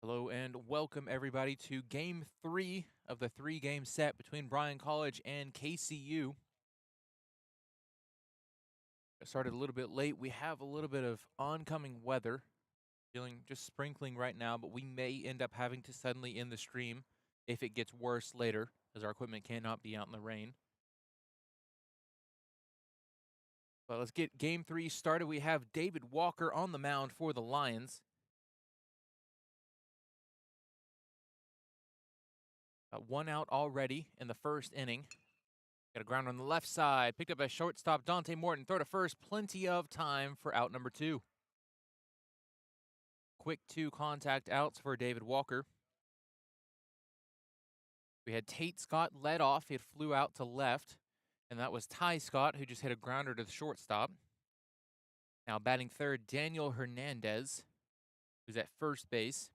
Hello and welcome everybody to game 3 of the 3-game set between Bryan College and KCU. Got started a little bit late. We have a little bit of oncoming weather. Feeling just sprinkling right now, but we may end up having to suddenly end the stream if it gets worse later, as our equipment cannot be out in the rain. But let's get game 3 started. We have David Walker on the mound for the Lions. Got one out already in the first inning. Got a ground on the left side. Picked up a shortstop, Dante Morton. Throw to first. Plenty of time for out number 2. Quick 2 contact outs for David Walker. We had Tate Scott led off. He flew out to left. And that was Ty Scott, who just hit a grounder to the shortstop. Now batting third, Daniel Hernandez, who's at first base.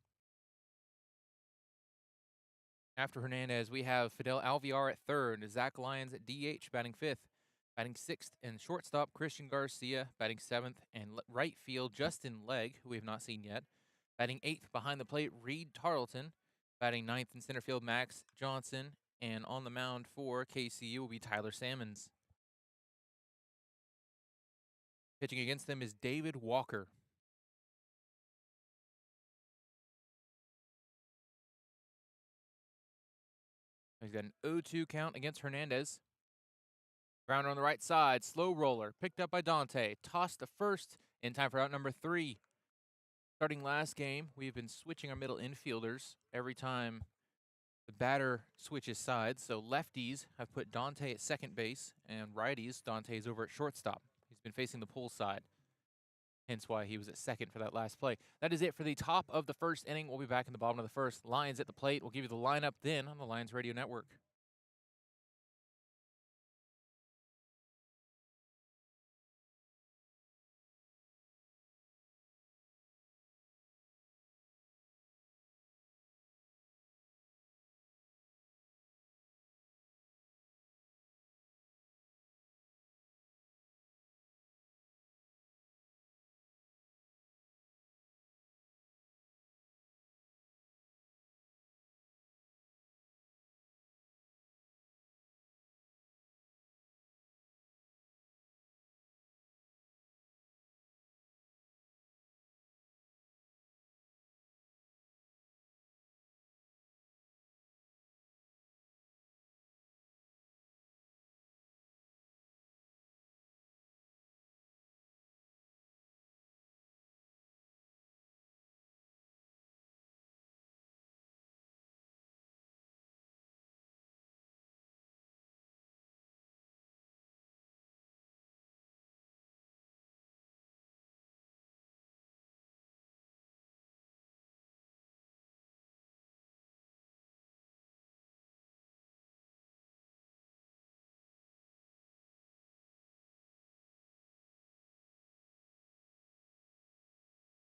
After Hernandez, we have Fidel Alvear at third. Zach Lyons at DH, batting fifth. Batting sixth and shortstop, Christian Garcia. Batting seventh and right field, Justin Legg, who we have not seen yet. Batting eighth behind the plate, Reed Tarleton. Batting ninth in center field, Max Johnson. And on the mound for KCU will be Tyler Sammons. Pitching against them is David Walker. He's got an 0-2 count against Hernandez. Grounder on the right side, slow roller, picked up by Dante, tossed to first in time for out number 3. Starting last game, we've been switching our middle infielders every time the batter switches sides. So lefties have put Dante at second base, and righties, Dante's over at shortstop. He's been facing the pull side, hence why he was at second for that last play. That is it for the top of the first inning. We'll be back in the bottom of the first. Lions at the plate. We'll give you the lineup then on the Lions Radio Network.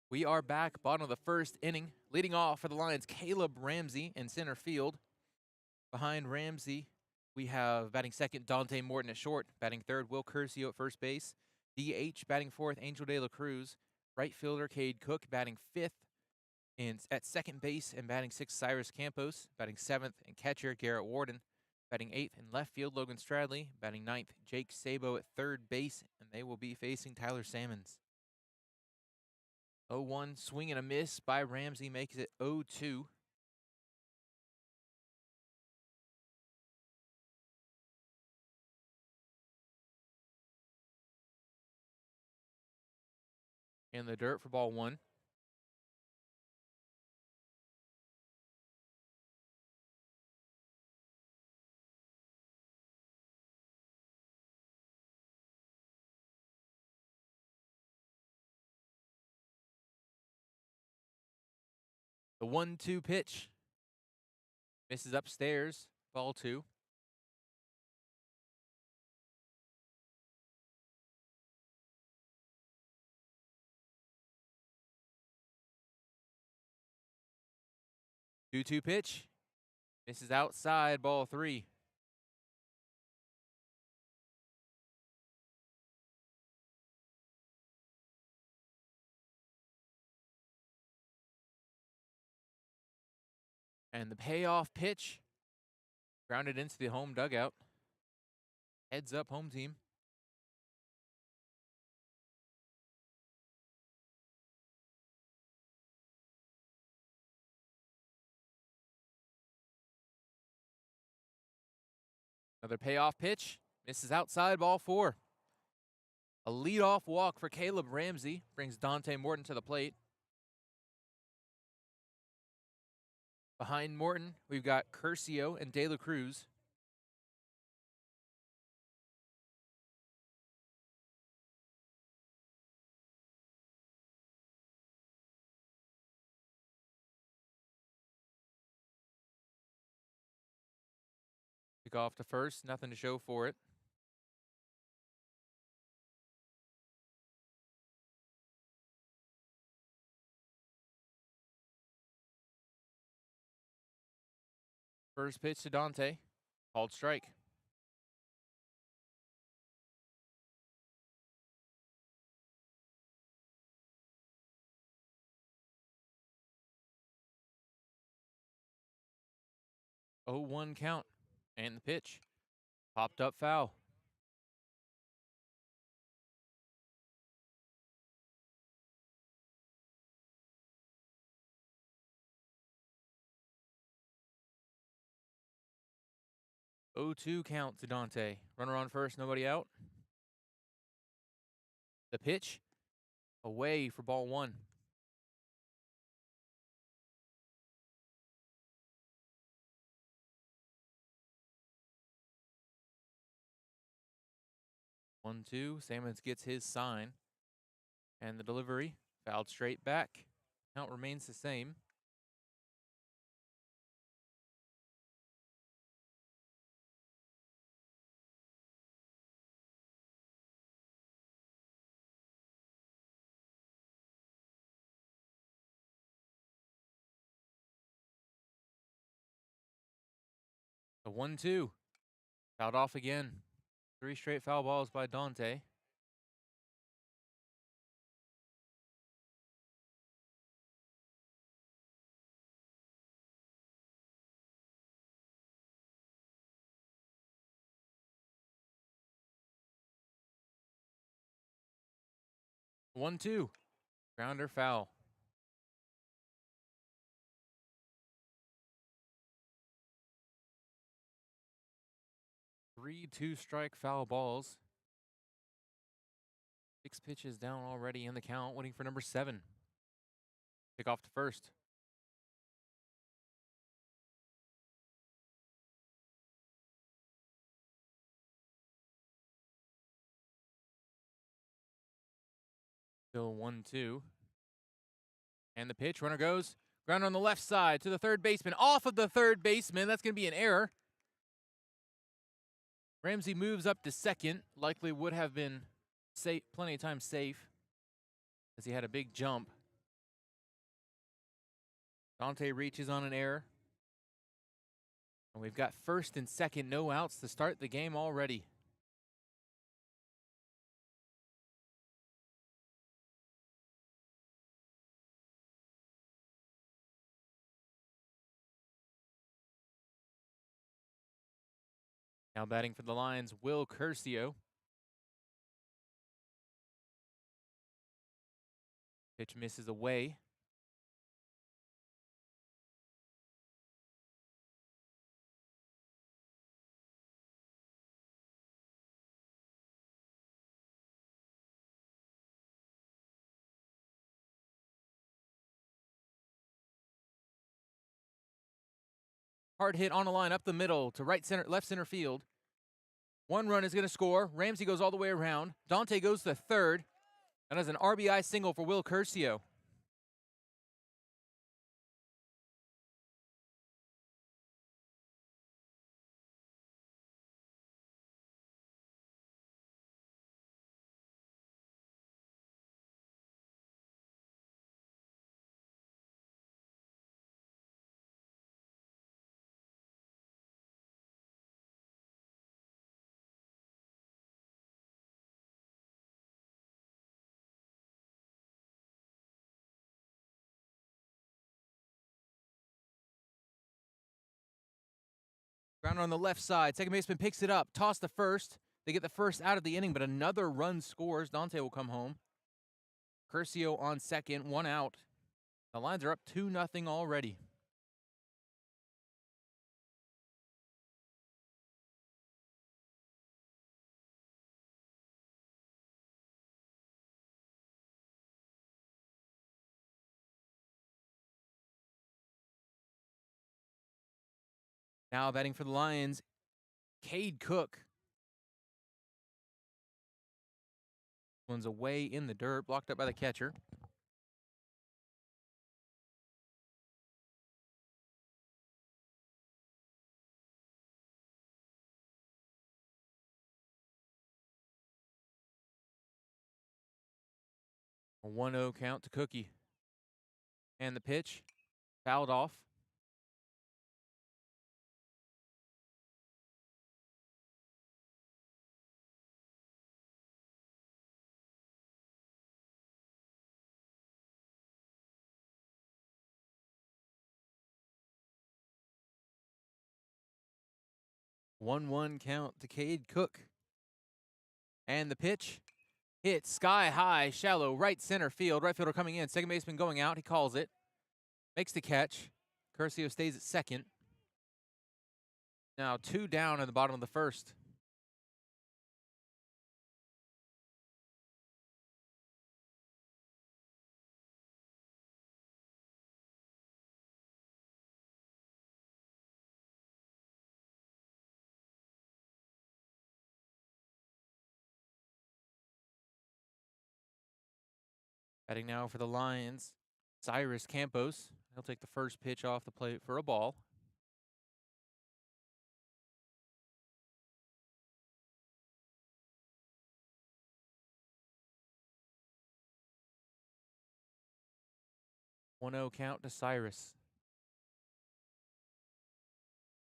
We are back, bottom of the first inning. Leading off for the Lions, Caleb Ramsey in center field. Behind Ramsey, we have batting second, Dante Morton at short. Batting third, Will Curcio at first base. DH batting fourth, Angel De La Cruz. Right fielder, Cade Cook, batting fifth. At second base and batting sixth, Cyrus Campos. Batting seventh and catcher, Garrett Warden. Batting eighth in left field, Logan Stradley. Batting ninth, Jake Sabo at third base. And they will be facing Tyler Sammons. 0-1 swing and a miss by Ramsey makes it 0-2. In the dirt for ball 1. The 1-2 pitch. Misses upstairs. Ball 2. Two-two pitch. Misses outside. Ball 3. And the payoff pitch grounded into the home dugout. Heads up, home team. Another payoff pitch. Misses outside, ball 4. A leadoff walk for Caleb Ramsey brings Dante Morton to the plate. Behind Morton, we've got Curcio and De La Cruz. Kick off to first, nothing to show for it. First pitch to Dante, called strike. Oh, 1 count, and the pitch. Popped up foul. Oh, 2 count to Dante. Runner on first, nobody out. The pitch, away for ball 1. One, 2. Sammons gets his sign. And the delivery, fouled straight back. Count remains the same. The 1-2. Fouled off again. 3 straight foul balls by Dante. One, 2. Grounder foul. 3 2-strike foul balls. 6 pitches down already in the count, waiting for number 7. Pick off to first. Still 1-2. And the pitch, runner goes. Ground on the left side to the third baseman. Off of the third baseman. That's going to be an error. Ramsey moves up to second. Likely would have been safe, plenty of time safe, as he had a big jump. Dante reaches on an error. And we've got first and second, no outs to start the game already. Now batting for the Lions, Will Curcio. Pitch misses away. Hard hit on a line up the middle to right center, left center field. 1 run is going to score. Ramsey goes all the way around. Dante goes to third. That is an RBI single for Will Curcio. Ground on the left side. Second baseman picks it up. Toss to first. They get the first out of the inning, but another run scores. Dante will come home. Curcio on second, 1 out. The Lions are up 2-0 already. Now batting for the Lions, Cade Cook. One's away in the dirt, blocked up by the catcher. A 1-0 count to Cookie. And the pitch, fouled off. One count to Cade Cook. And the pitch hit sky high, shallow, right center field. Right fielder coming in. Second baseman going out. He calls it. Makes the catch. Curcio stays at second. Now 2 down in the bottom of the first. Batting now for the Lions, Cyrus Campos. He'll take the first pitch off the plate for a ball. One 0 count to Cyrus.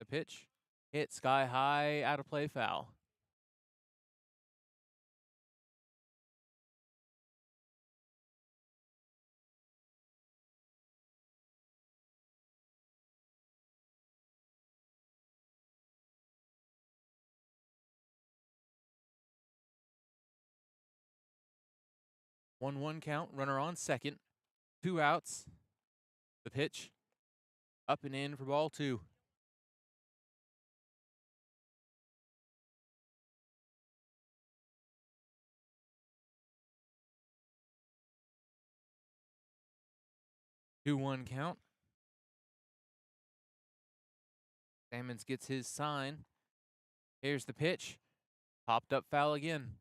The pitch hit sky high, out of play, foul. One count, runner on second. 2 outs. The pitch up and in for ball 2. Two 1 count. Sammons gets his sign. Here's the pitch. Popped up foul again.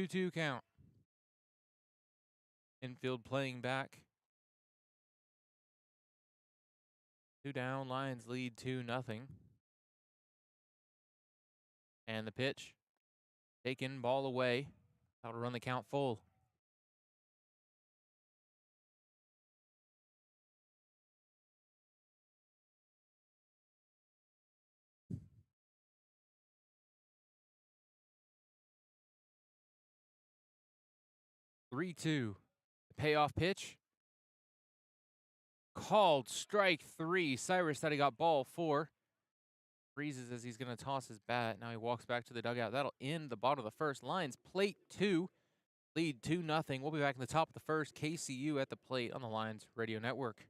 Two count. Infield playing back. 2 down. Lions lead 2-0. And the pitch taken, ball away. How to run the count full. Three-two. The payoff pitch. Called strike 3. Cyrus thought he got ball 4. Freezes as he's going to toss his bat. Now he walks back to the dugout. That'll end the bottom of the first. Lions plate 2. Lead 2-0. We'll be back in the top of the first. KCU at the plate on the Lions Radio Network.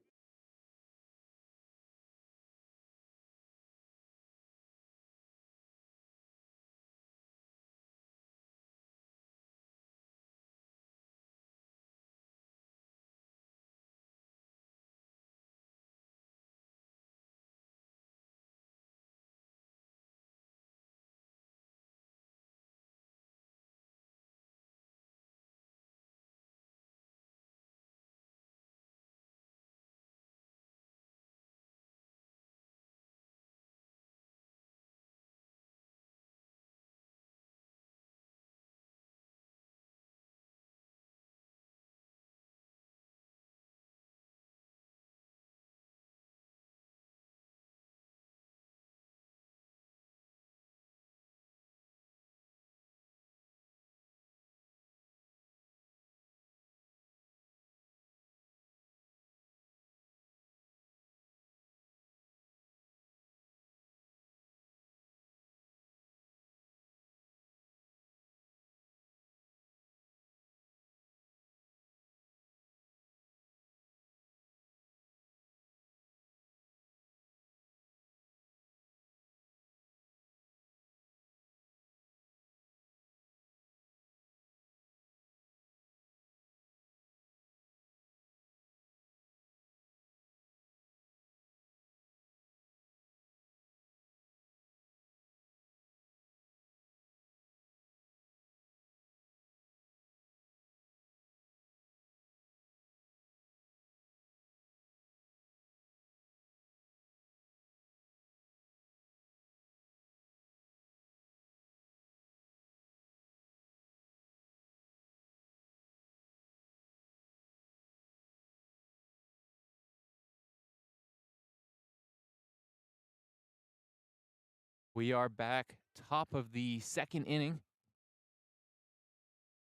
We are back, top of the second inning.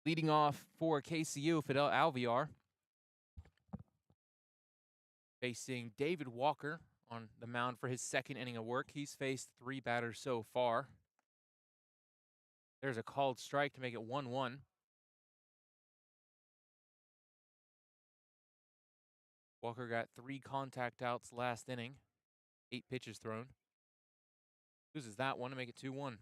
Leading off for KCU, Fidel Alviar, facing David Walker on the mound for his second inning of work. He's faced 3 batters so far. There's a called strike to make it 1-1. Walker got 3 contact outs last inning, 8 pitches thrown. Loses that one to make it 2-1.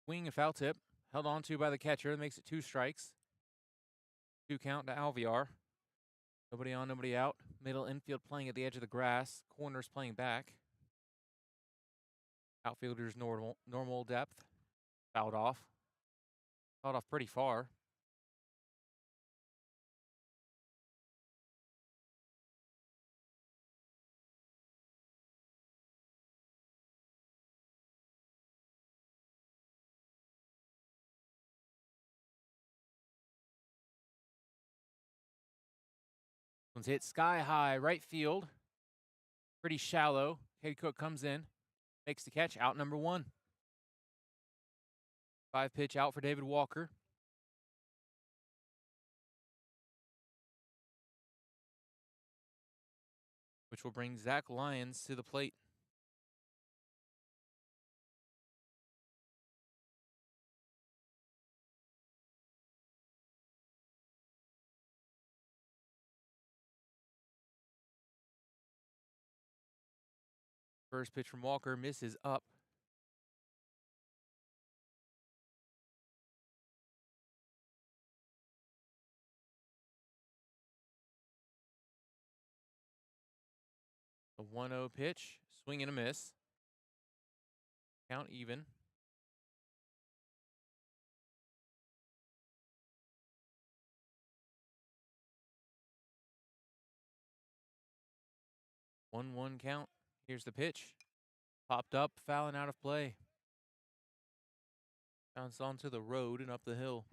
Swing and foul tip, held on to by the catcher, makes it 2 strikes. 2 count to Alviar. Nobody on, nobody out. Middle infield playing at the edge of the grass. Corners playing back. Outfielders normal depth. Fouled off. Fouled off pretty far. One's hit sky high, right field. Pretty shallow. Cade Cook comes in, makes the catch, out number 1. 5 pitch out for David Walker. Which will bring Zach Lyons to the plate. First pitch from Walker misses up. A 1-0 pitch, swing and a miss. Count even. One count. Here's the pitch. Popped up, fouling out of play. Bounced onto the road and up the hill.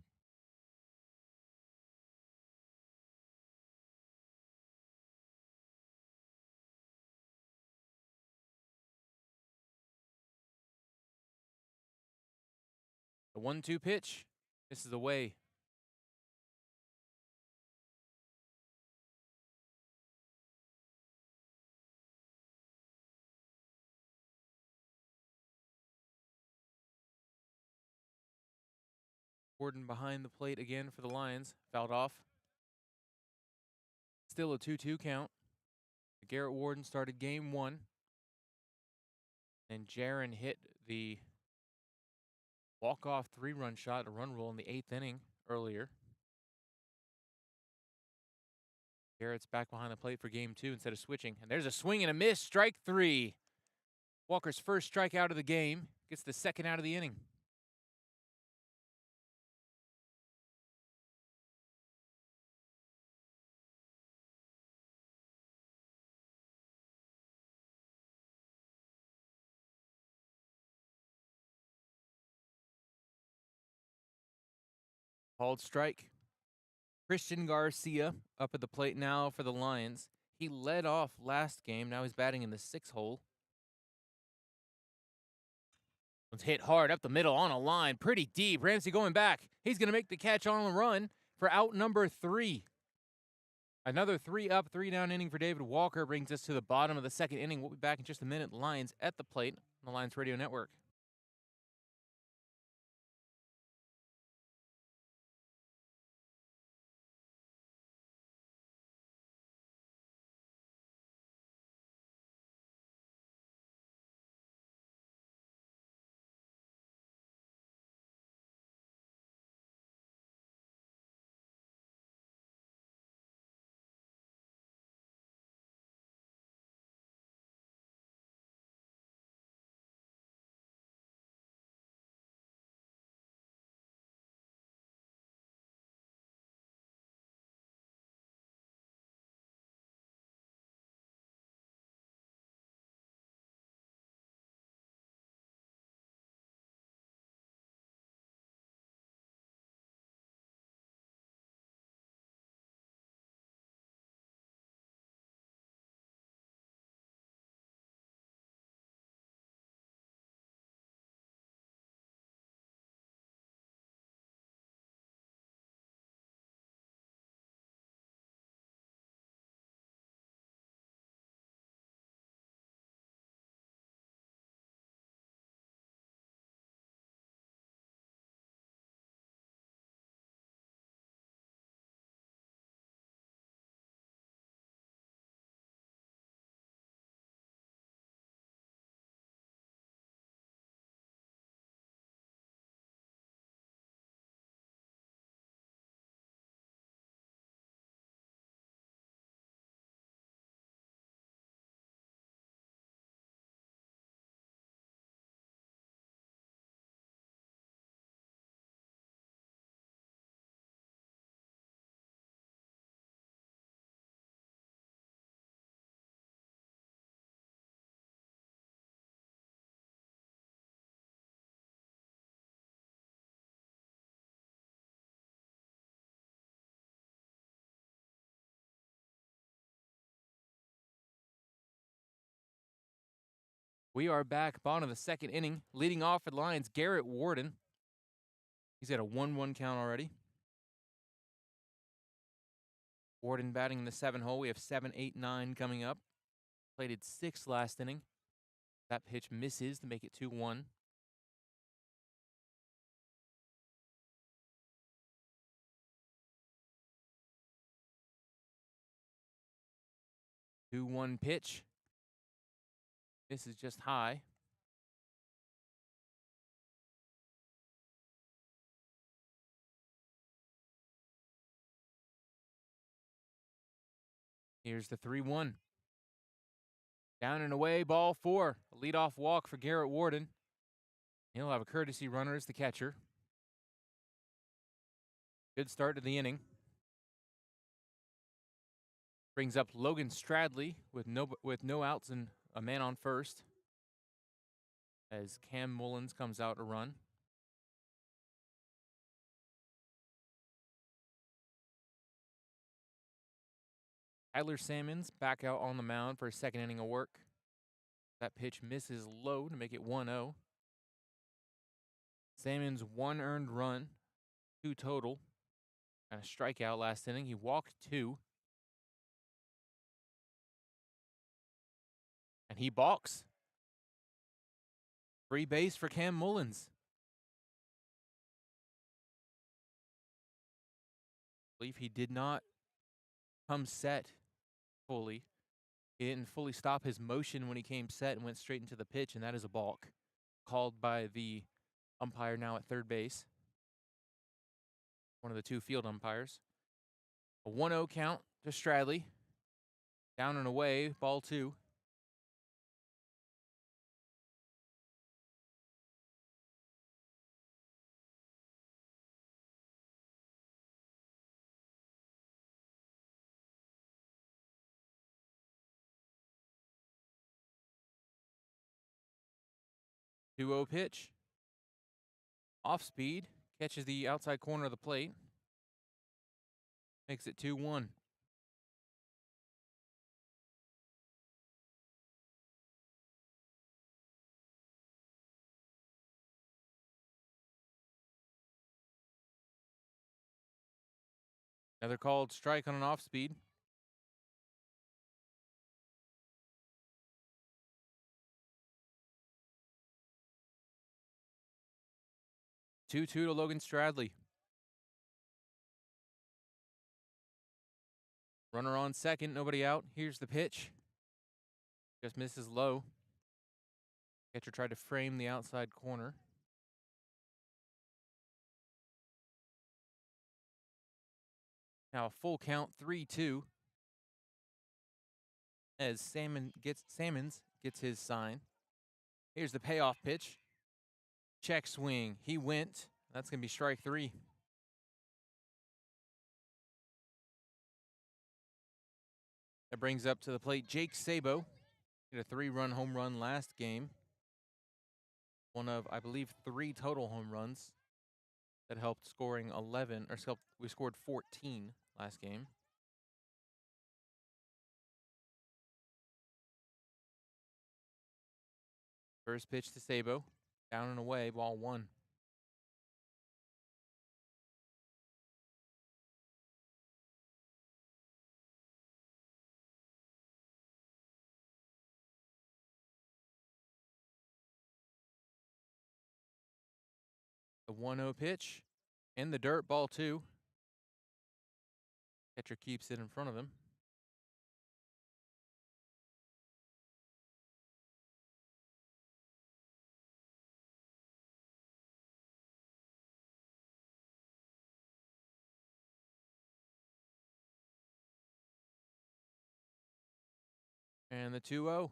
The 1-2 pitch. This is away. Gordon behind the plate again for the Lions. Fouled off. Still a 2-2 count. Garrett Warden started game 1. And Jaron hit the walk-off 3-run shot, a run rule in the 8th inning earlier. Garrett's back behind the plate for game 2 instead of switching. And there's a swing and a miss, strike 3. Walker's first strikeout of the game. Gets the second out of the inning. Called strike. Christian Garcia up at the plate now for the Lions. He led off last game. Now he's batting in the 6th hole. One's hit hard up the middle on a line. Pretty deep. Ramsey going back. He's going to make the catch on the run for out number 3. Another 3 up, 3 down inning for David Walker brings us to the bottom of the 2nd inning. We'll be back in just a minute. Lions at the plate on the Lions Radio Network. We are back, bottom of the second inning. Leading off at Lions, Garrett Warden. He's got a 1-1 count already. Warden batting in the 7 hole. We have 7, 8, 9 coming up. Plated 6 last inning. That pitch misses to make it 2-1. Two 2-1 pitch. This is just high. Here's the 3-1. Down and away, ball 4. A leadoff walk for Garrett Warden. He'll have a courtesy runner as the catcher. Good start to the inning. Brings up Logan Stradley with no outs and a man on first, as Cam Mullins comes out to run. Tyler Salmons back out on the mound for his second inning of work. That pitch misses low to make it 1-0. Salmons 1 earned run, 2 total, and a strikeout last inning. He walked 2. And he balks. Free base for Cam Mullins. I believe he did not come set fully. He didn't fully stop his motion when he came set and went straight into the pitch, and that is a balk. Called by the umpire now at third base. One of the 2 field umpires. A 1-0 count to Stradley. Down and away, ball 2. Two-0 pitch. Off speed. Catches the outside corner of the plate. Makes it 2-1. Another called strike on an off speed. Two-two to Logan Stradley. Runner on second, nobody out. Here's the pitch. Just misses low. Catcher tried to frame the outside corner. Now a full count, 3-2. As Salmons gets his sign. Here's the payoff pitch. Check swing. He went. That's going to be strike 3. That brings up to the plate Jake Sabo. Hit a 3-run home run last game. One of, I believe, 3 total home runs that helped scoring 11, or we scored 14 last game. First pitch to Sabo. Down and away, ball 1. The 1-0 pitch. In the dirt, ball 2. Catcher keeps it in front of him. And the 2-0.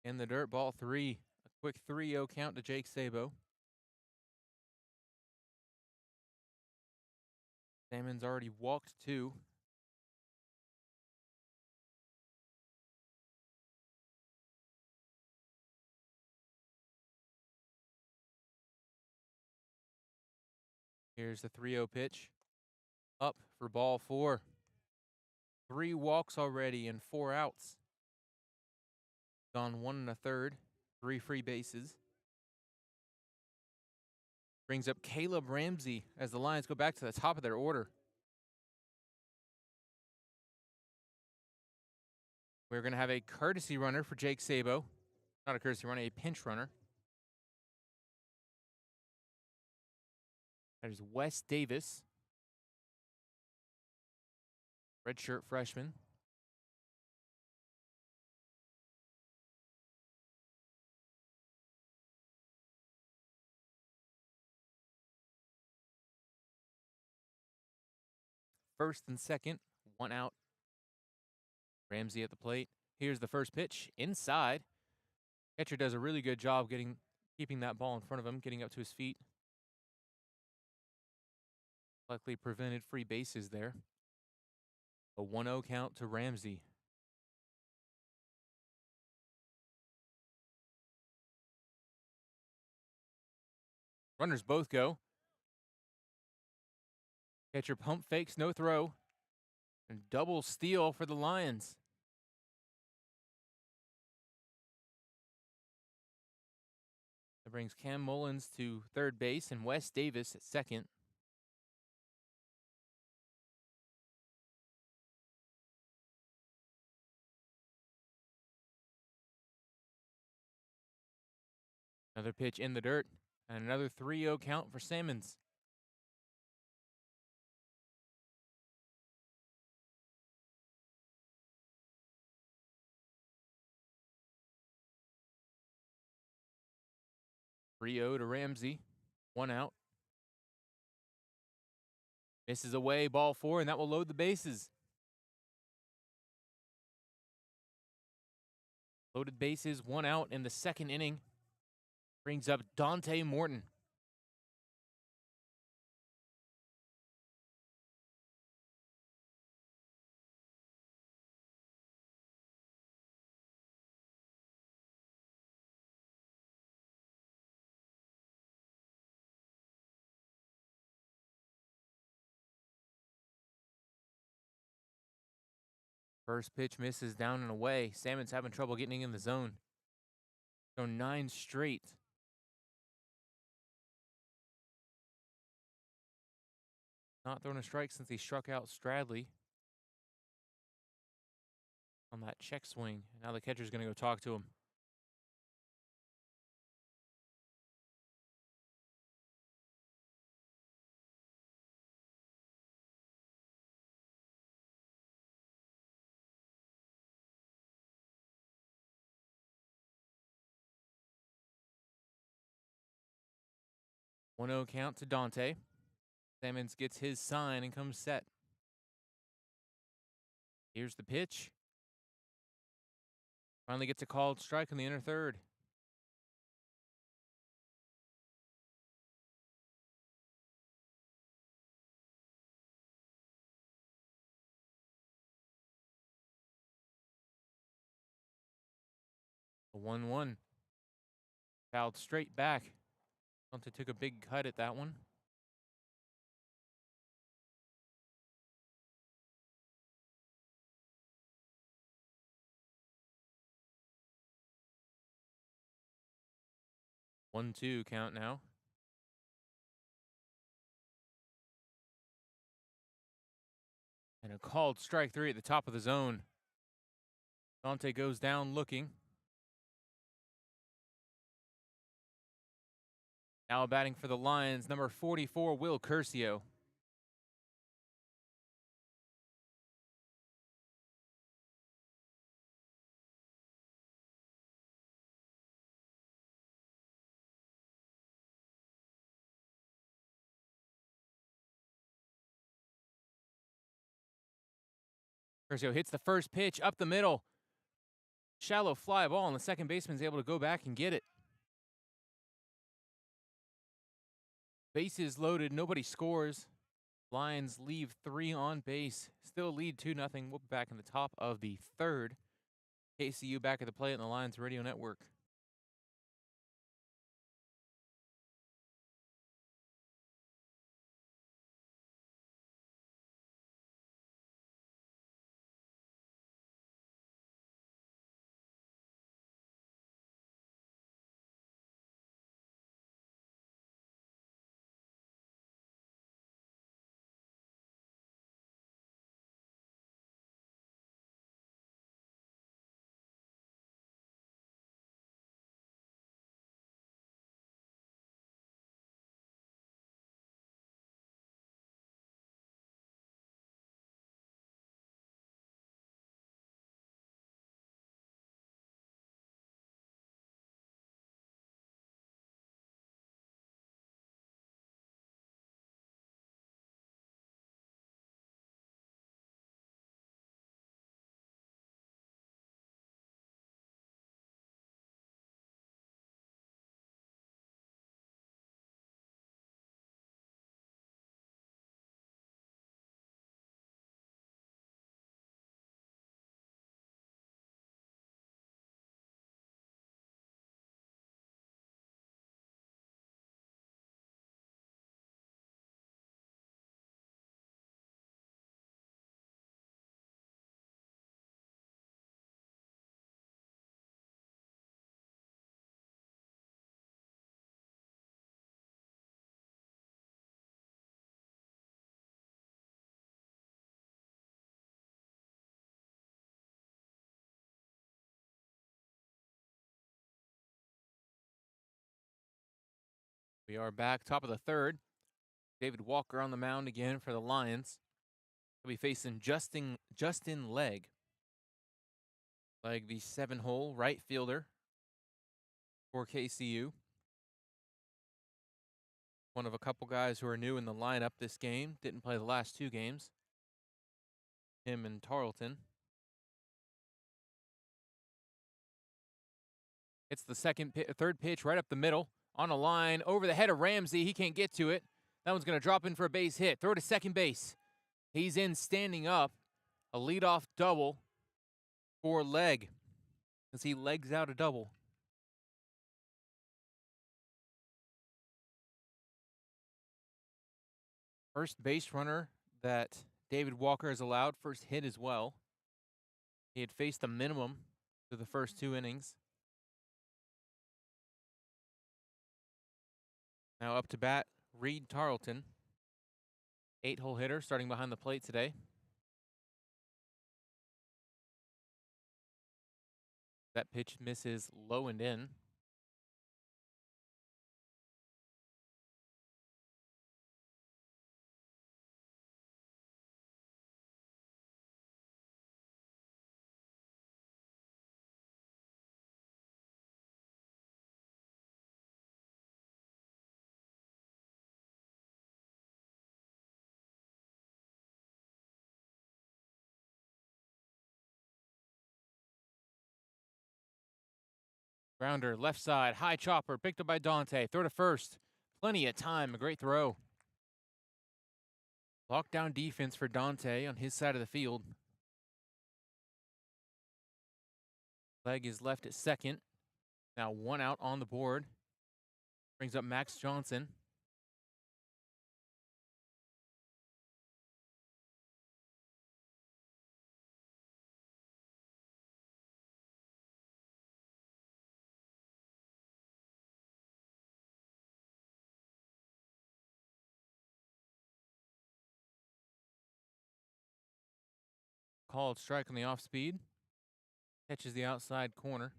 In the dirt, ball 3. A quick 3-0 count to Jake Sabo. Salmons already walked 2. Here's the 3-0 pitch. Up for ball 4. 3 walks already and 4 outs. Gone 1 1/3. 3 free bases. Brings up Caleb Ramsey as the Lions go back to the top of their order. We're going to have a courtesy runner for Jake Sabo. Not a courtesy runner, a pinch runner. That is Wes Davis. Redshirt freshman. First and second, 1 out. Ramsey at the plate. Here's the first pitch, inside. Catcher does a really good job keeping that ball in front of him, getting up to his feet. Likely prevented free bases there. A 1-0 count to Ramsey. Runners both go. Catcher pump fakes, no throw. And double steal for the Lions. That brings Cam Mullins to third base and Wes Davis at second. Another pitch in the dirt. And another 3-0 count for Salmons. To Ramsey. 1 out. Misses away, ball 4, and that will load the bases. Loaded bases, 1 out in the second inning. Brings up Dante Morton. First pitch misses down and away. Salmon's having trouble getting in the zone. So 9 straight. Not thrown a strike since he struck out Stradley on that check swing. Now the catcher's going to go talk to him. One 0 count to Dante. Salmons gets his sign and comes set. Here's the pitch. Finally gets a called strike in the inner third. A 1-1. Fouled straight back. Dante took a big cut at that one. One 2 count now. And a called strike 3 at the top of the zone. Dante goes down looking. Now batting for the Lions, number 44, Will Curcio. Curcio hits the first pitch up the middle. Shallow fly ball, and the second baseman's able to go back and get it. Bases loaded, nobody scores. Lions leave 3 on base. Still lead 2-0. We'll be back in the top of the third. KCU back at the plate on the Lions Radio Network. We are back, top of the third. David Walker on the mound again for the Lions. He'll be facing Justin Legg. Legg, the 7-hole right fielder for KCU. One of a couple guys who are new in the lineup this game. Didn't play the last 2 games. Him and Tarleton. It's the third pitch right up the middle. On a line, over the head of Ramsey. He can't get to it. That one's going to drop in for a base hit. Throw to second base. He's in standing up. A leadoff double for Legg as he legs out a double. First base runner that David Walker has allowed. First hit as well. He had faced a minimum through the first 2 innings. Now up to bat, Reed Tarleton. 8-hole hitter starting behind the plate today. That pitch misses low and in. Grounder, left side, high chopper, picked up by Dante. Throw to first. Plenty of time, a great throw. Lockdown defense for Dante on his side of the field. Legg is left at second. Now 1 out on the board. Brings up Max Johnson. Called strike on the off speed. Catches the outside corner.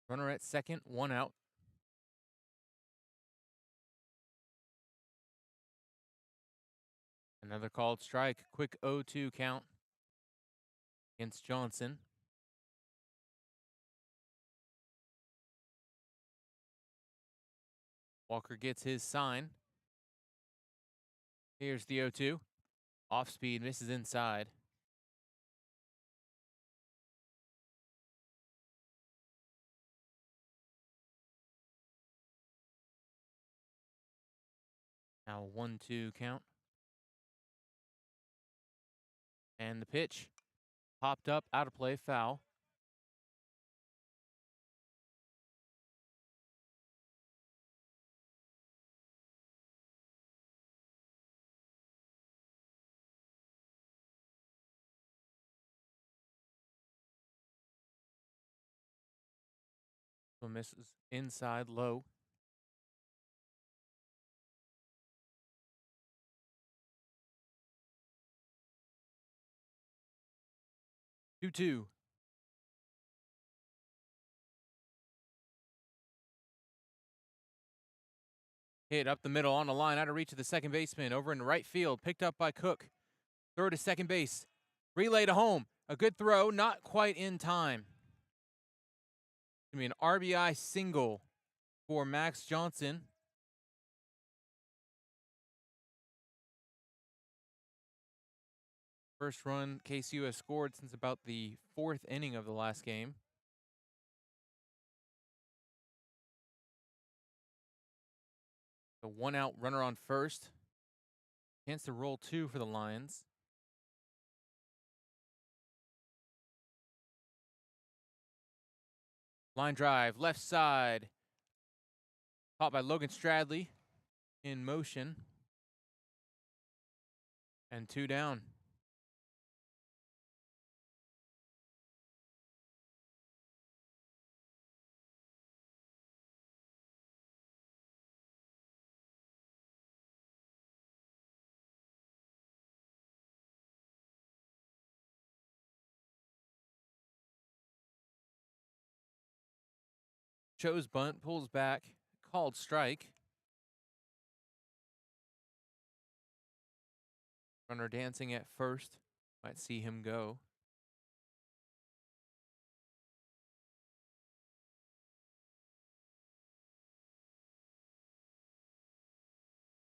Runner at second, 1 out. Another called strike. Quick 0-2 count against Johnson. Walker gets his sign. Here's the 0-2. Off speed, misses inside. Now 1-2 count. And the pitch popped up, out of play, foul. So misses inside low. Two. Hit up the middle on the line, out of reach of the second baseman. Over in right field, picked up by Cook. Throw to second base. Relay to home. A good throw, not quite in time. It's going to be an RBI single for Max Johnson. First run KCU has scored since about the 4th inning of the last game. The 1 out runner on first. Chance to roll 2 for the Lions. Line drive, left side. Caught by Logan Stradley in motion. And 2 down. Shows bunt, pulls back, called strike. Runner dancing at first. Might see him go.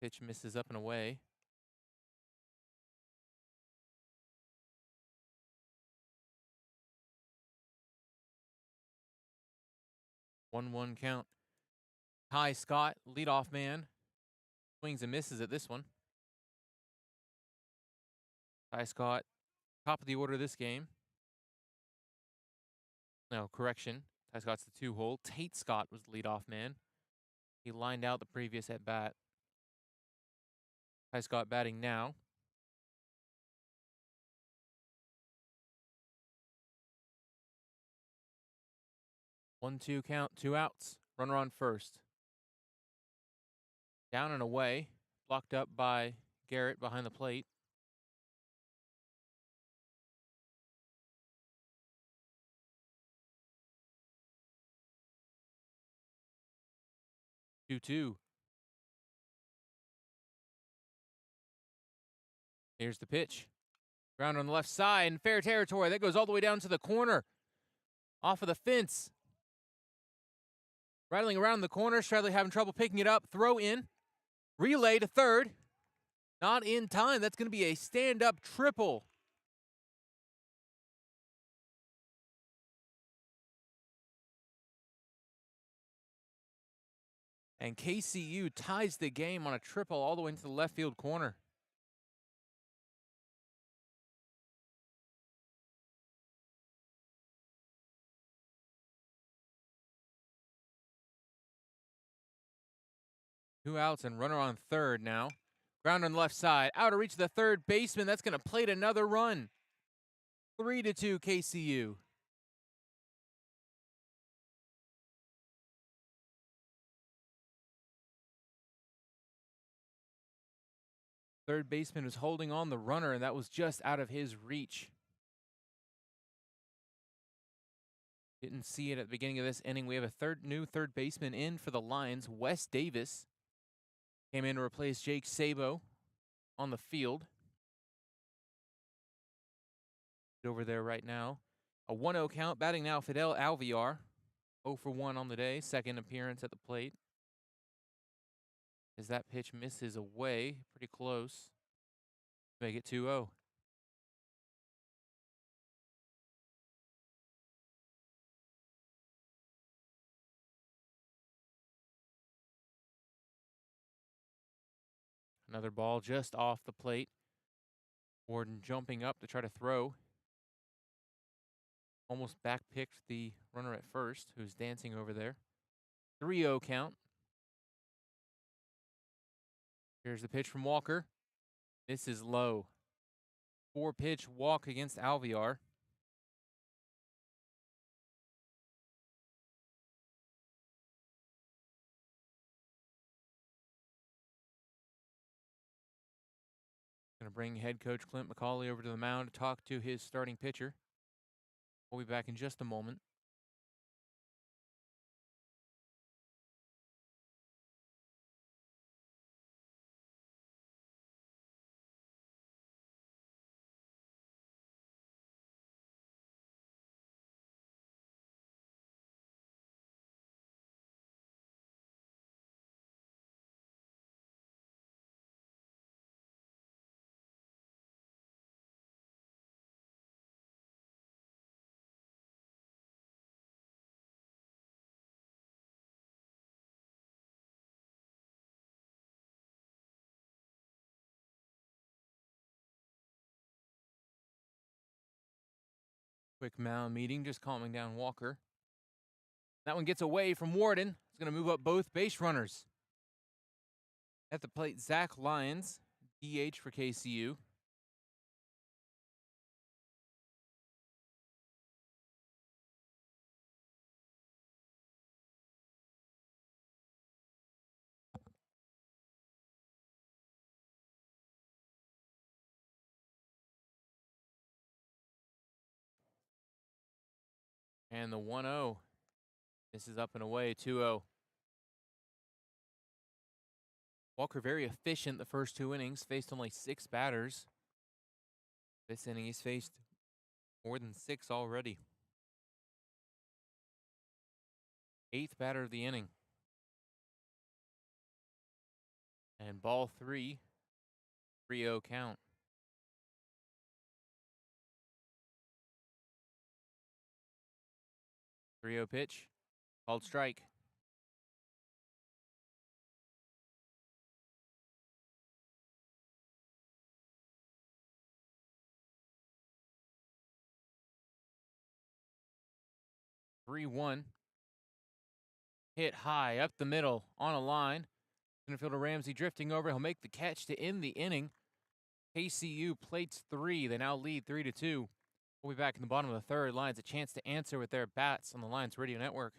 Pitch misses up and away. One count. Ty Scott, leadoff man. Swings and misses at this one. Ty Scott, top of the order this game. No, correction. Ty Scott's the 2-hole. Tate Scott was the leadoff man. He lined out the previous at bat. Ty Scott batting now. 1-2 count, 2 outs. Runner on first. Down and away. Blocked up by Garrett behind the plate. 2-2. Here's the pitch. Ground on the left side in fair territory. That goes all the way down to the corner. Off of the fence. Rattling around the corner. Stradley having trouble picking it up. Throw in. Relay to third. Not in time. That's going to be a stand-up triple. And KCU ties the game on a triple all the way into the left field corner. Two outs and runner on third now. Ground on the left side. Out of reach of the third baseman. That's going to plate another run. 3-2 KCU. Third baseman was holding on the runner, and that was just out of his reach. Didn't see it at the beginning of this inning. We have a new third baseman in for the Lions. Wes Davis came in to replace Jake Sabo on the field. Over there right now. A 1-0 count. Batting now, Fidel Alviar. 0 for 1 on the day. Second appearance at the plate. As that pitch misses away. Pretty close. Make it 2-0. Another ball just off the plate. Warden jumping up to try to throw. Almost backpicked the runner at first, who's dancing over there. 3-0 count. Here's the pitch from Walker. This is low. 4-pitch walk against Alviar. Going to bring head coach Clint McCauley over to the mound to talk to his starting pitcher. We'll be back in just a moment. Quick mound meeting, just calming down Walker. That one gets away from Warden. It's going to move up both base runners. At the plate, Zach Lyons, DH for KCU. And the 1-0. This is up and away, 2-0. Walker very efficient the first 2 innings, faced only 6 batters. This inning he's faced more than 6 already. 8th batter of the inning. And ball 3, 3-0 count. 3-0 pitch, called strike. (3-1). Hit high up the middle on a line. Center fielder Ramsey drifting over. He'll make the catch to end the inning. KCU plates 3. They now lead 3-2. We'll be back in the bottom of the third. Lions a chance to answer with their bats on the Lions Radio Network.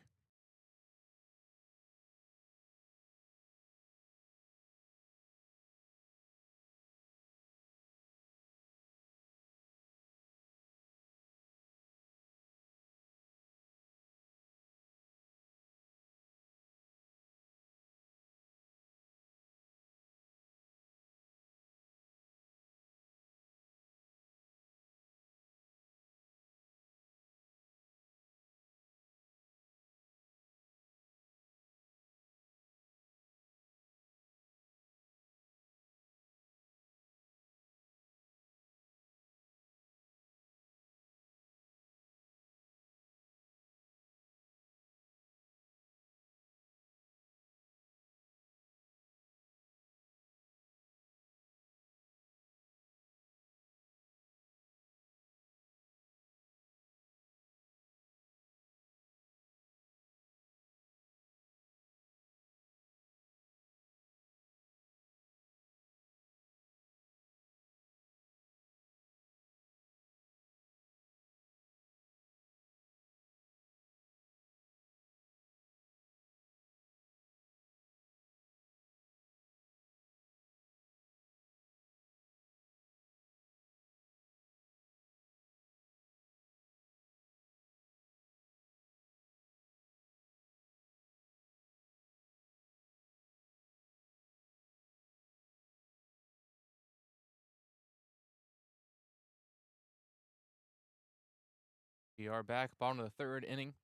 We are back, bottom of the third inning.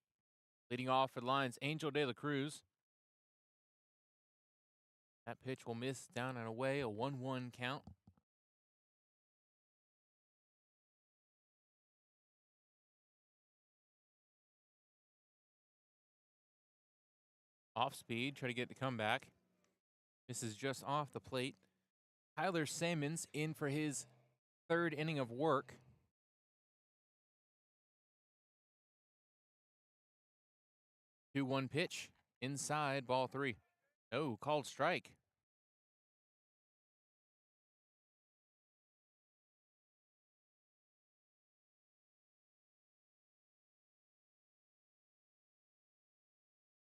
Leading off for the Lions, Angel De La Cruz. That pitch will miss down and away, a 1-1 count. Off speed, try to get the comeback. This is just off the plate. Tyler Sammons in for his 3rd inning of work. 2-1 pitch, inside, ball 3. Oh, called strike.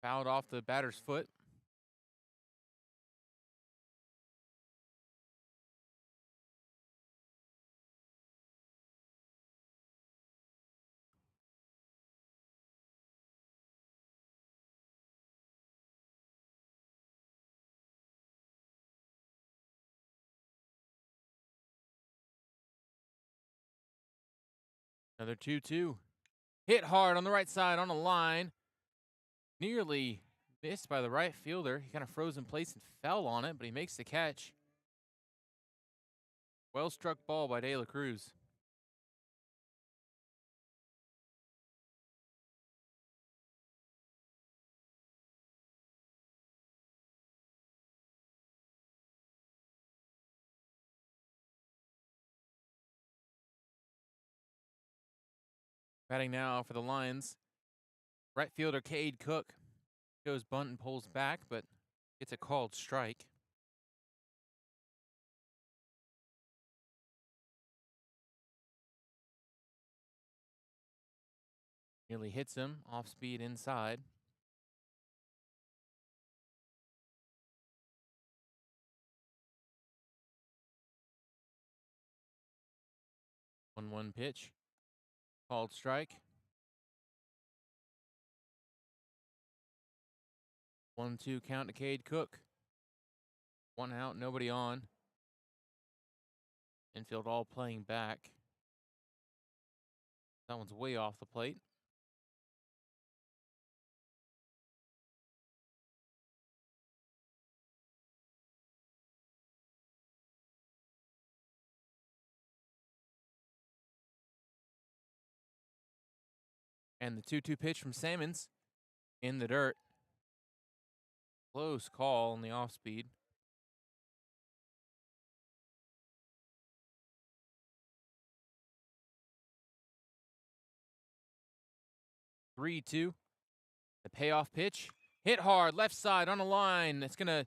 Fouled off the batter's foot. Another 2-2. Hit hard on the right side on a line. Nearly missed by the right fielder. He kind of froze in place and fell on it, but he makes the catch. Well struck ball by De La Cruz. Batting now for the Lions. Right fielder Cade Cook goes bunt and pulls back, but gets a called strike. Nearly hits him, off speed inside. One pitch, called strike. 1-2 count to Cade Cook. 1 out, nobody on. Infield all playing back. That one's way off the plate. And the 2-2 pitch from Salmons in the dirt. Close call on the off speed. (3-2). The payoff pitch. Hit hard, left side on a line. It's going to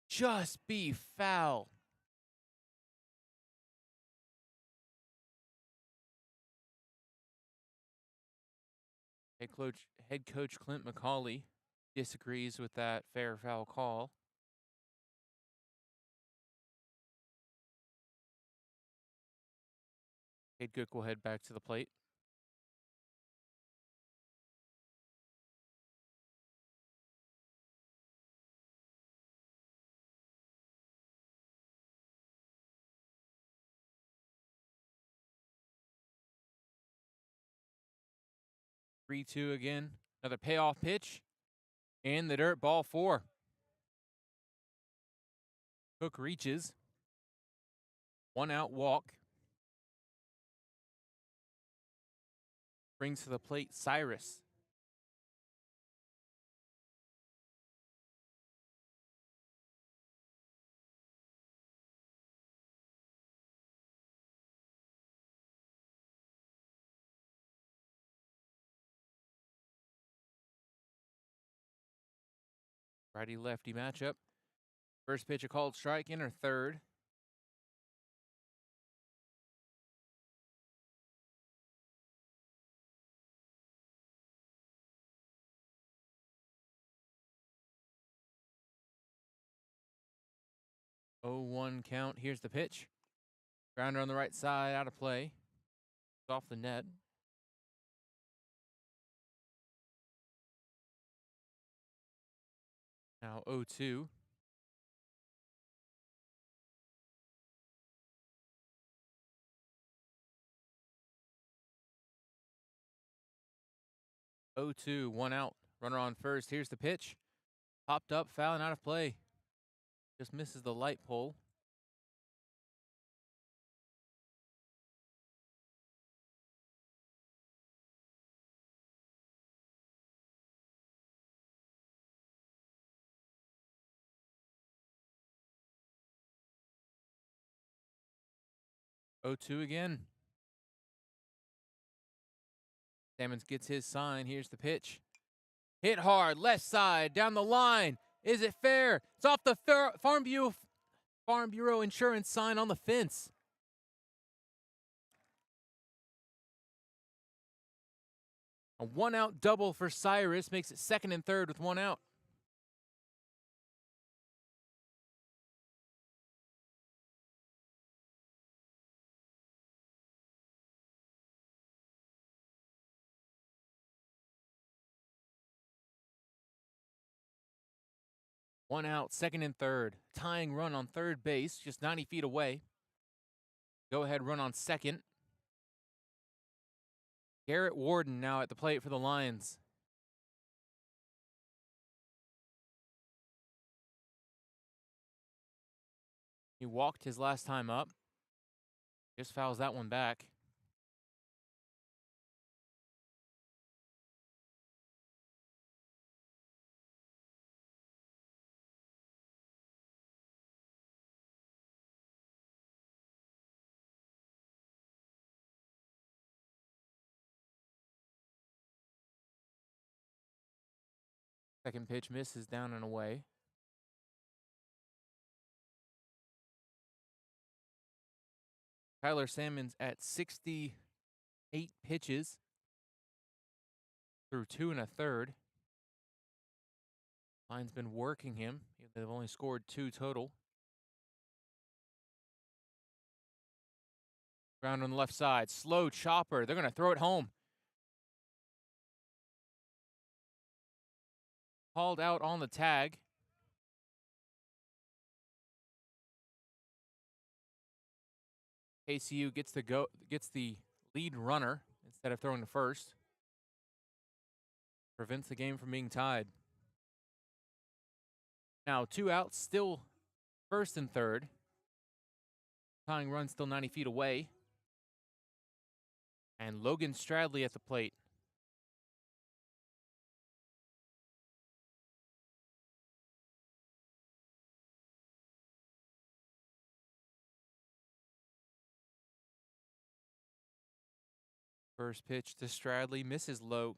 just be foul. Head coach Clint McCauley disagrees with that fair foul call. Cade Cook will head back to the plate. (3-2) again. Another payoff pitch. In the dirt, ball 4. Cook reaches. 1 out walk. Brings to the plate Cyrus. Righty-lefty matchup. First pitch a called strike, in or third. (0-1) count. Here's the pitch. Grounder on the right side, out of play. It's off the net. Now 0-2. (0-2), 1 out. Runner on first. Here's the pitch. Popped up, foul, and out of play. Just misses the light pole. (0-2) again. Salmons gets his sign. Here's the pitch. Hit hard, left side, down the line. Is it fair? It's off the Farm Bureau insurance sign on the fence. A 1 out double for Cyrus makes it second and third with 1 out. One out, second and third. Tying run on third base, just 90 feet away. Go ahead run on second. Garrett Warden now at the plate for the Lions. He walked his last time up. Just fouls that one back. Second pitch misses down and away. Tyler Salmons at 68 pitches through 2 1/3. Lions been working him. They've only scored 2 total. Ground on the left side. Slow chopper. They're going to throw it home. called out on the tag. KCU gets the lead runner instead of throwing the first. Prevents the game from being tied. Now 2 outs, still first and third. Tying run still 90 feet away. And Logan Stradley at the plate. First pitch to Stradley, misses low.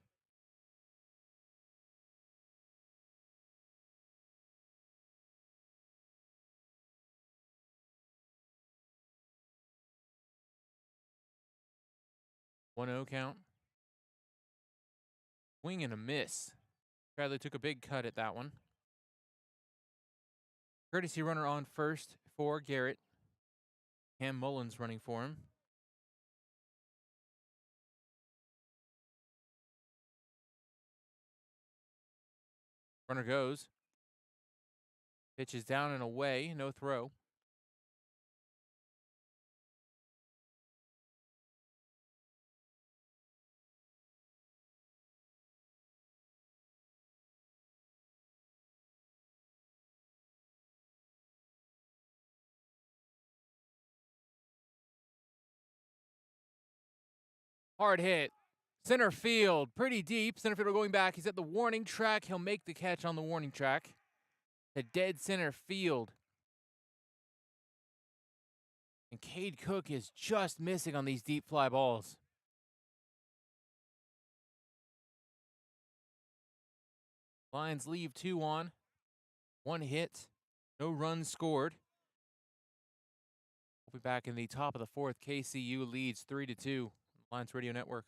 One 0 count. Swing and a miss. Stradley took a big cut at that one. Courtesy runner on first for Garrett. Cam Mullins running for him. Runner goes. Pitch is down and away, no throw. Hard hit. Center field, pretty deep. Center fielder going back. He's at the warning track. He'll make the catch on the warning track. To dead center field. And Cade Cook is just missing on these deep fly balls. Lions leave 2 on. 1 hit. No runs scored. We'll be back in the top of the 4th. KCU leads 3-2. Lions Radio Network.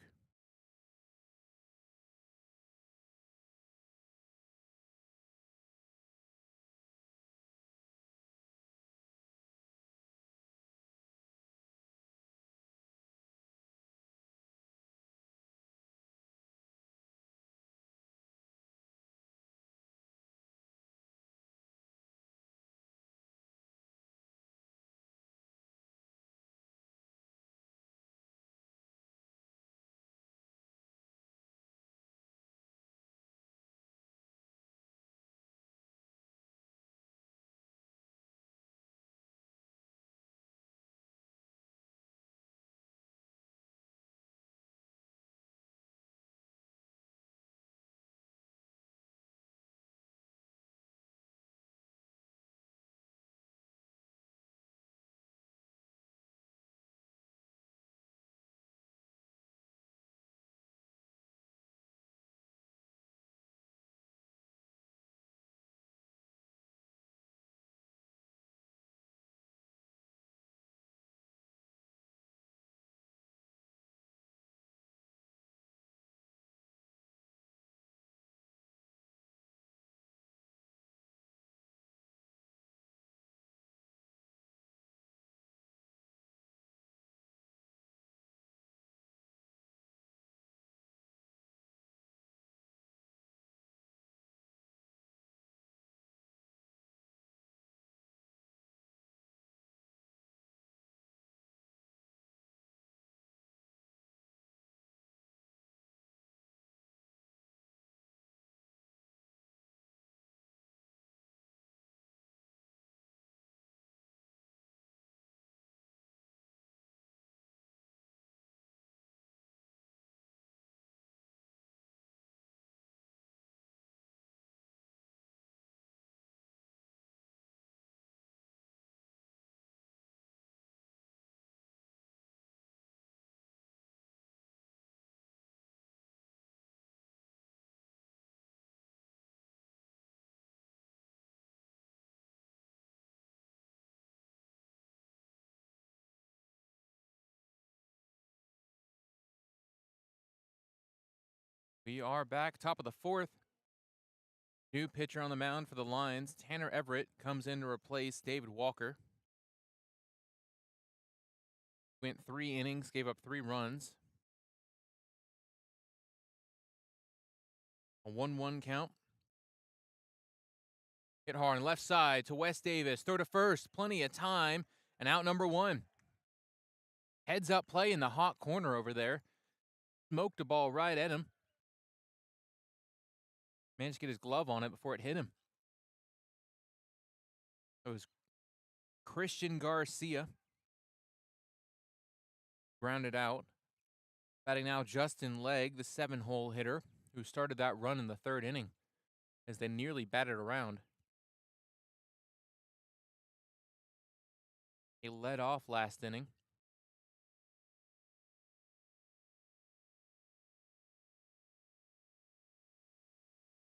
We are back, top of the 4th. New pitcher on the mound for the Lions. Tanner Everett comes in to replace David Walker. Went 3 innings, gave up 3 runs. A 1-1 count. Hit hard on left side to Wes Davis. Throw to first. Plenty of time. And out number one. Heads up play in the hot corner over there. Smoked the ball right at him. Managed to get his glove on it before it hit him. It was Christian Garcia. Grounded out. Batting now Justin Legg, the 7-hole hitter, who started that run in the third inning as they nearly batted around. He led off last inning.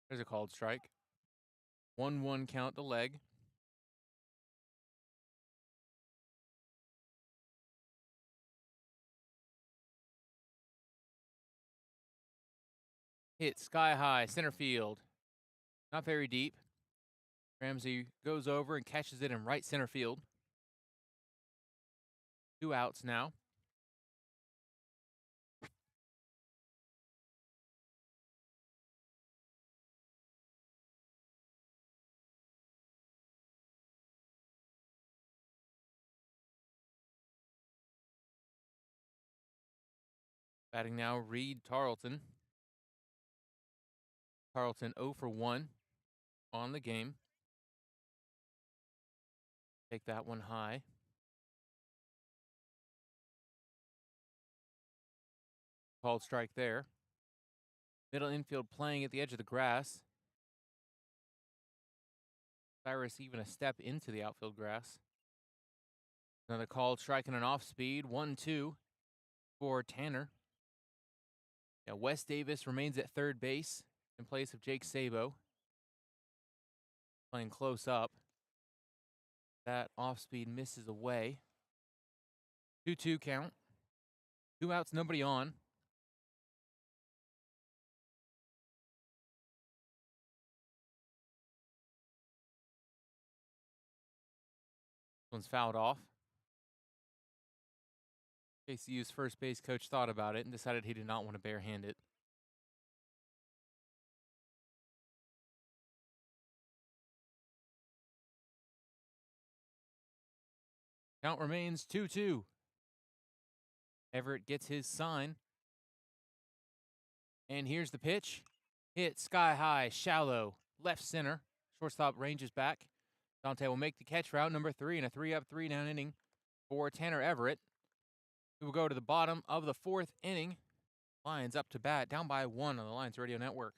There's a called strike. 1-1 count to Legg. Hit sky high, center field. Not very deep. Ramsey goes over and catches it in right center field. 2 outs now. Batting now Reed Tarleton. Tarleton 0 for 1 on the game. Take that one high. Called strike there. Middle infield playing at the edge of the grass. Cyrus even a step into the outfield grass. Another called strike and an off speed. 1-2 for Tanner. Now Wes Davis remains at third base in place of Jake Sabo. Playing close up. That off speed misses away. 2-2 count. 2 outs, nobody on. One's fouled off. KCU's first base coach thought about it and decided he did not want to barehand it. Count remains 2-2. Everett gets his sign. And here's the pitch. Hit sky high, shallow, left center. Shortstop ranges back. Dante will make the catch for out number 3 in a 3-up, 3-down inning for Tanner Everett. We will go to the bottom of the 4th inning. Lions up to bat, down by 1 on the Lions Radio Network.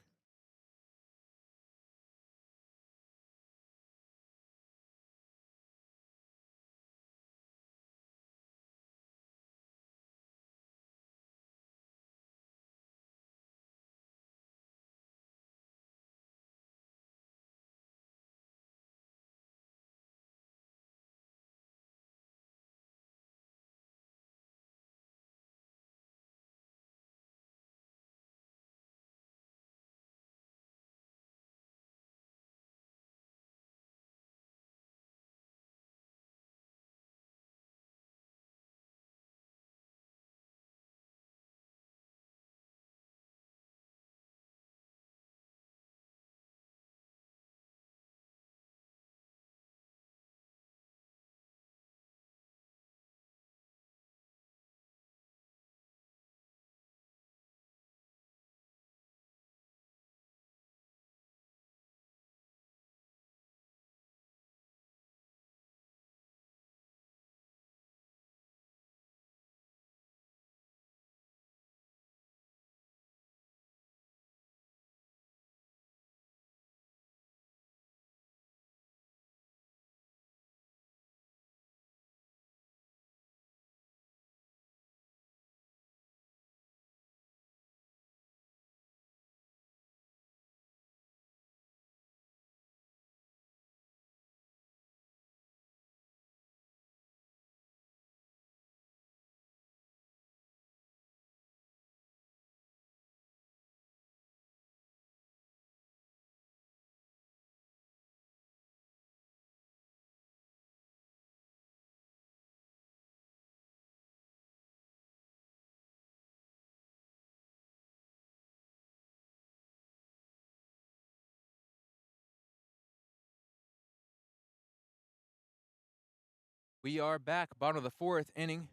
We are back, bottom of the fourth inning.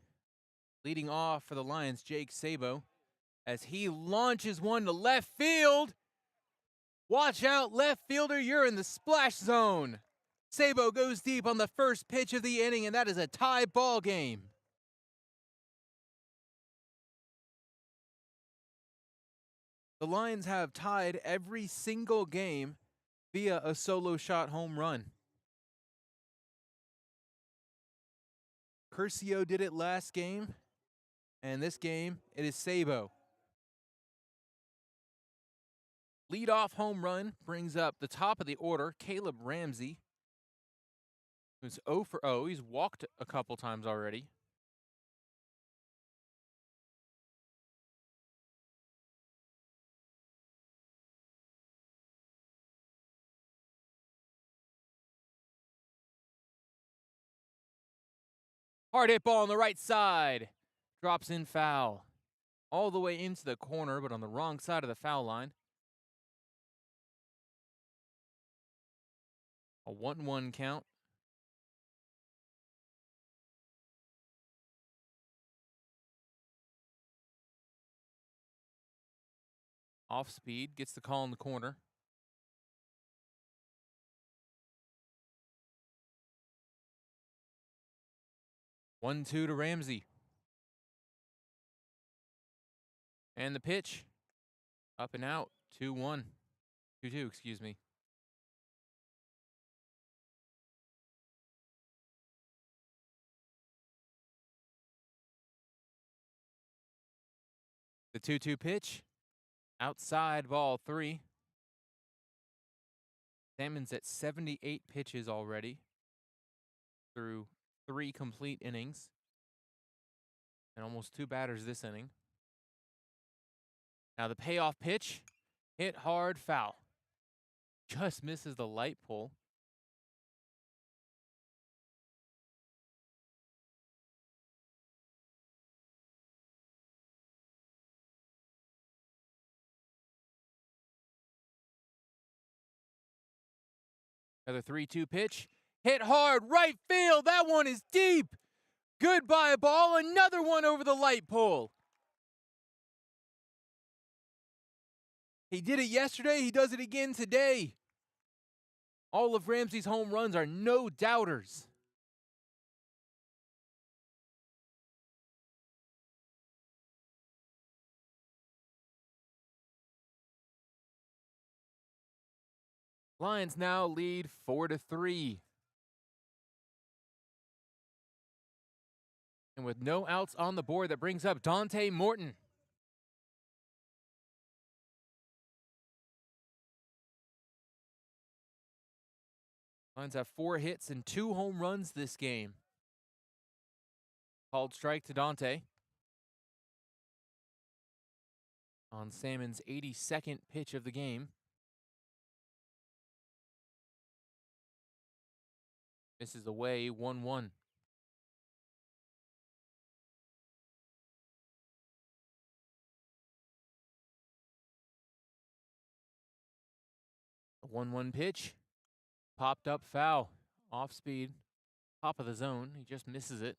Leading off for the Lions, Jake Sabo, as he launches one to left field. Watch out, left fielder, you're in the splash zone. Sabo goes deep on the first pitch of the inning, and that is a tie ball game. The Lions have tied every single game via a solo shot home run. KCU did it last game, and this game, it is Sabo. Leadoff home run brings up the top of the order, Caleb Ramsey, who's 0 for 0. He's walked a couple times already. Hard hit ball on the right side. Drops in foul. All the way into the corner, but on the wrong side of the foul line. A 1-1 count. Off speed, gets the call in the corner. One, 2 to Ramsey. And the pitch. Up and out. 2-1. 2-2, excuse me. The 2-2 pitch. Outside, ball 3. Salmon's at 78 pitches already through 3 complete innings. And almost 2 batters this inning. Now the payoff pitch. Hit hard, foul. Just misses the light pole. Another 3-2 pitch. Hit hard, right field. That one is deep. Goodbye ball. Another one over the light pole. He did it yesterday. He does it again today. All of Ramsey's home runs are no doubters. Lions now lead 4-3. And with no outs on the board, that brings up Dante Morton. Lions have 4 hits and 2 home runs this game. Called strike to Dante. On Salmon's 82nd pitch of the game. Misses away, 1-1. A 1-1 pitch. Popped up foul. Off speed. Top of the zone. He just misses it.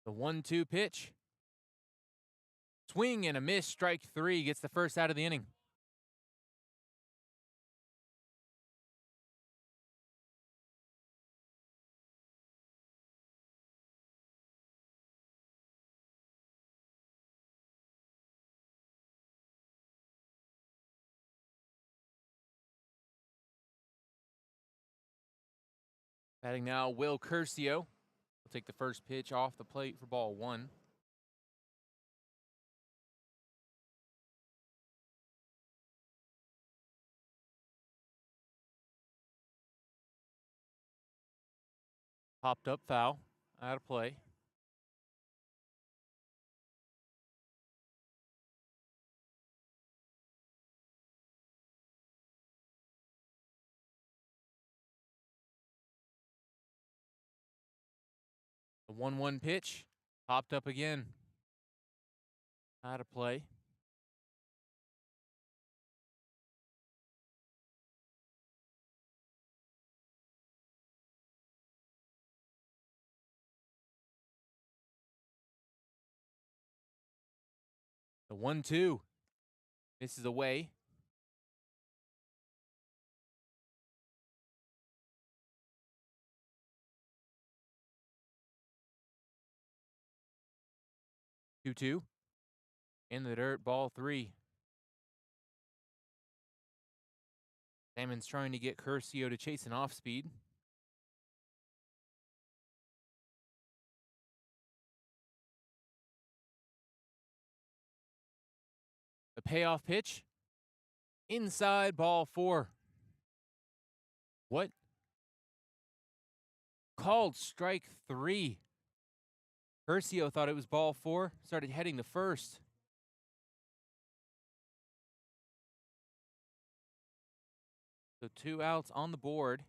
The 1-2 pitch. Swing and a miss. Strike 3. Gets the first out of the inning. Batting now, Will KCU. Will take the first pitch off the plate for ball 1. Popped up foul. Out of play. The 1-1 pitch. Popped up again. Out of play. 1-2. This is away. Two. In the dirt, ball 3. Salmon's trying to get CCU to chase an off speed. The payoff pitch. Inside, ball 4. What? Called strike 3. CCU thought it was ball 4, started heading to first. So 2 outs on the board.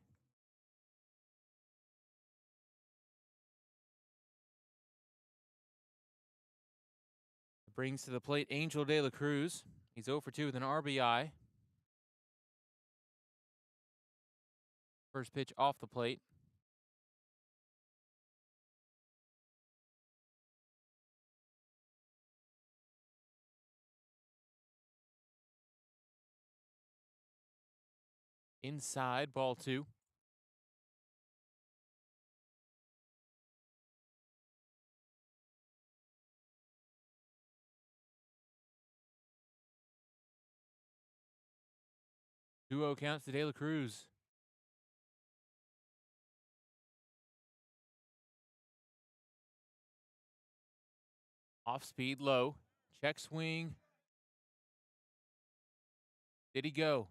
Brings to the plate Angel De La Cruz. He's 0 for 2 with an RBI. First pitch off the plate. Inside, ball 2. Two-0 counts to De La Cruz. Off speed, low. Check swing. Did he go?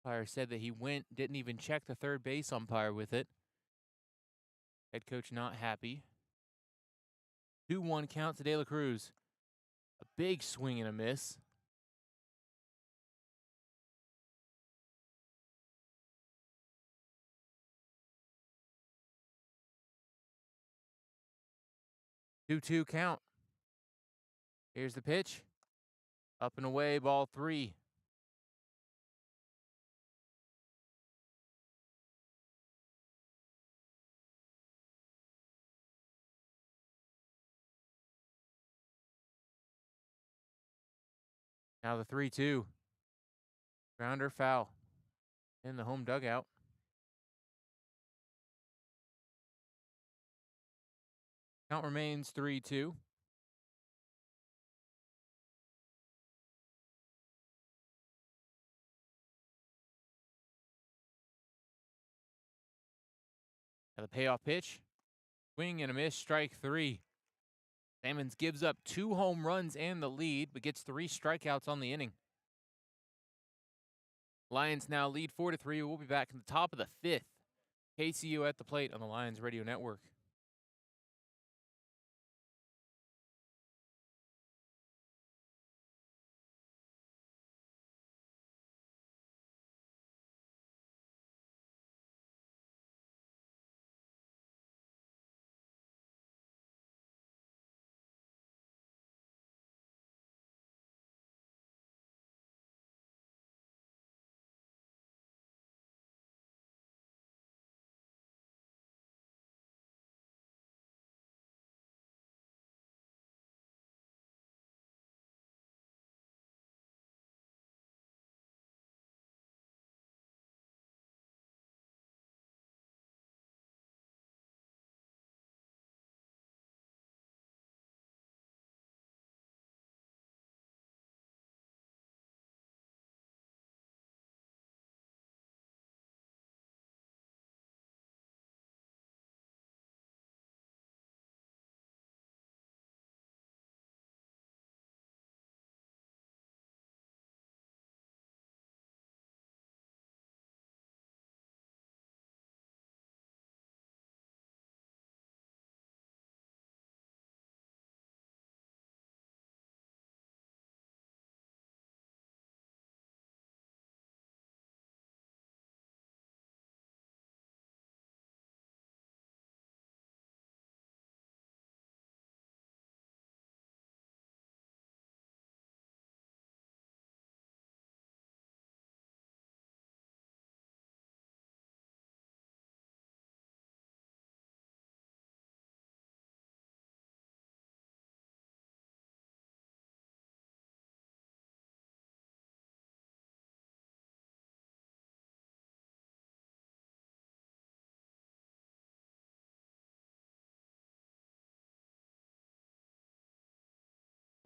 Umpire said that he went, didn't even check the third base umpire with it. Head coach not happy. 2-1 count to De La Cruz. A big swing and a miss. Two count. Here's the pitch. Up and away, ball 3. Now the 3-2. Grounder foul. In the home dugout. Count remains 3-2. Now the payoff pitch. Swing and a miss, strike 3. Salmons gives up 2 home runs and the lead, but gets 3 strikeouts on the inning. Lions now lead 4-3. We'll be back in the top of the 5th. KCU at the plate on the Lions Radio Network.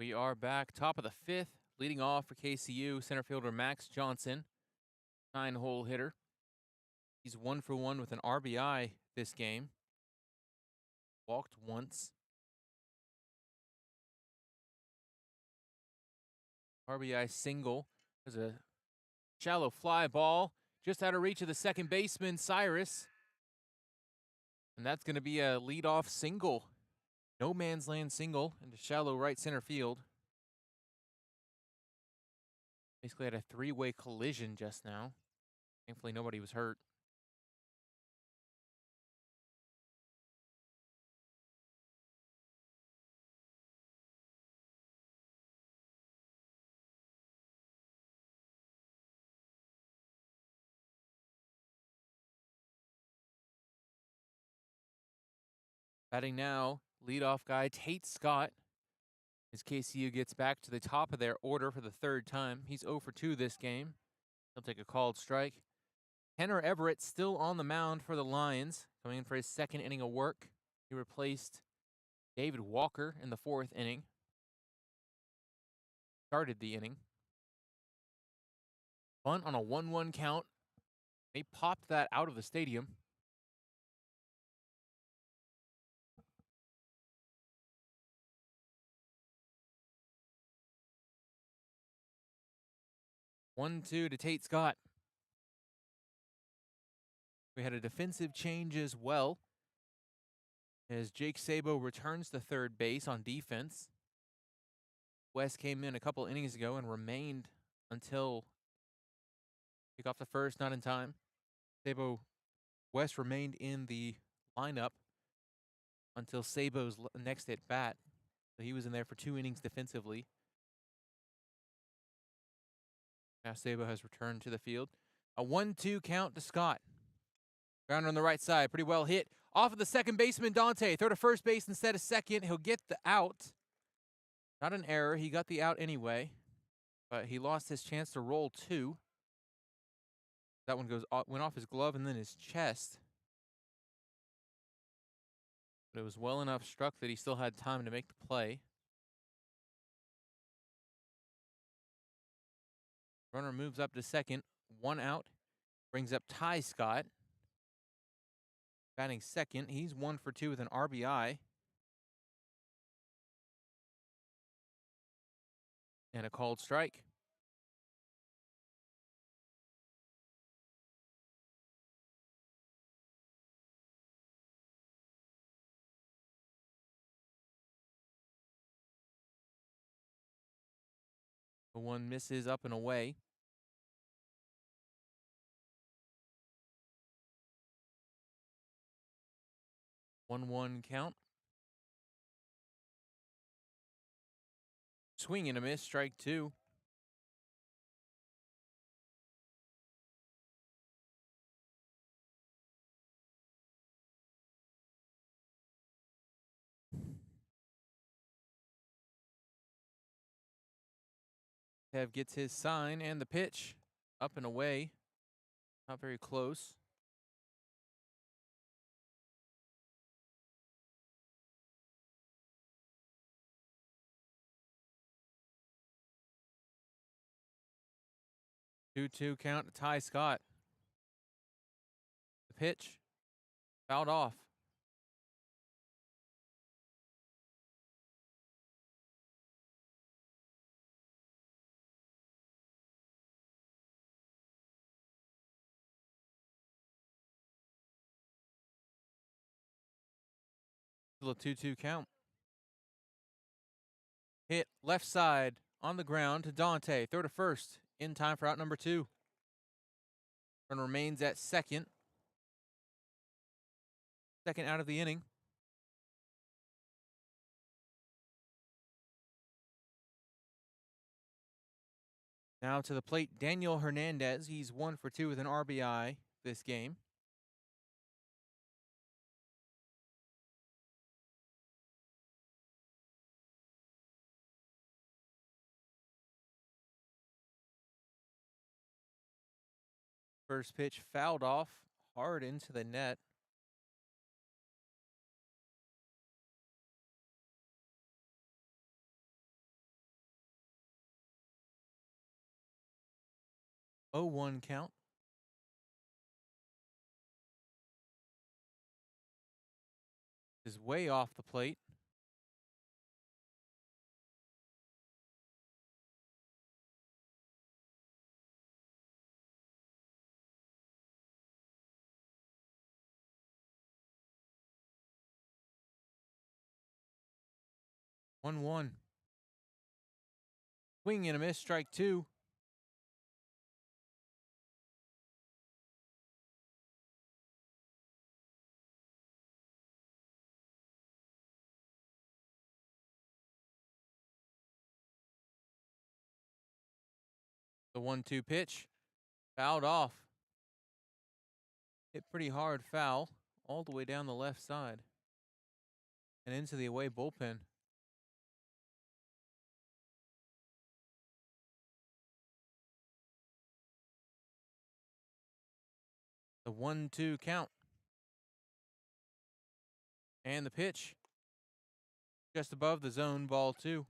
We are back, top of the fifth, leading off for KCU, center fielder Max Johnson, 9-hole hitter. He's 1 for 1 with an RBI this game. Walked once. RBI single. There's a shallow fly ball just out of reach of the second baseman, Cyrus. And that's going to be a leadoff single. No man's land single into shallow right center field. Basically had a three-way collision just now. Thankfully, nobody was hurt. Batting now, leadoff guy Tate Scott. As KCU gets back to the top of their order for the third time. He's 0 for 2 this game. He'll take a called strike. Henner Everett still on the mound for the Lions, coming in for his second inning of work. He replaced David Walker in the fourth inning. Started the inning. Bunt on a 1-1 count. They popped that out of the stadium. One, 2 to Tate Scott. We had a defensive change as well, as Jake Sabo returns to third base on defense. West came in a couple innings ago and remained until kick off the first, not in time. Sabo West remained in the lineup until Sabo's next at bat. So he was in there for 2 innings defensively. Now Sabo has returned to the field. A 1-2 count to Scott. Grounder on the right side, pretty well hit. Off of the second baseman, Dante. Throw to first base instead of second. He'll get the out. Not an error. He got the out anyway. But he lost his chance to roll 2. That one went off his glove and then his chest. But it was well enough struck that he still had time to make the play. Runner moves up to second. 1 out. Brings up Ty Scott. Batting second. He's 1 for 2 with an RBI. And a called strike. The one misses up and away. One count. Swing and a miss, strike 2. Tev gets his sign and the pitch up and away. Not very close. Two count to Ty Scott. The pitch fouled off. Still a 2-2 count. Hit left side on the ground to Dante. Throw to first in time for out number 2. Runner remains at second. Second out of the inning. Now to the plate, Daniel Hernandez. He's 1 for 2 with an RBI this game. First pitch fouled off hard into the net. 0-1 count. Is way off the plate. One one. Swing and a miss, strike two. The 1-2 pitch. Fouled off. Hit pretty hard foul all the way down the left side and into the away bullpen. The 1-2 count. And the pitch. Just above the zone, ball two.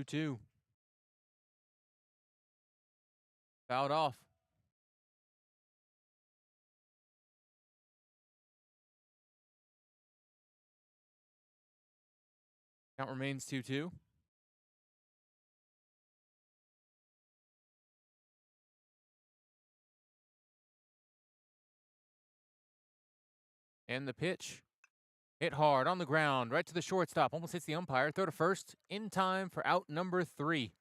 Two. Fouled off. Count remains 2-2. And the pitch. Hit hard on the ground, right to the shortstop. Almost hits the umpire. Throw to first in time for out number 3.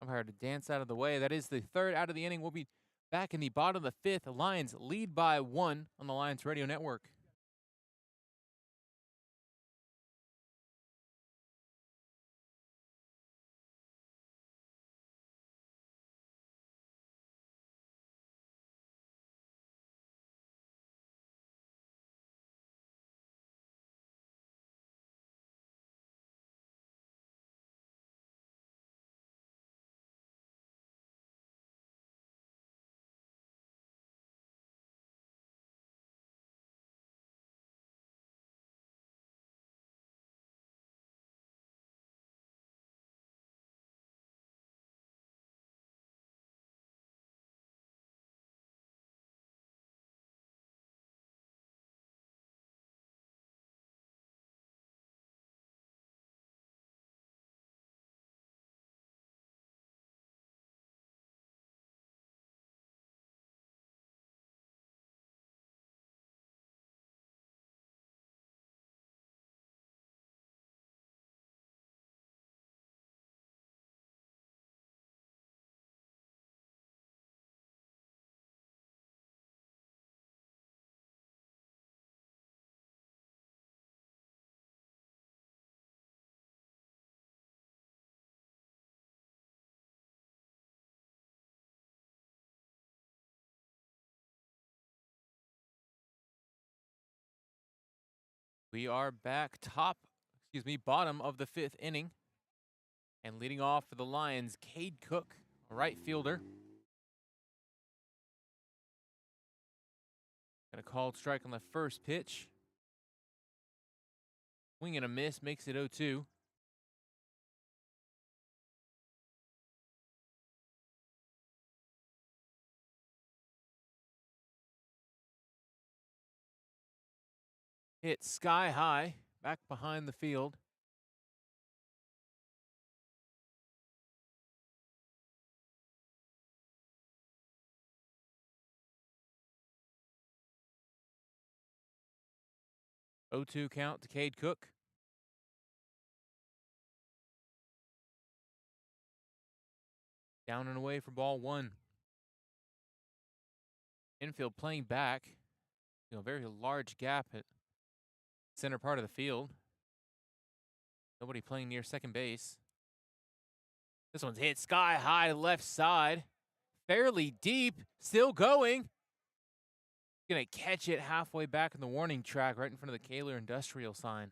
Umpire to dance out of the way. That is the third out of the inning. We'll be back in the bottom of the 5th. The Lions lead by 1 on the Lions Radio Network. We are back bottom of the 5th inning. And leading off for the Lions, Cade Cook, a right fielder. Got a called strike on the first pitch. Swing and a miss makes it 0-2. Hit sky high, back behind the field. Oh 2 count to Cade Cook. Down and away for ball 1. Infield playing back. Very large gap at center part of the field. Nobody playing near second base. This one's hit sky high left side. Fairly deep. Still going. Gonna catch it halfway back in the warning track right in front of the Kaler Industrial sign.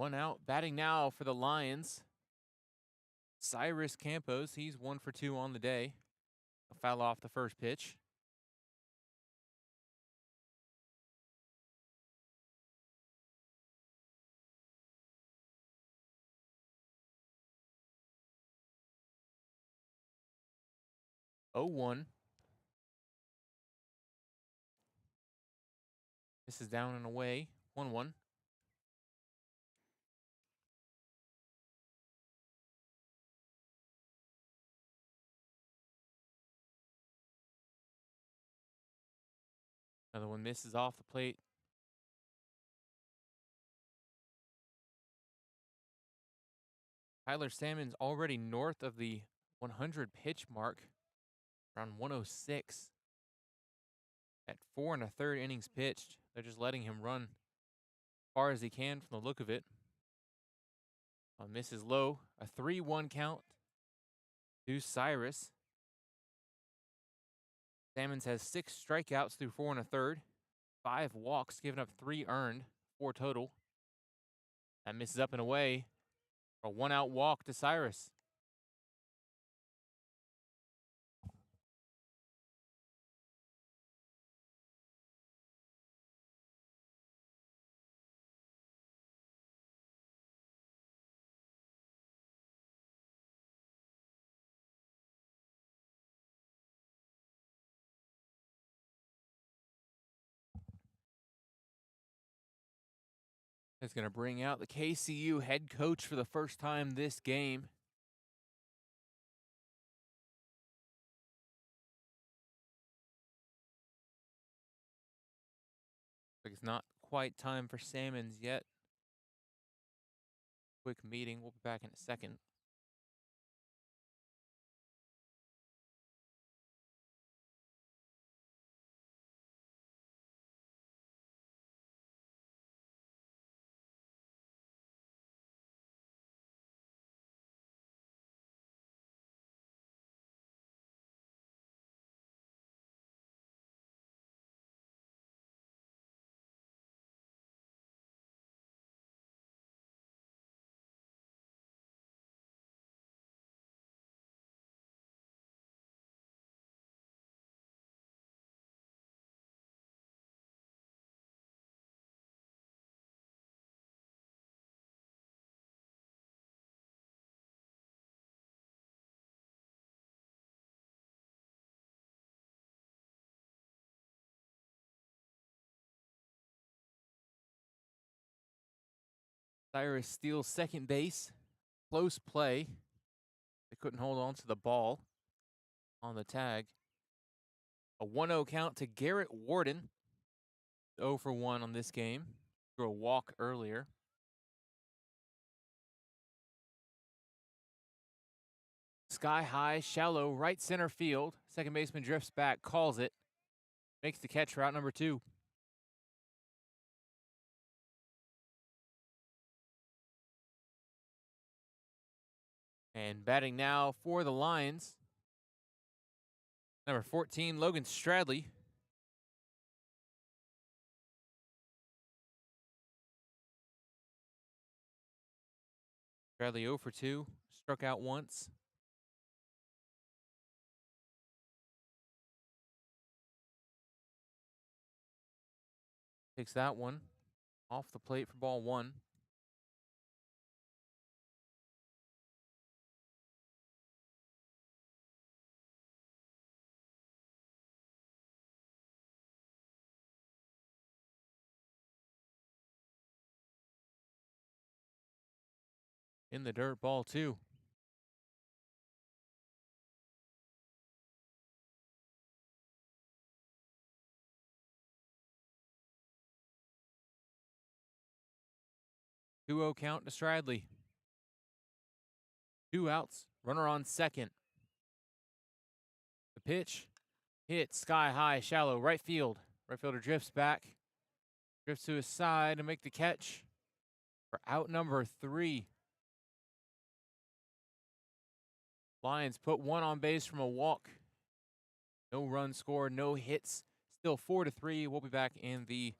One out. Batting now for the Lions. Cyrus Campos, he's 1 for 2 on the day. A foul off the first pitch. Oh, 1. This is down and away. 1-1. Another one misses off the plate. Tyler Salmon's already north of the 100 pitch mark, around 106. At 4 1/3 innings pitched, they're just letting him run as far as he can from the look of it. On misses low, a 3-1 count to Cyrus. Salmons has 6 strikeouts through 4 1/3, 5 walks, giving up 3 earned, 4 total. That misses up and away. A 1-out walk to Cyrus. It's going to bring out the KCU head coach for the first time this game. Like it's not quite time for Salmons yet. Quick meeting. We'll be back in a second. Cyrus steals second base. Close play. They couldn't hold on to the ball on the tag. A 1-0 count to Garrett Warden. 0 for 1 on this game. Threw a walk earlier. Sky high, shallow, right center field. Second baseman drifts back, calls it. Makes the catch for out number 2. And batting now for the Lions, number 14, Logan Stradley. Stradley 0 for 2, struck out once. Takes that one off the plate for ball 1. In the dirt, ball 2. Two-0 count to Stradley. 2 outs, runner on second. The pitch hit sky high, shallow, right field. Right fielder drifts back, drifts to his side to make the catch for out number 3. Lions put 1 on base from a walk. No run scored, no hits. Still 4-3. We'll be back in the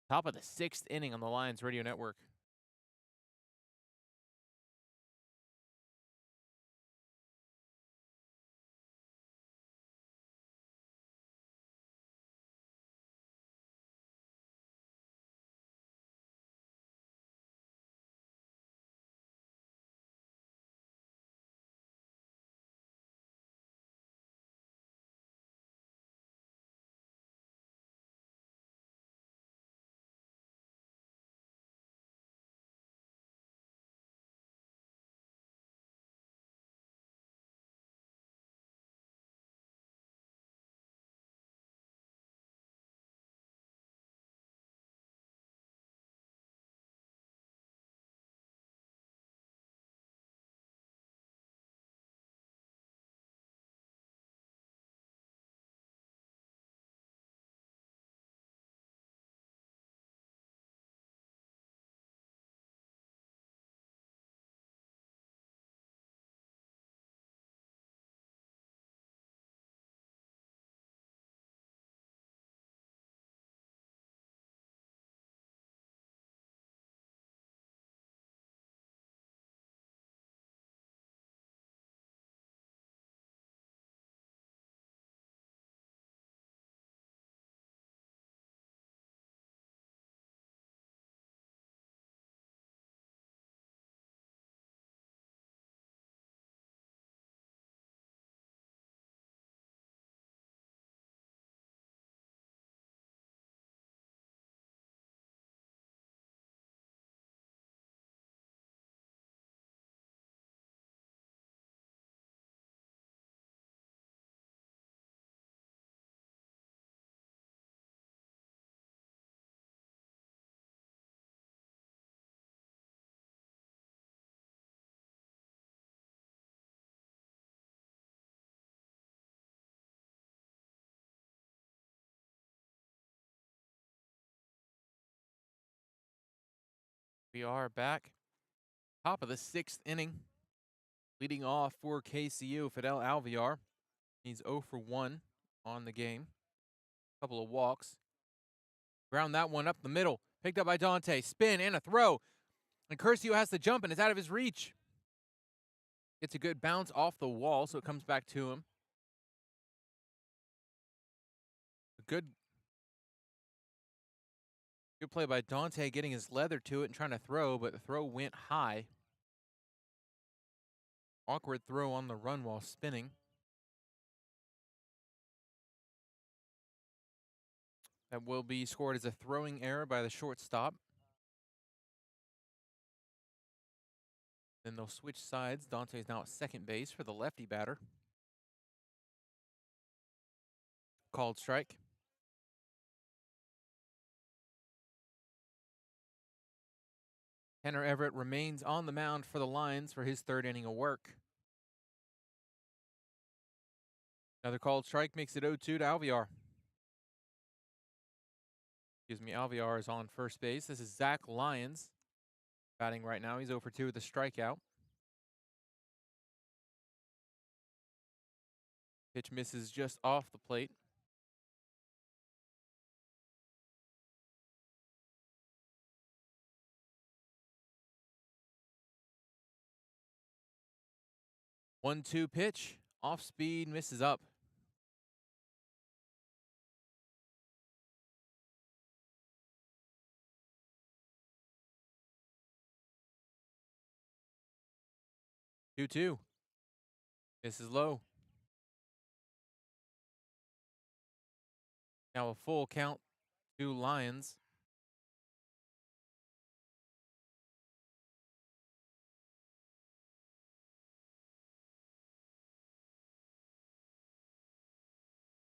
top of the 6th inning on the Lions Radio Network. We are back. Top of the 6th inning. Leading off for KCU, Fidel Alvear. He's 0 for 1 on the game. Couple of walks. Ground that one up the middle. Picked up by Dante. Spin and a throw. And Curcio has to jump and it's out of his reach. Gets a good bounce off the wall, so it comes back to him. A good play by Dante, getting his leather to it and trying to throw, but the throw went high. Awkward throw on the run while spinning. That will be scored as a throwing error by the shortstop. Then they'll switch sides. Dante's now at second base for the lefty batter. Called strike. Tanner Everett remains on the mound for the Lions for his 3rd inning of work. Another called strike makes it 0-2 to Alvear. Alvear is on first base. This is Zach Lyons batting right now. He's 0 for 2 with a strikeout. Pitch misses just off the plate. One-two pitch. Off speed, misses up. Two-two. This is low. Now a full count to Lions.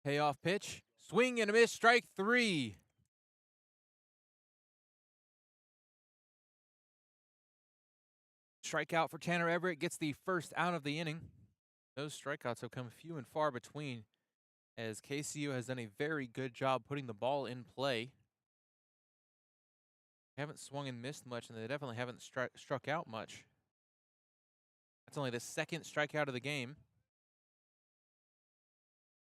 Payoff pitch. Swing and a miss. Strike 3. Strikeout for Tanner Everett gets the first out of the inning. Those strikeouts have come few and far between, as KCU has done a very good job putting the ball in play. They haven't swung and missed much, and they definitely haven't struck out much. That's only the 2nd strikeout of the game,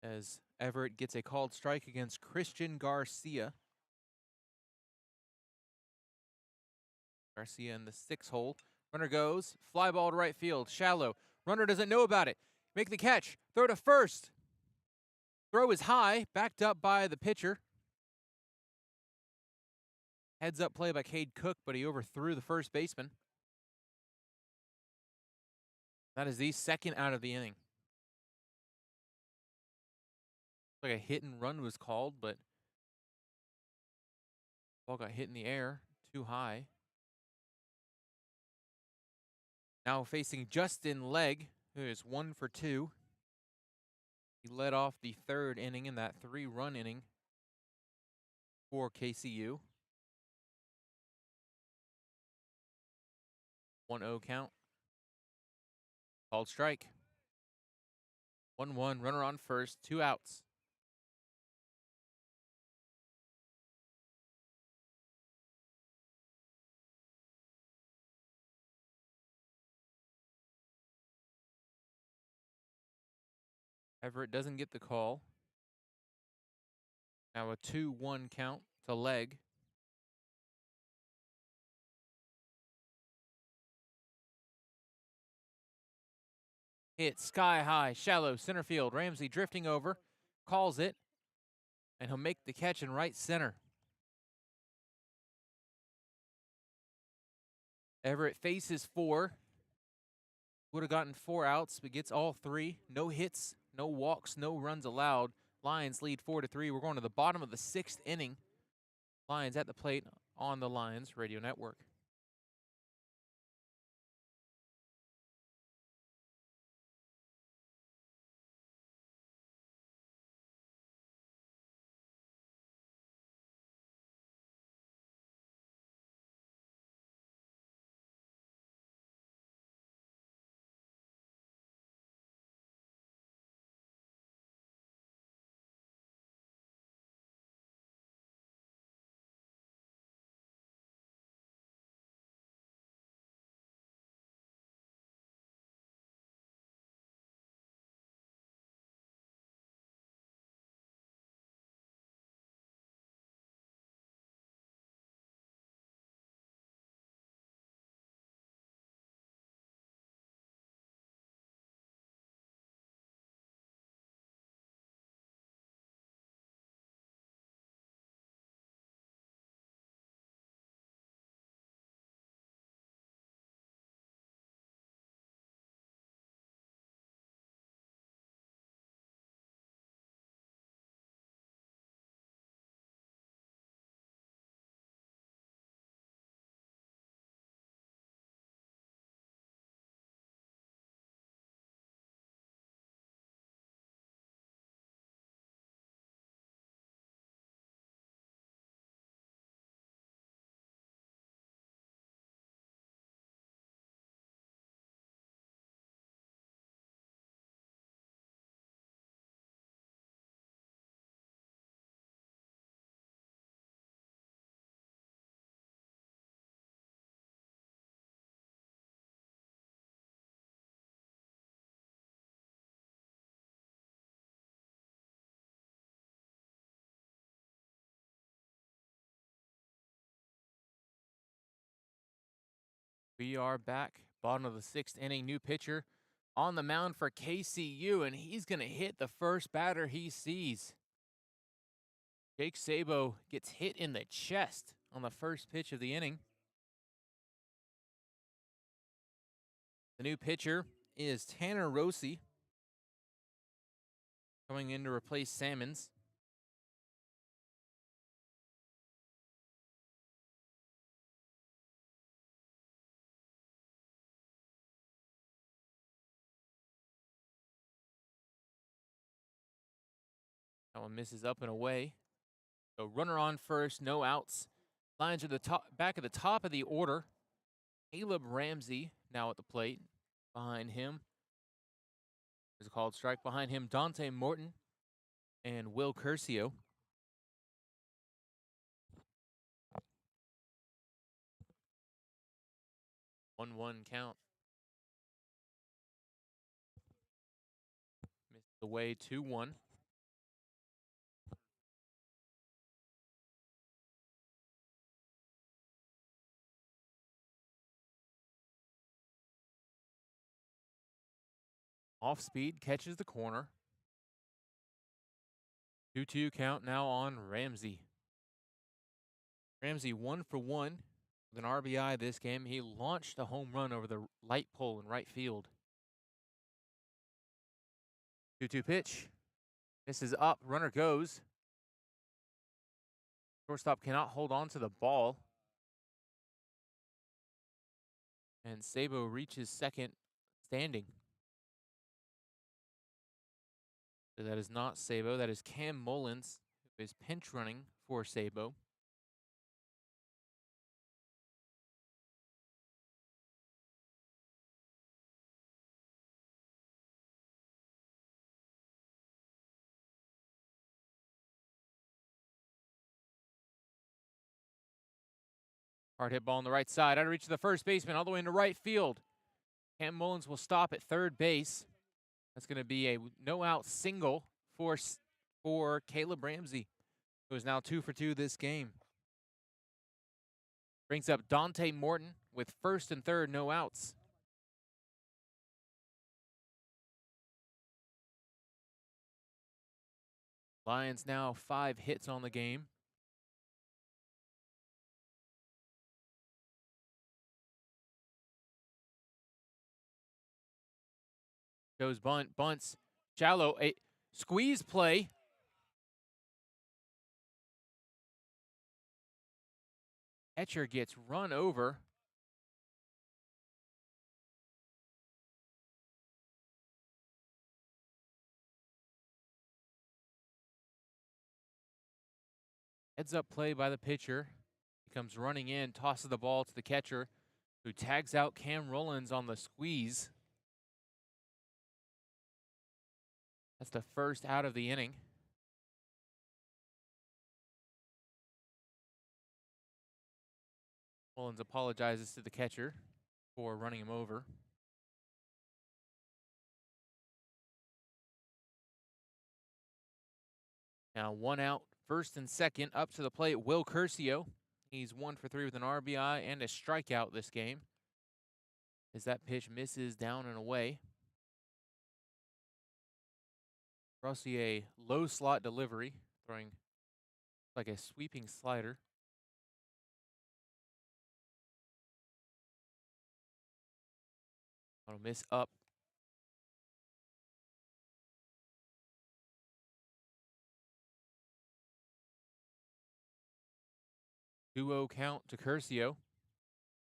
as Everett gets a called strike against Christian Garcia. Garcia in the 6 hole. Runner goes. Fly ball to right field. Shallow. Runner doesn't know about it. Make the catch. Throw to first. Throw is high. Backed up by the pitcher. Heads up play by Cade Cook, but he overthrew the first baseman. That is the 2nd out of the inning. Like a hit and run was called, but ball got hit in the air too high. Now facing Justin Legg, who is 1 for 2. He led off the 3rd inning in that 3-run inning for KCU. 1-0 count. Called strike. 1-1, runner on first, 2 outs. Everett doesn't get the call. Now a 2-1 count to Legg. Hit sky high, shallow, center field. Ramsey drifting over, calls it, and he'll make the catch in right center. Everett faces 4. Would have gotten 4 outs, but gets all 3. No hits, no walks, no runs allowed. Lions lead 4-3. We're going to the bottom of the 6th inning. Lions at the plate on the Lions Radio Network. We are back, bottom of the 6th inning. New pitcher on the mound for KCU, and he's going to hit the first batter he sees. Jake Sabo gets hit in the chest on the first pitch of the inning. The new pitcher is Tanner Rossi, coming in to replace Salmons. That one misses up and away. So runner on first, no outs. Lines are the back at the top of the order. Caleb Ramsey now at the plate. Behind him, there's a called strike. Behind him, Dante Morton and Will Curcio. 1-1 count. Missed away 2-1. Off speed, catches the corner. 2-2 count now on Ramsey. Ramsey 1 for 1 with an RBI this game. He launched a home run over the light pole in right field. 2-2 pitch. This is up. Runner goes. Shortstop cannot hold on to the ball. And Sabo reaches second standing. So that is not Sabo. That is Cam Mullins, who is pinch running for Sabo. Hard hit ball on the right side. Out of reach of the first baseman, all the way into right field. Cam Mullins will stop at third base. That's going to be a no-out single for Caleb Ramsey, who is now 2 for 2 this game. Brings up Dante Morton with first and third no outs. Lions now 5 hits on the game. Goes bunts. Shallow, a squeeze play. Catcher gets run over. Heads up play by the pitcher. He comes running in, tosses the ball to the catcher, who tags out Cam Mullins on the squeeze. That's the first out of the inning. Mullins apologizes to the catcher for running him over. Now 1 out, first and second. Up to the plate, Will Curcio. He's 1 for 3 with an RBI and a strikeout this game, as that pitch misses down and away. Rossi, a low slot delivery, throwing like a sweeping slider. That'll miss up. Duo count to Curcio.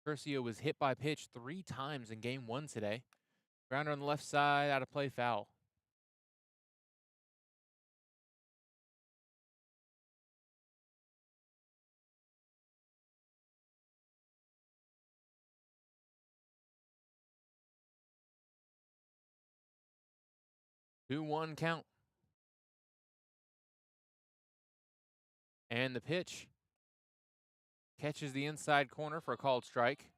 Curcio was hit by pitch 3 times in game 1 today. Grounder on the left side, out of play, foul. Two 1 count. And the pitch catches the inside corner for a called strike.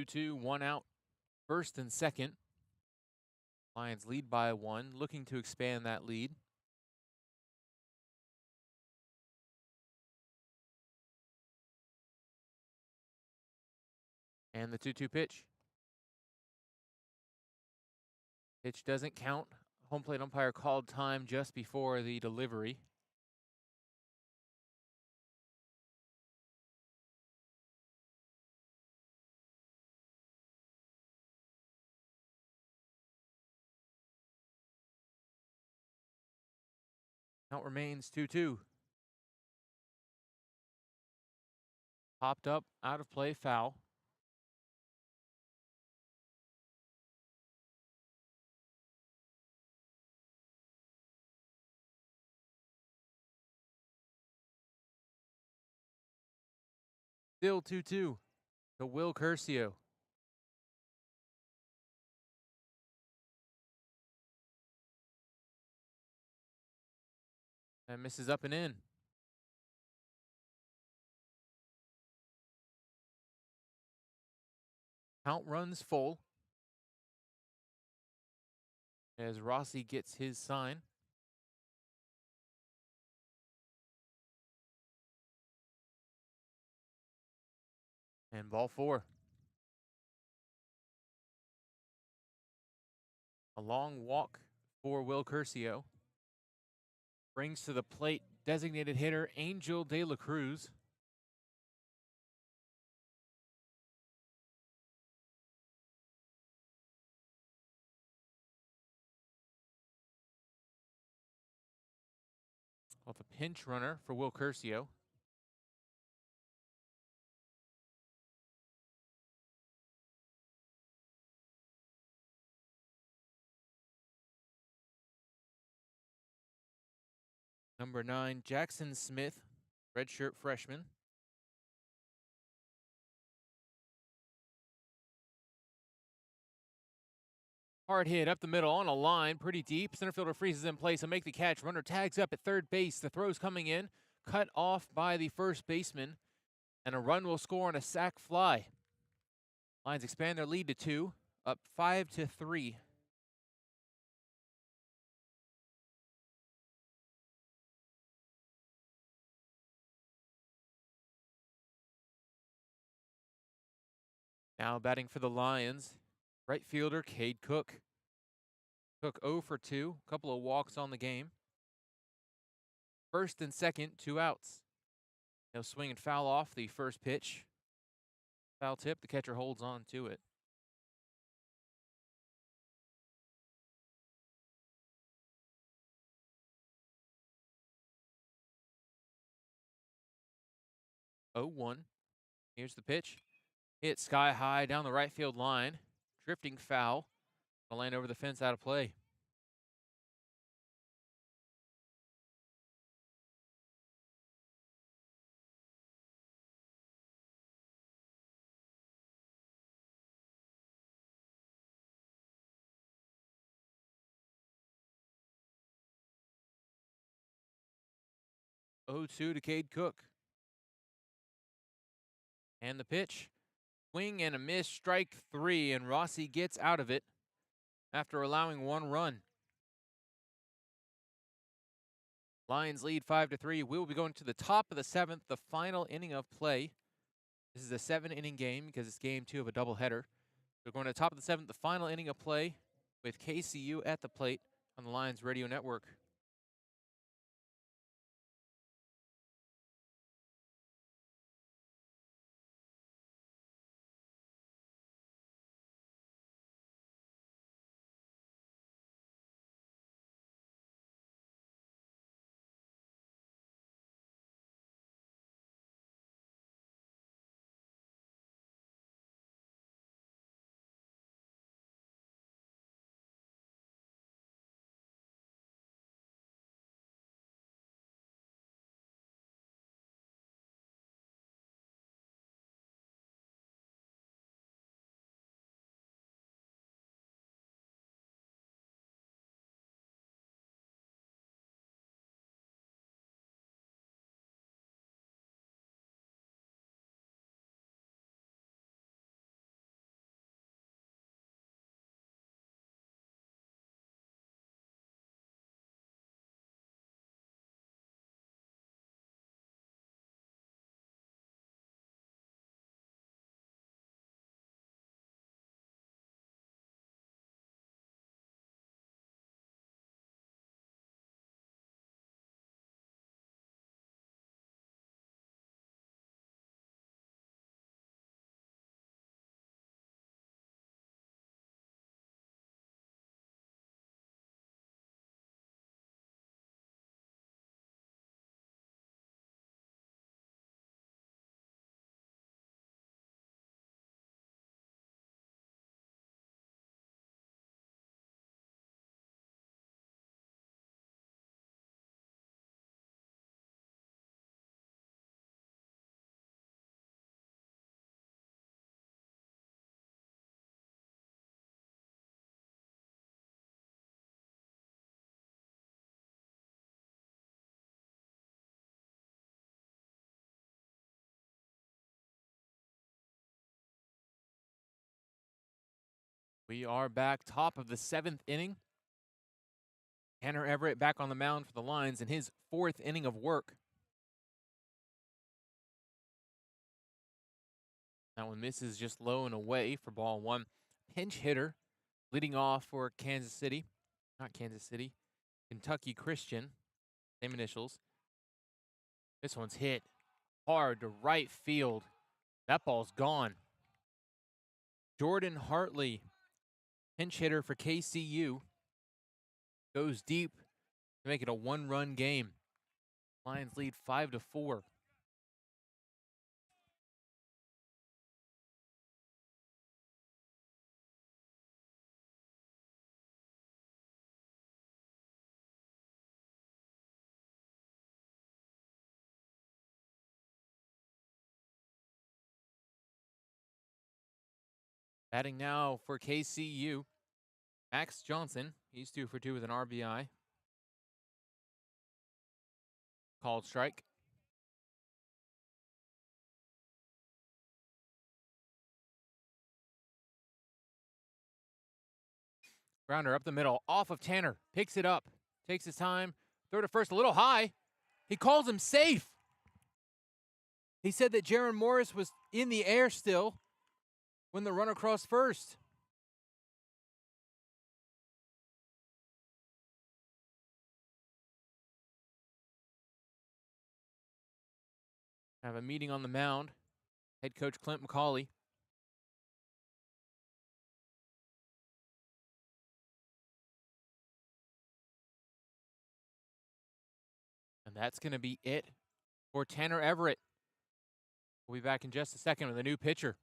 Two, 1 out, first and second. Lions lead by 1, looking to expand that lead. And the 2-2 pitch. Pitch doesn't count. Home plate umpire called time just before the delivery. Count remains 2-2. Popped up, out of play, foul. Still 2-2 to vs.KCU. And misses up and in. Count runs full as Rossi gets his sign. And ball 4. A long walk for vs.KCU. Brings to the plate designated hitter Angel De La Cruz. Off a pinch runner for vs.KCU. Number 9, Jackson Smith, redshirt freshman. Hard hit up the middle on a line, pretty deep. Center fielder freezes in place and make the catch. Runner tags up at third base. The throw's coming in, cut off by the first baseman, and a run will score on a sac fly. Lions expand their lead to 2, up 5-3. Now batting for the Lions, right fielder Cade Cook. Cook 0 for 2, a couple of walks on the game. First and second, 2 outs. He'll swing and foul off the first pitch. Foul tip, the catcher holds on to it. Oh, 1. Here's the pitch. Hit sky high down the right field line. Drifting foul. Will land over the fence, out of play. Oh, 2 to Cade Cook. And the pitch. Swing and a miss, strike 3, and Rossi gets out of it after allowing 1 run. Lions lead 5-3. We'll be going to the top of the 7th, the final inning of play. This is a 7-inning game because it's game 2 of a doubleheader. We're going to the top of the 7th, the final inning of play with KCU at the plate on the Lions Radio Network. We are back top of the 7th inning. Tanner Everett back on the mound for the Lions in his 4th inning of work. That one misses just low and away for ball 1. Pinch hitter leading off for Kansas City. Not Kansas City. Kentucky Christian. Same initials. This one's hit hard to right field. That ball's gone. Jordan Hartley, pinch hitter for KCU, goes deep to make it a 1-run game. Lions lead 5-4. Batting now for KCU, Max Johnson. He's 2 for 2 with an RBI. Called strike. Grounder up the middle, off of Tanner. Picks it up, takes his time. Throw to first, a little high. He calls him safe. He said that Jaron Morris was in the air still when the runner crossed first. Have a meeting on the mound. Head coach Clint McCauley. And that's going to be it for Tanner Everett. We'll be back in just a second with a new pitcher.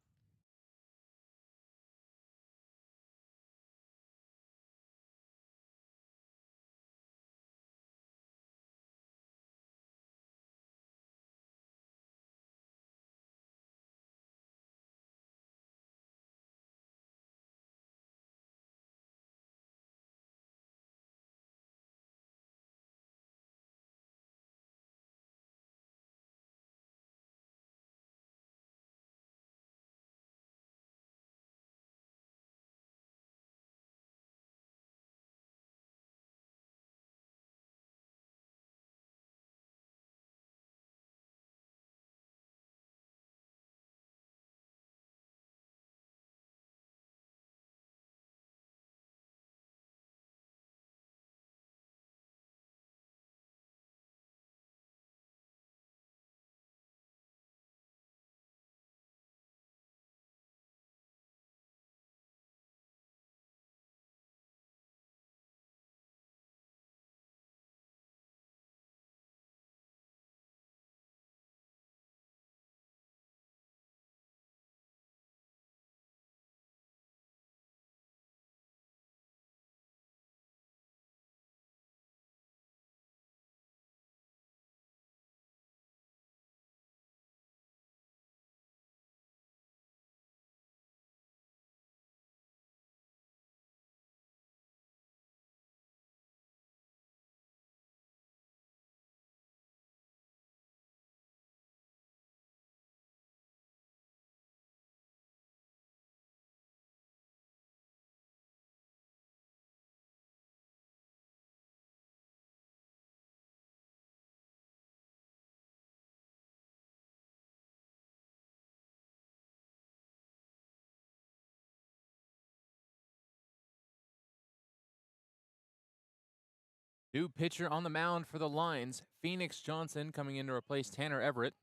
New pitcher on the mound for the Lions, Phoenix Johnson, coming in to replace Tanner Everett.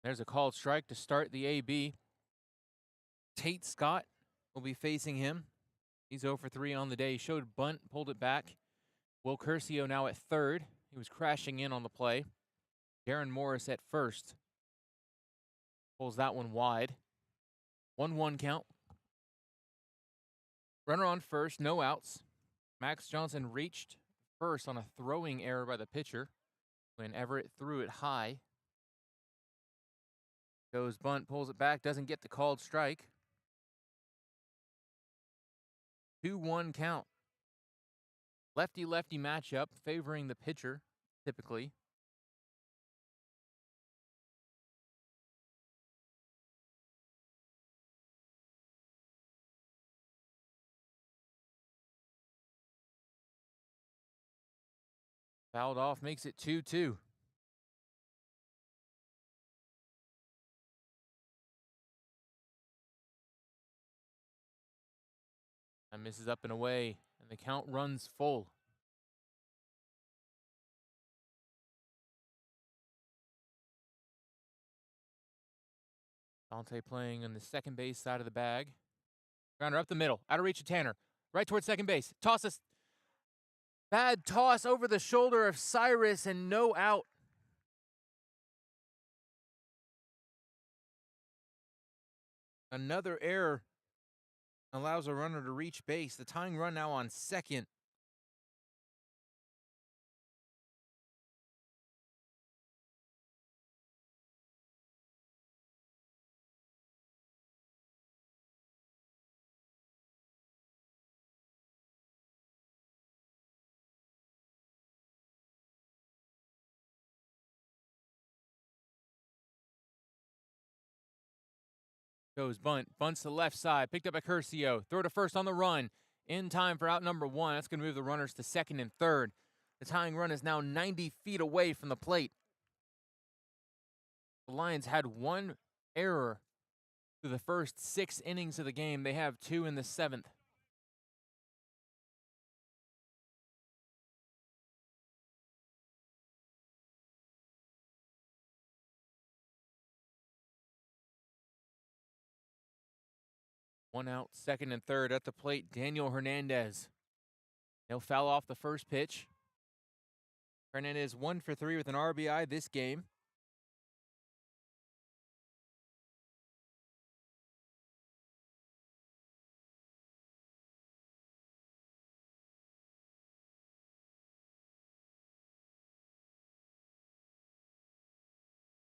There's a called strike to start the AB. Tate Scott will be facing him. He's 0 for 3 on the day. Showed bunt, pulled it back. Will Curcio now at third. He was crashing in on the play. Jaron Morris at first. Pulls that one wide. 1-1 count. Runner on first, no outs. Max Johnson reached first on a throwing error by the pitcher when Everett threw it high. Goes bunt, pulls it back, doesn't get the called strike. 2-1 count. Lefty-lefty matchup favoring the pitcher, typically. Fouled off, makes it 2-2. And misses up and away, and the count runs full. Dante playing on the second base side of the bag. Grounder up the middle, out of reach of Tanner. Right towards second base. Tosses. Bad toss over the shoulder of Cyrus and no out. Another error allows a runner to reach base. The tying run now on second. Goes bunt. Bunts to the left side. Picked up by Curcio. Throw to first on the run. In time for out number one. That's going to move the runners to second and third. The tying run is now 90 feet away from the plate. The Lions had one error through the first 6 innings of the game. They have 2 in the 7th. One out, second and third at the plate. Daniel Hernandez. He'll foul off the first pitch. Hernandez 1 for 3 with an RBI this game.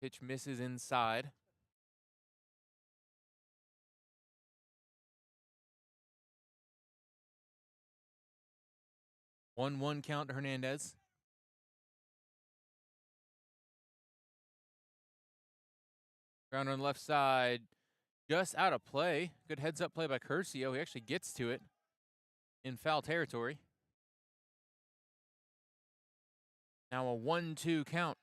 Pitch misses inside. One count to Hernandez. Ground on the left side, just out of play. Good heads-up play by Curcio. He actually gets to it in foul territory. Now a 1-2 count.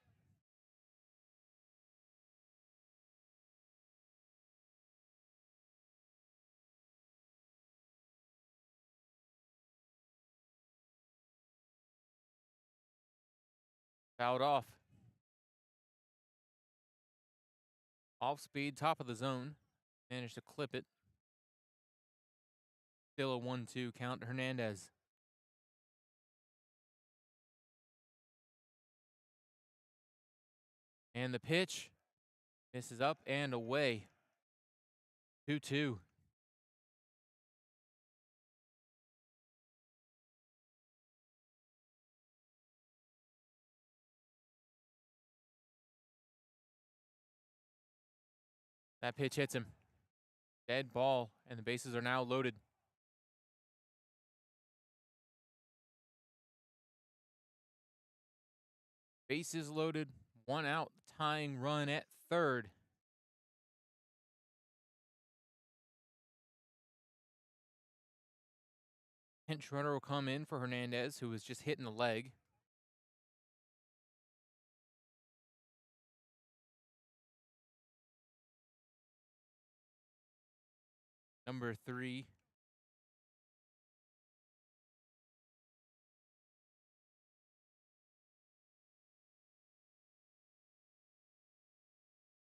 Fouled off. Off speed, top of the zone. Managed to clip it. Still a 1-2 count to Hernandez. And the pitch misses up and away. 2-2. That pitch hits him. Dead ball, and the bases are now loaded. Bases loaded, 1 out, tying run at third. Pinch runner will come in for Hernandez, who was just hitting the leg. Number 3.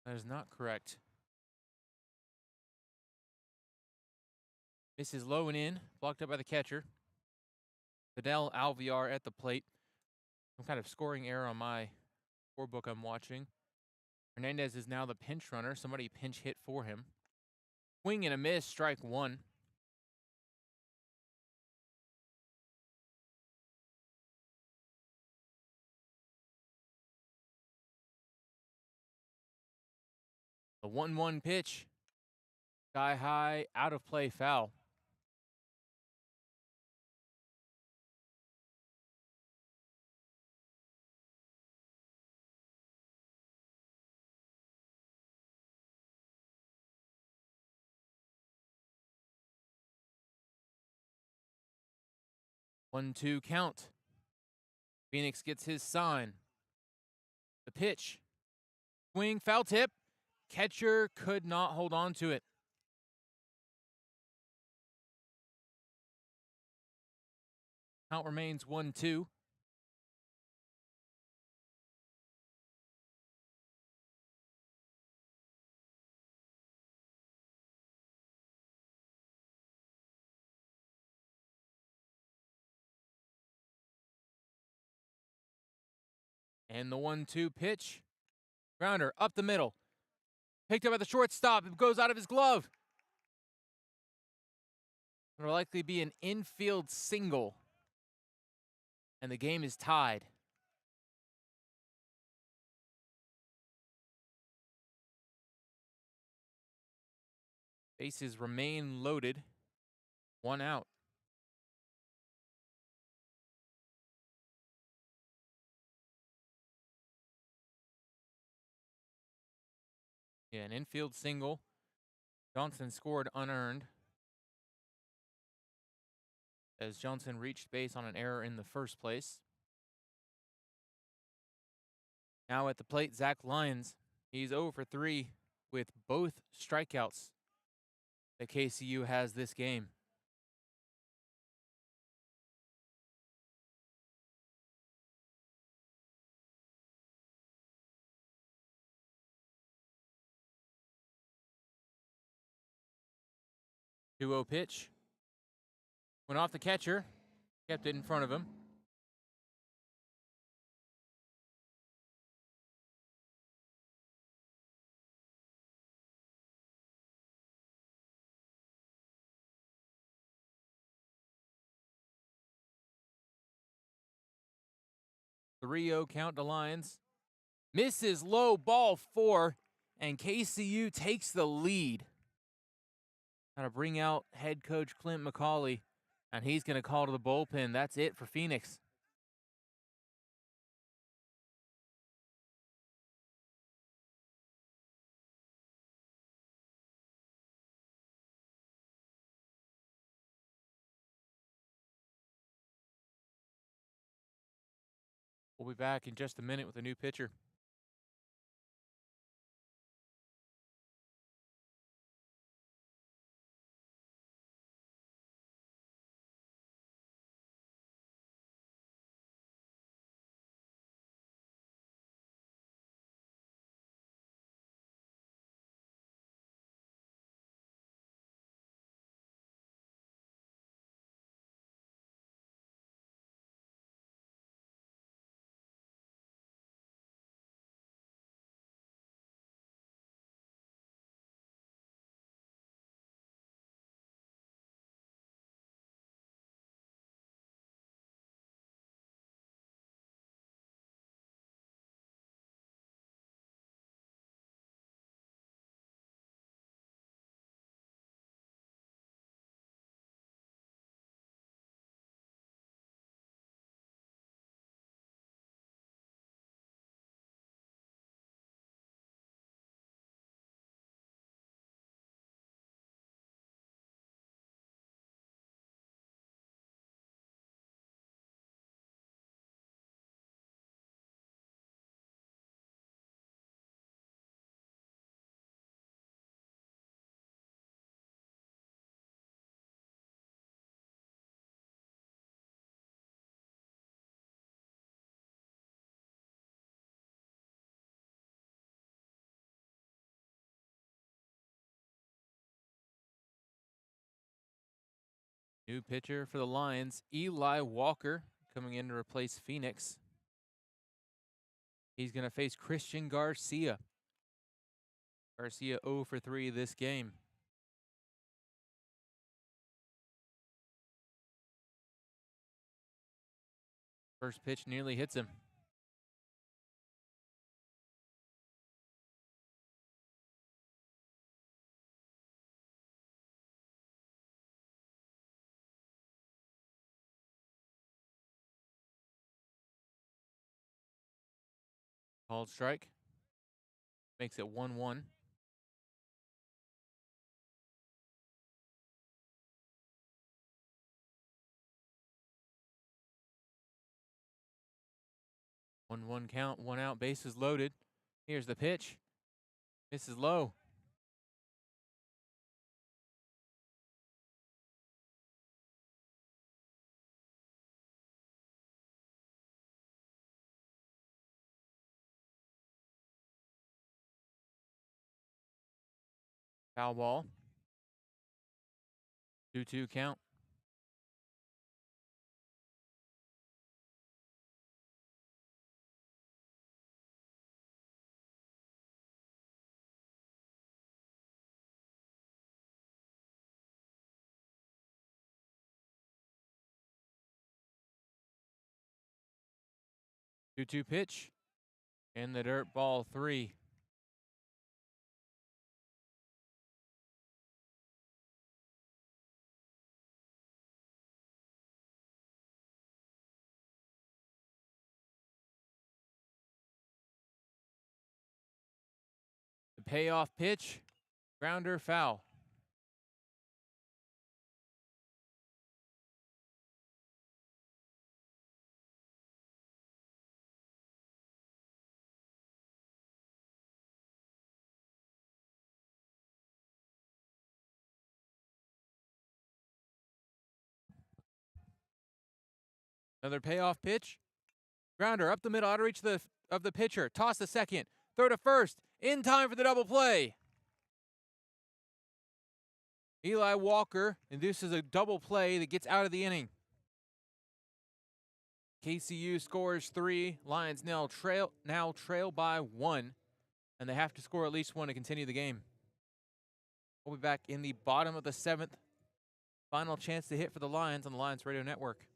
That is not correct. This is low and in, blocked up by the catcher. Fidel Alvear at the plate. Some kind of scoring error on my scorebook I'm watching. Hernandez is now the pinch runner. Somebody pinch hit for him. Swing and a miss, strike 1. The 1-1 pitch. Sky high, out of play, foul. One, 2 count. Phoenix gets his sign. The pitch. Swing, foul tip. Catcher could not hold on to it. Count remains 1-2. And the 1-2 pitch. Grounder up the middle. Picked up at the shortstop. It goes out of his glove. It'll likely be an infield single. And the game is tied. Bases remain loaded. 1 out. Yeah, an infield single. Johnson scored unearned, as Johnson reached base on an error in the first place. Now at the plate, Zach Lyons. He's 0 for 3 with both strikeouts that KCU has this game. Two-0 pitch. Went off the catcher. Kept it in front of him. The 3-0 count to Lyons. Misses low, ball 4, and KCU takes the lead. Got to bring out head coach Clint McCauley, and he's going to call to the bullpen. That's it for Phoenix. We'll be back in just a minute with a new pitcher. New pitcher for the Lions, Eli Walker, coming in to replace Phoenix. He's going to face Christian Garcia. Garcia 0 for 3 this game. First pitch nearly hits him. Called strike. Makes it 1-1. 1-1 count, 1 out, bases loaded. Here's the pitch. Misses low. Foul ball. 2-2 count. Two pitch. In the dirt, ball 3. The payoff pitch. Grounder, foul. Another payoff pitch. Grounder up the middle, out of reach of the pitcher. Toss to second. Throw to first. In time for the double play. Eli Walker induces a double play that gets out of the inning. KCU scores 3. Lions now trail by 1. And they have to score at least 1 to continue the game. We'll be back in the bottom of the 7th. Final chance to hit for the Lions on the Lions Radio Network.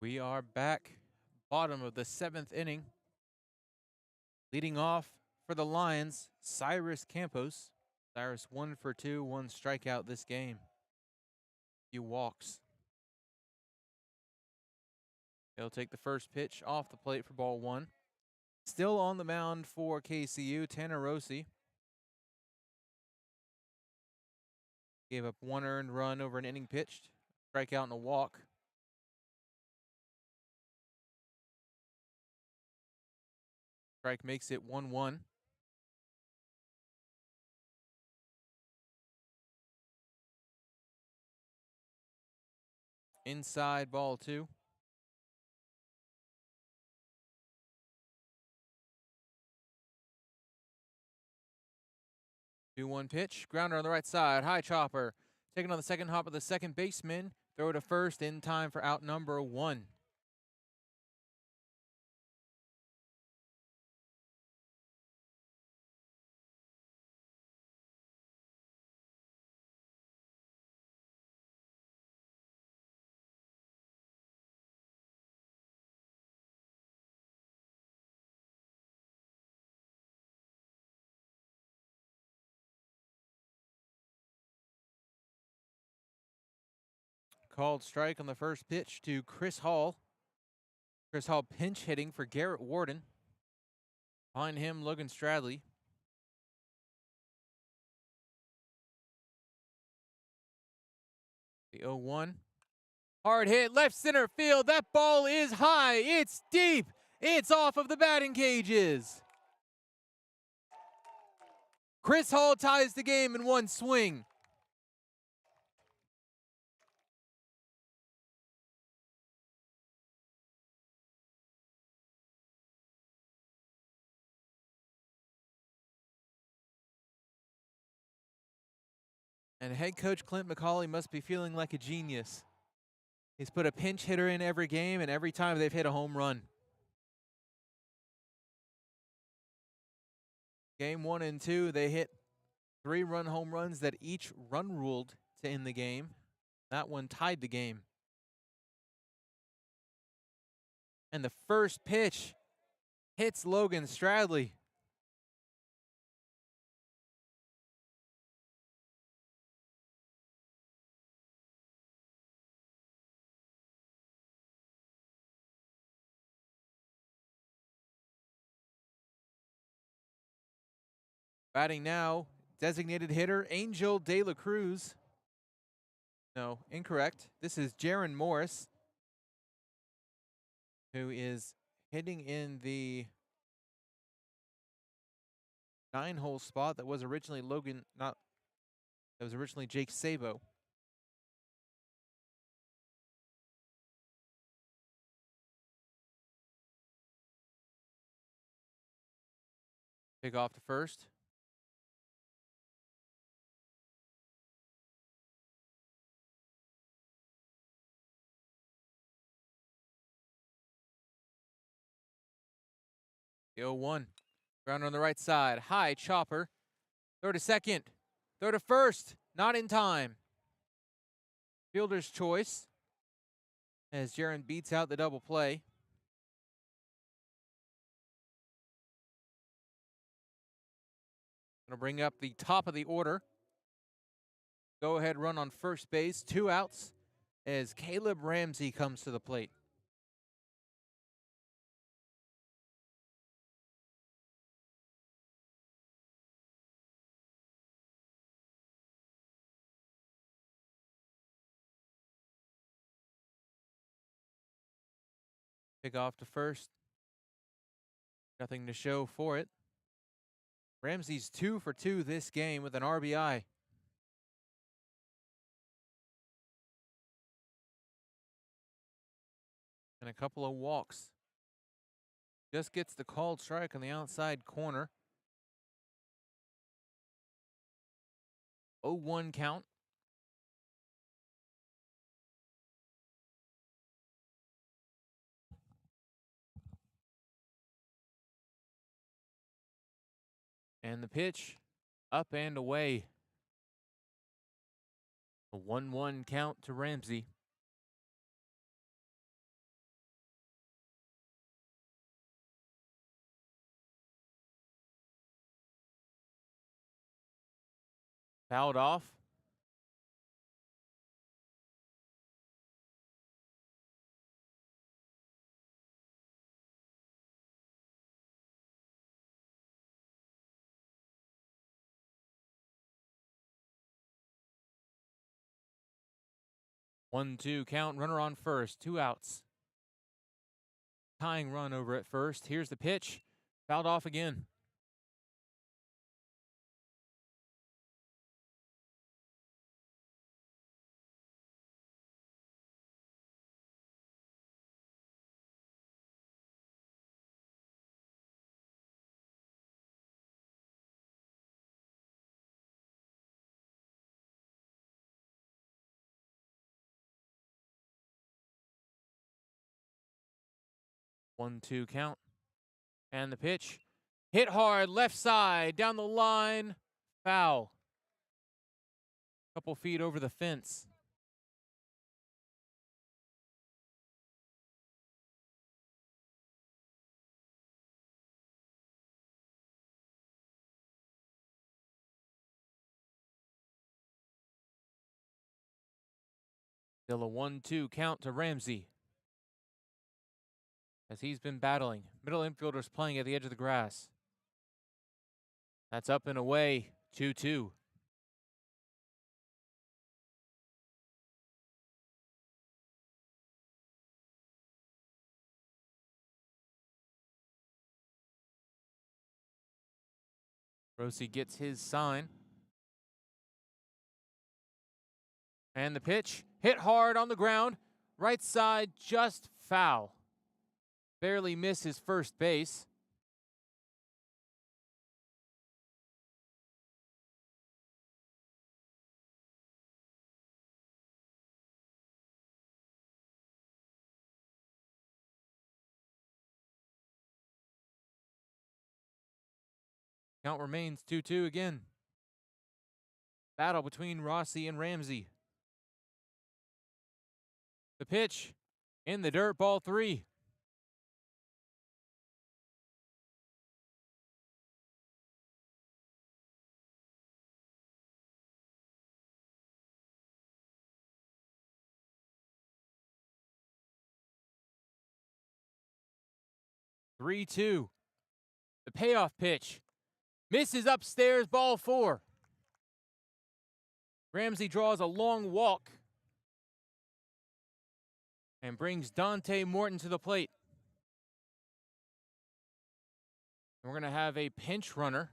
We are back, bottom of the 7th inning. Leading off for the Lions, Cyrus Campos. Cyrus 1 for 2, 1 strikeout this game. Few walks. He'll take the first pitch off the plate for ball 1. Still on the mound for KCU, Tanner Rossi. Gave up 1 earned run over an inning pitched. Strikeout and a walk. Strike makes it 1-1. Inside ball 2. 2-1 pitch. Grounder on the right side. High chopper. Taking on the second hop of the second baseman. Throw to first in time for out number 1. Called strike on the first pitch to Chris Hall. Chris Hall pinch hitting for Garrett Warden. Behind him, Logan Stradley. The 0-1. Hard hit, left center field. That ball is high. It's deep. It's off of the batting cages. Chris Hall ties the game in one swing. And head coach Clint McCauley must be feeling like a genius. He's put a pinch hitter in every game, and every time they've hit a home run. Game 1 and 2, they hit 3-run home runs that each run ruled to end the game. That one tied the game. And the first pitch hits Logan Stradley. Batting now, designated hitter Angel De La Cruz. No, incorrect. This is Jaron Morris, who is hitting in the 9-hole spot that was originally Jake Sabo. Pick off to first. The 0-1. Ground on the right side. High chopper. Throw to second. Throw to first. Not in time. Fielder's choice as Jaron beats out the double play. Going to bring up the top of the order. Go ahead run on first base. 2 outs as Caleb Ramsey comes to the plate. Pick off to first. Nothing to show for it. Ramsey's 2 for 2 this game with an RBI. And a couple of walks. Just gets the called strike on the outside corner. 0-1 count. And the pitch, up and away. A 1-1 count to Ramsey. Fouled off. One-two count, runner on first, 2 outs. Tying run over at first. Here's the pitch. Fouled off again. One-two count. And the pitch. Hit hard, left side, down the line. Foul. Couple feet over the fence. Still a 1-2 count to Ramsey, as he's been battling. Middle infielders playing at the edge of the grass. That's up and away, 2-2. Rossi gets his sign. And the pitch, hit hard on the ground. Right side, just foul. Barely misses first base. Count remains 2-2 again. Battle between Rossi and Ramsey. The pitch, in the dirt, ball 3. (3-2). The payoff pitch, misses upstairs, ball 4. Ramsey draws a long walk and brings Dante Morton to the plate. And we're going to have a pinch runner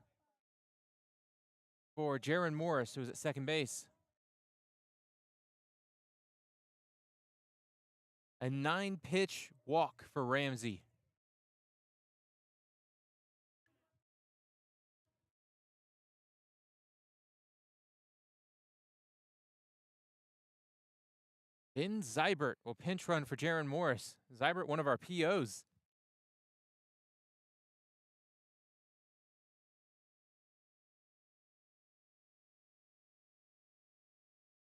for Jaron Morris, who's at second base. A 9-pitch walk for Ramsey. Ben Zybert will pinch run for Jaron Morris. Zybert, one of our POs.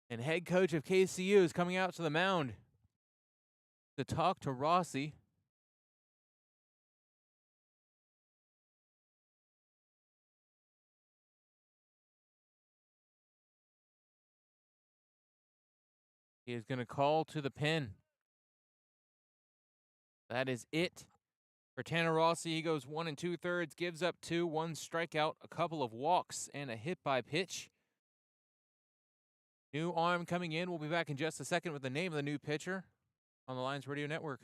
And head coach of KCU is coming out to the mound to talk to Rossi. He is going to call to the pen. That is it for Tanner Rossi. He goes 1 2/3, gives up 2, 1 strikeout, a couple of walks, and a hit by pitch. New arm coming in. We'll be back in just a second with the name of the new pitcher on the Lions Radio Network.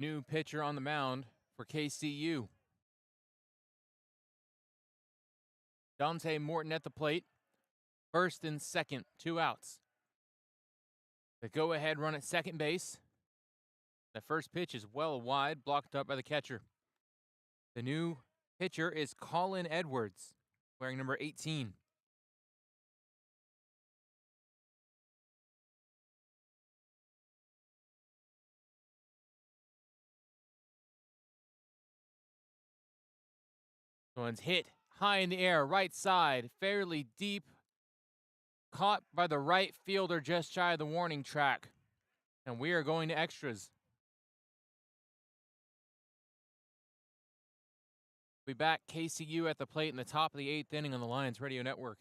New pitcher on the mound for KCU. Dante Morton at the plate. First and second, 2 outs. The go-ahead run at second base. The first pitch is well wide, blocked up by the catcher. The new pitcher is Colin Edwards, wearing number 18. One's hit high in the air, right side, fairly deep. Caught by the right fielder just shy of the warning track. And we are going to extras. We'll be back, KCU at the plate in the top of the 8th inning on the Lions Radio Network.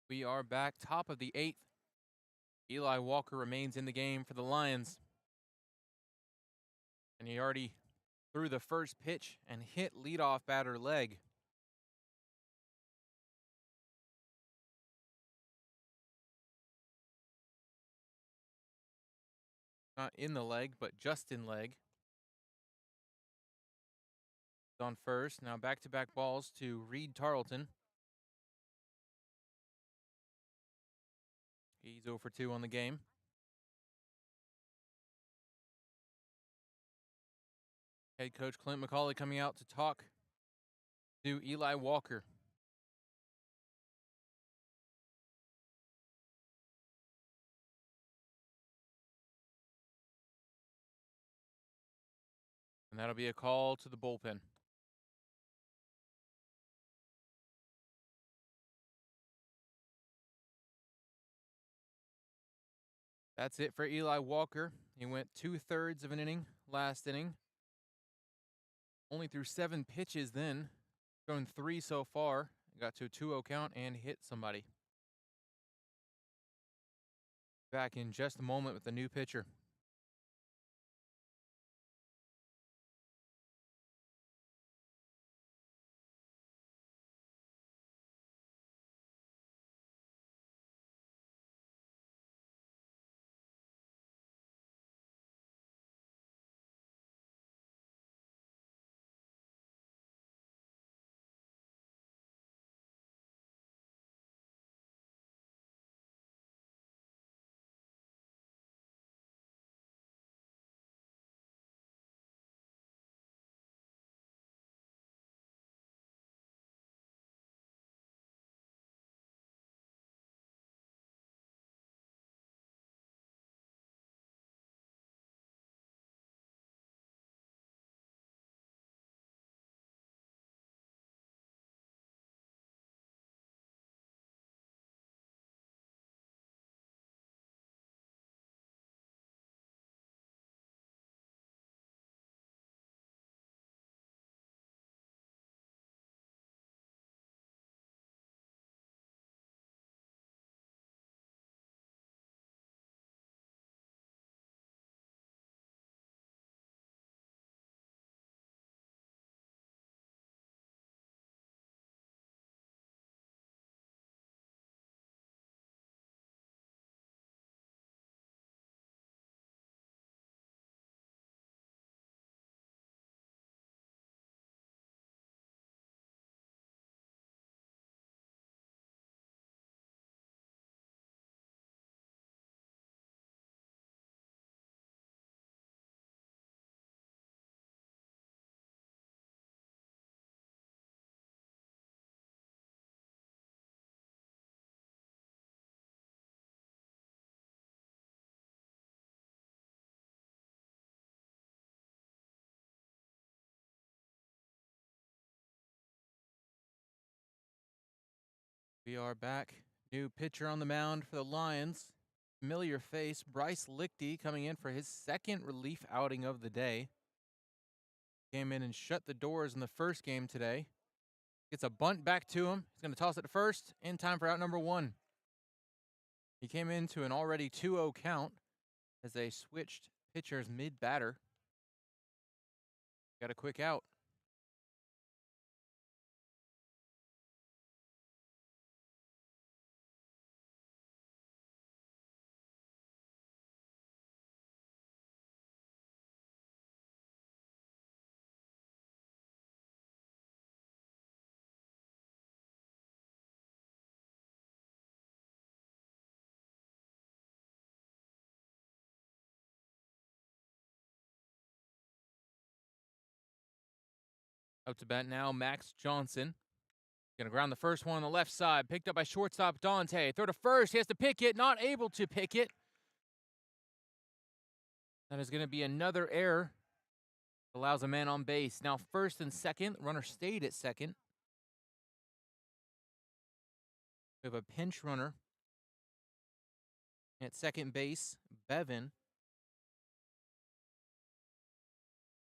We are back, top of the 8th. Eli Walker remains in the game for the Lions. And he already threw the first pitch and hit leadoff batter leg. Not in the leg, but just in leg. On first. Now back-to-back balls to Reed Tarleton. He's 0 for 2 on the game. Head coach Clint McCauley coming out to talk to Eli Walker. And that'll be a call to the bullpen. That's it for Eli Walker. He went 2/3 of an inning last inning. Only threw 7 pitches then. Thrown 3 so far. Got to a 2-0 count and hit somebody. Back in just a moment with the new pitcher. We are back. New pitcher on the mound for the Lions. Familiar face, Bryce Lichty, coming in for his second relief outing of the day. Came in and shut the doors in the first game today. Gets a bunt back to him. He's going to toss it to first in time for out number 1. He came into an already 2-0 count as they switched pitchers mid-batter. Got a quick out. Up to bat now, Max Johnson. Going to ground the first one on the left side. Picked up by shortstop Dante. Throw to first. He has to pick it. Not able to pick it. That is going to be another error. Allows a man on base. Now first and second. Runner stayed at second. We have a pinch runner at second base, Bevan.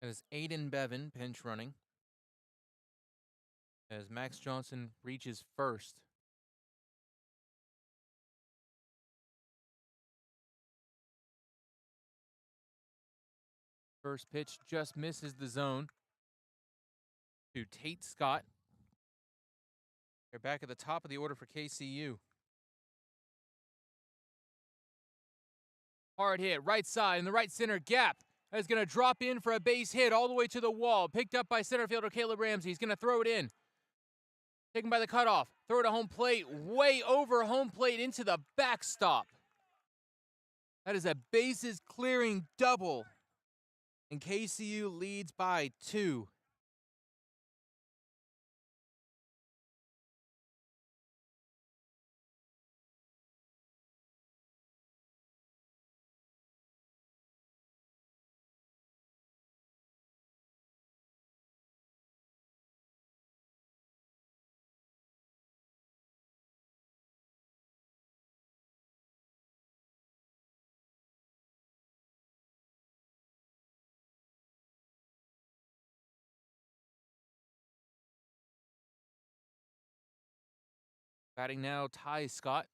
That is Aiden Bevan pinch running as Max Johnson reaches first. First pitch just misses the zone to Tate Scott. They're back at the top of the order for KCU. Hard hit, right side in the right center gap. That's going to drop in for a base hit all the way to the wall. Picked up by center fielder Caleb Ramsey. He's going to throw it in. Taken by the cutoff. Throw it to home plate. Way over home plate into the backstop. That is a bases clearing double. And KCU leads by 2. Batting now, Ty Scott.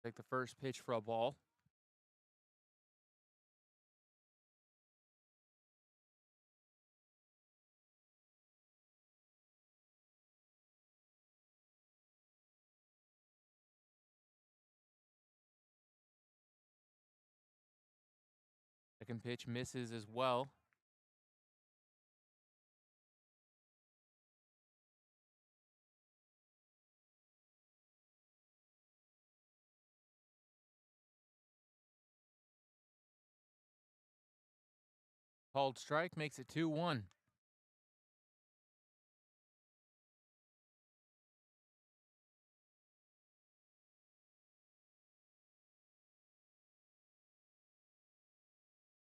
Take the first pitch for a ball. Second pitch misses as well. Called strike makes it 2-1.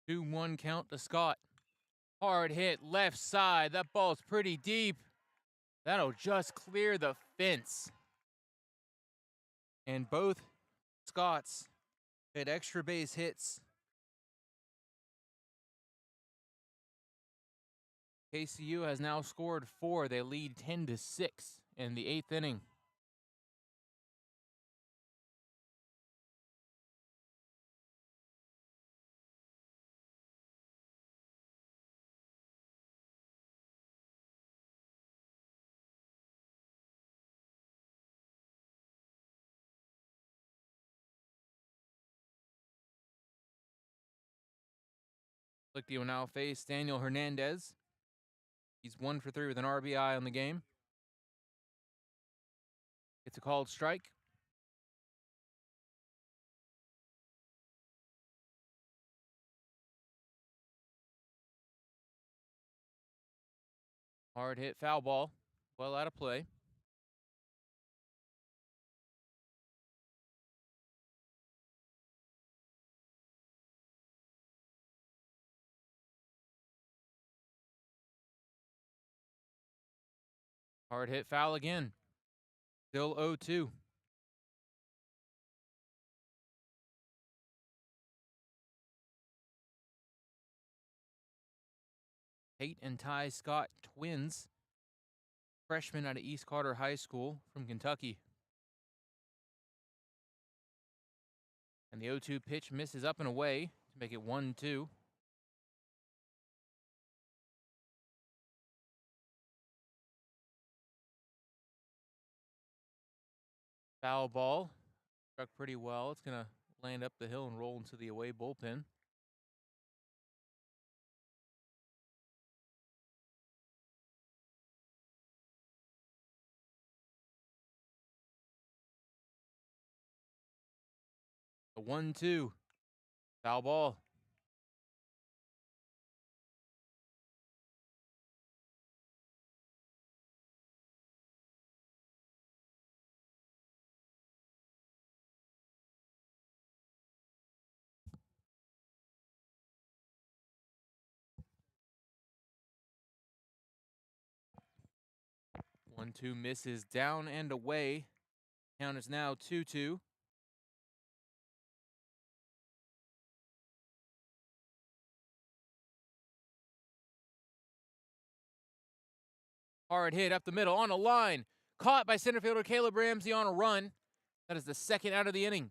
Two 2-1 count to Scott. Hard hit left side. That ball's pretty deep. That'll just clear the fence. And both Scotts hit extra base hits. KCU has now scored 4. They lead 10-6 in the 8th inning. Lichty will now face Daniel Hernandez. He's 1 for 3 with an RBI on the game. It's a called strike. Hard hit foul ball. Well out of play. Hard hit foul again. Still 0-2. Tate and Ty Scott, twins, freshmen out of East Carter High School from Kentucky. And the 0-2 pitch misses up and away to make it 1-2. Foul ball. Struck pretty well. It's going to land up the hill and roll into the away bullpen. A 1-2. Foul ball. One, two misses down and away. Count is now 2-2. Hard hit up the middle on a line. Caught by center fielder Caleb Ramsey on a run. That is the second out of the inning.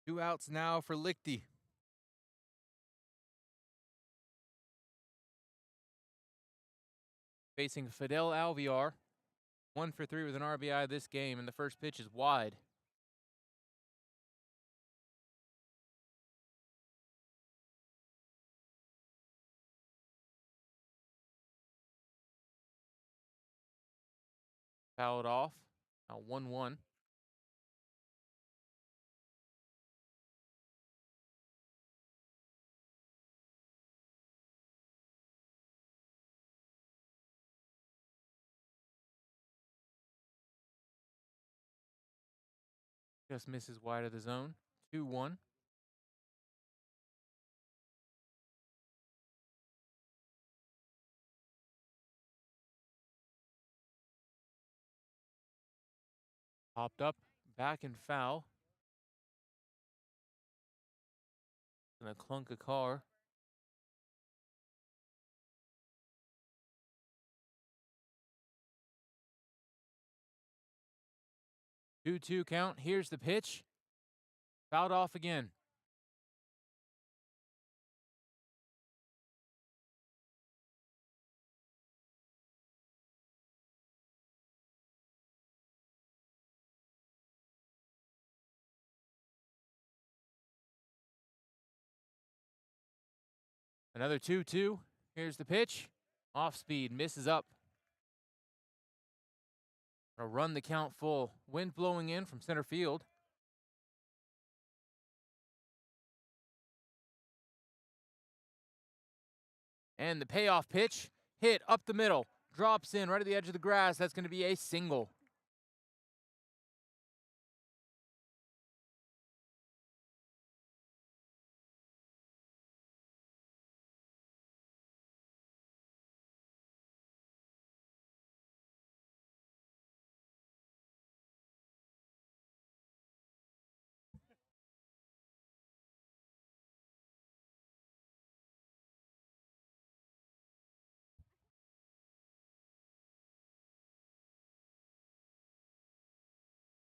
Two outs now for Lichty. Facing Fidel Alvear. 1 for 3 with an RBI this game, and the first pitch is wide. Fouled off. Now 1-1. Just misses wide of the zone. 2-1. Popped up, back and foul. Gonna clunk a car. Two count. Here's the pitch. Fouled off again. Another 2-2. Here's the pitch. Off speed, misses up. Gonna run the count full. Wind blowing in from center field. And the payoff pitch, hit up the middle. Drops in right at the edge of the grass. That's going to be a single.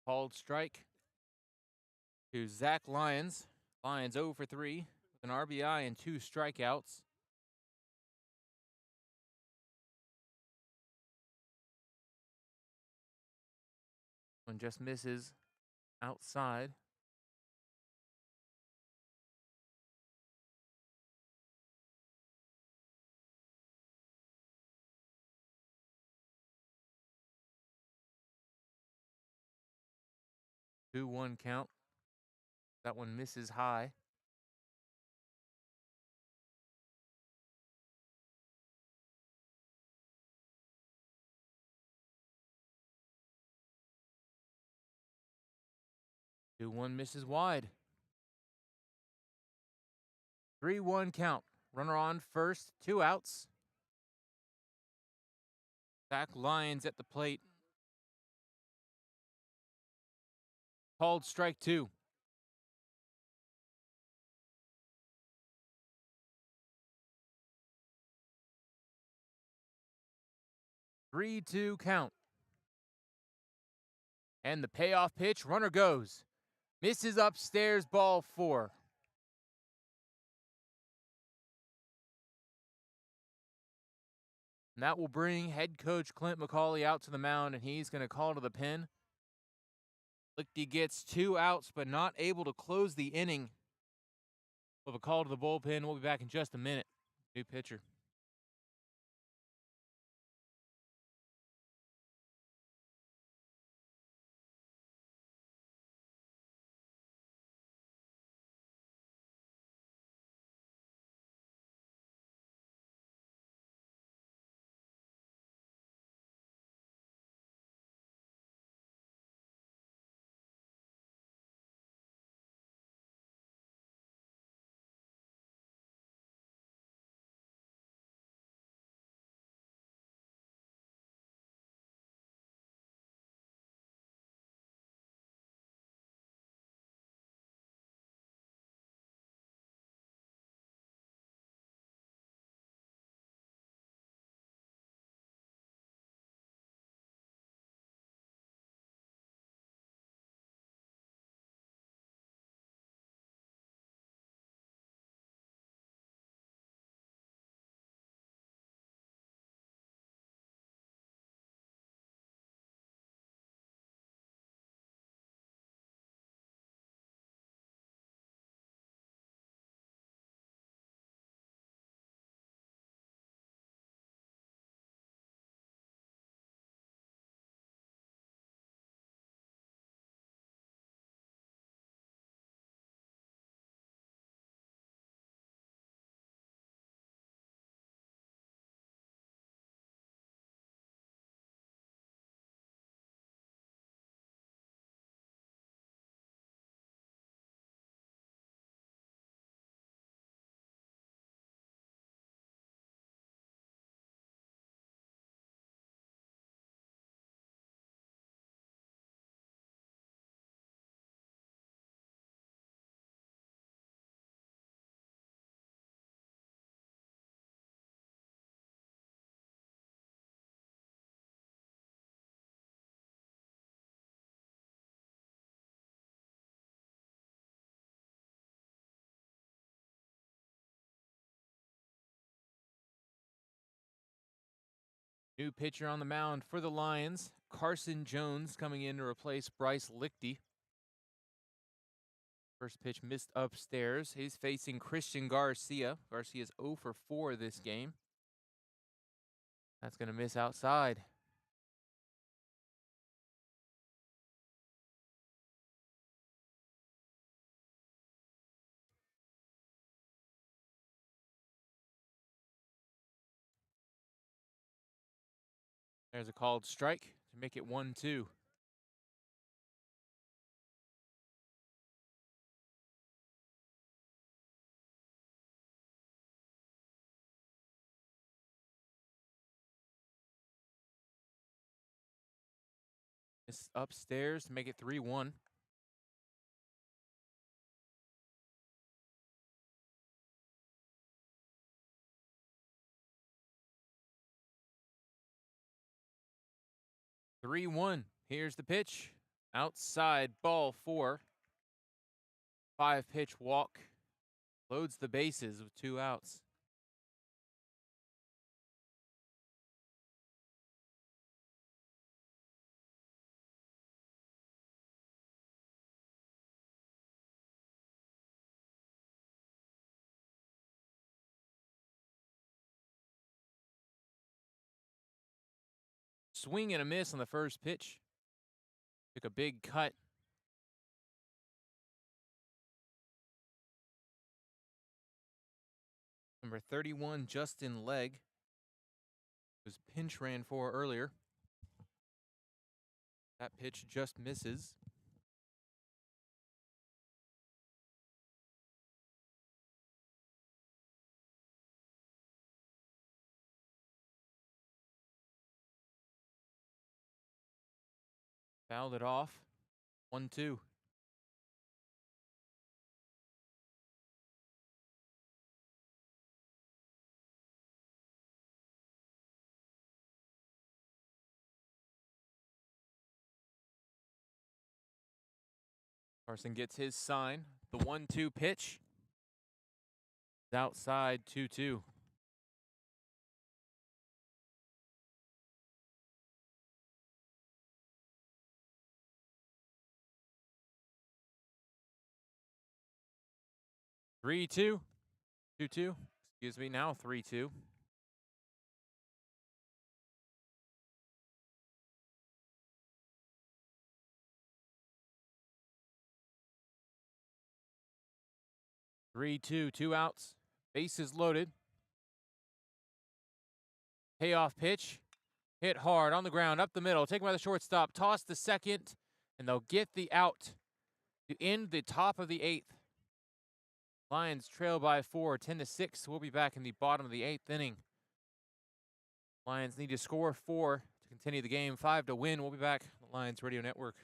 Called strike to Zach Lyons. Lyons 0 for 3 with an RBI and 2 strikeouts. One just misses outside. Two 1 count. That one misses high. 2-1 misses wide. 3-1 count. Runner on first, 2 outs. Back Lions at the plate. Called strike 2. Three, 2 count. And the payoff pitch, runner goes. Misses upstairs, ball 4. And that will bring head coach Clint McCauley out to the mound, and he's going to call to the pen. Lichty gets 2 outs, but not able to close the inning. With a call to the bullpen, we'll be back in just a minute. New pitcher. New pitcher on the mound for the Lions. Carson Jones coming in to replace Bryce Lichty. First pitch missed upstairs. He's facing Christian Garcia. Garcia's 0 for 4 this game. That's going to miss outside. There's a called strike to make it 1-2. It's upstairs to make it 3-1. Here's the pitch. Outside, ball 4. 5-pitch walk. Loads the bases with 2 outs. Swing and a miss on the first pitch. Took a big cut. Number 31, Justin Legg, was pinch ran for earlier. That pitch just misses. Fouled it off. 1-2. Carson gets his sign. The 1-2 pitch. Outside 2-2. Three two. 2-2. Excuse me, now 3-2. Three two. 2 outs. Bases loaded. Payoff pitch. Hit hard on the ground, up the middle, taken by the shortstop, tossed to second, and they'll get the out to end the top of the 8th. Lions trail by 4, 10-6. We'll be back in the bottom of the 8th inning. Lions need to score 4 to continue the game, 5 to win. We'll be back on the Lions Radio Network.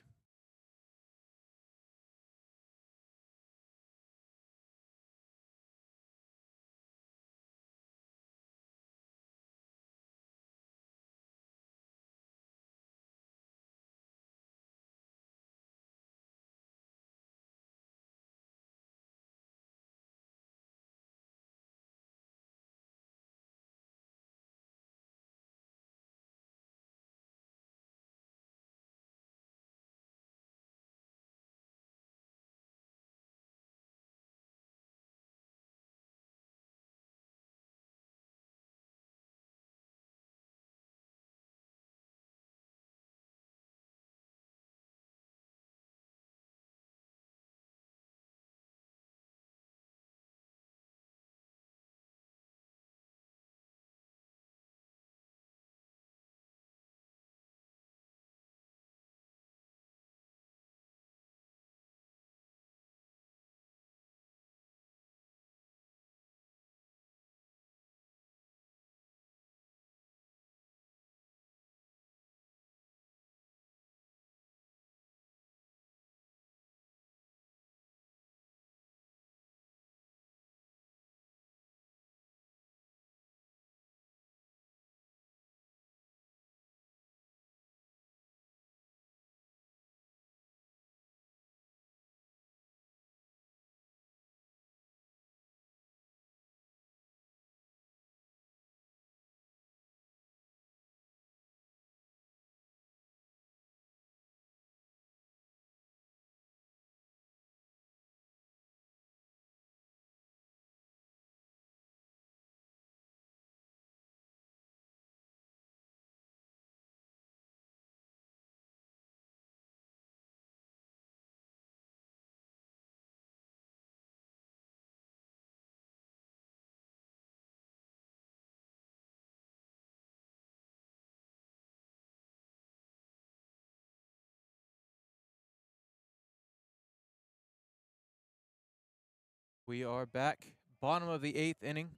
We are back. Bottom of the 8th inning.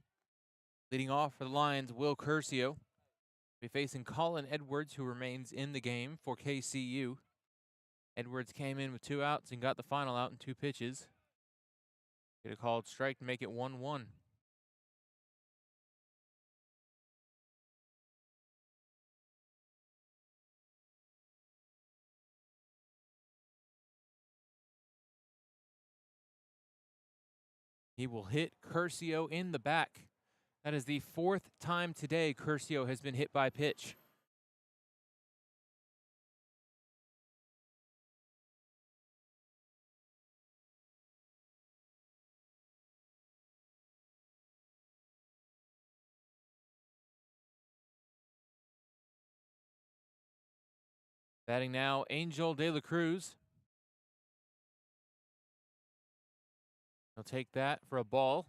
Leading off for the Lions, Will Curcio. Be facing Colin Edwards, who remains in the game for KCU. Edwards came in with 2 outs and got the final out in 2 pitches. Get a called strike to make it 1-1. He will hit Curcio in the back. That is the 4th time today Curcio has been hit by pitch. Batting now, Angel De La Cruz. He'll take that for a ball.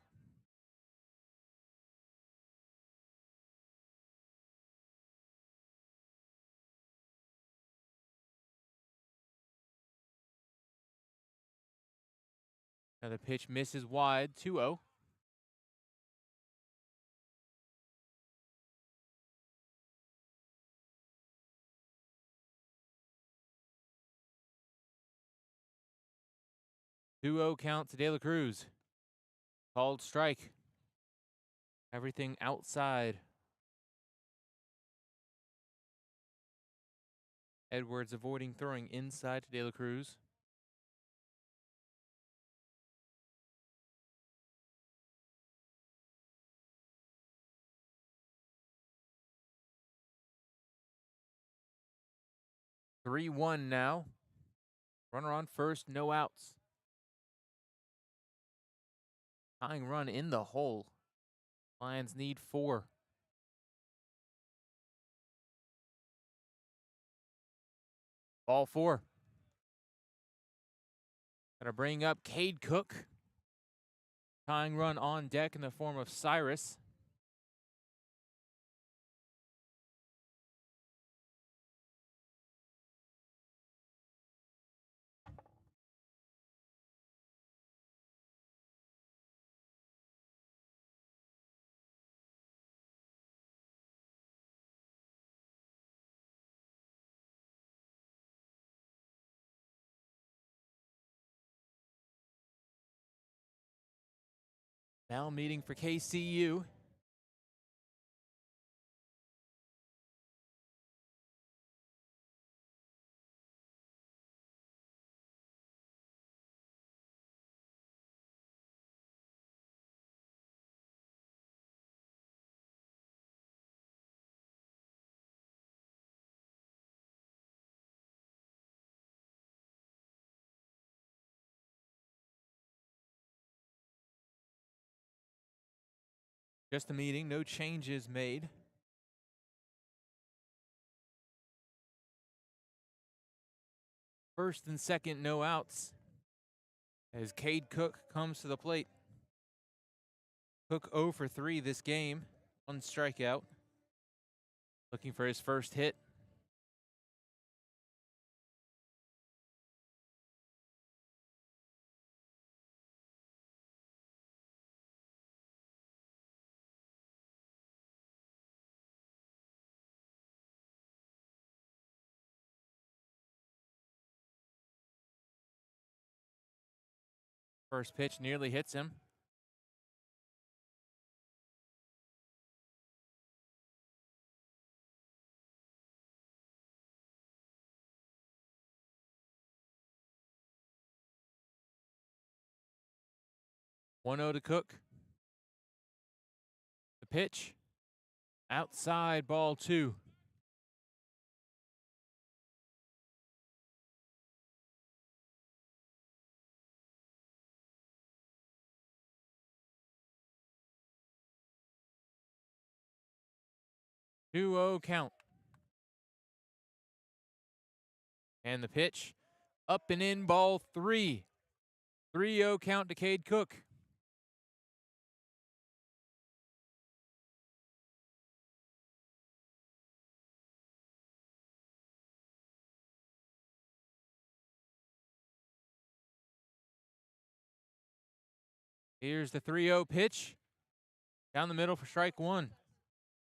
Now the pitch misses wide, 2-0. 2-0 count to De La Cruz. Called strike. Everything outside. Edwards avoiding throwing inside to De La Cruz. (3-1) now. Runner on first, no outs. Tying run in the hole. Lions need 4. Ball 4. Gotta bring up Cade Cook. Tying run on deck in the form of Cyrus. Now meeting for KCU. Just a meeting, no changes made. First and second, no outs. As Cade Cook comes to the plate. Cook 0 for 3 this game. 1 strikeout. Looking for his first hit. First pitch nearly hits him. (1-0) to Cook. The pitch. Outside, ball 2. (2-0) count. And the pitch. Up and in, ball 3. 3-0 count to Cade Cook. Here's the 3-0 pitch. Down the middle for strike 1.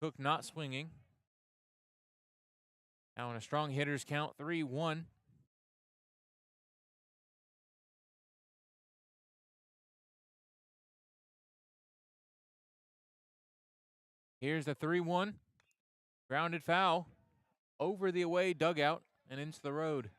Cook not swinging. Now on a strong hitters count, 3-1. Here's the 3-1. Grounded foul. Over the away dugout and into the road.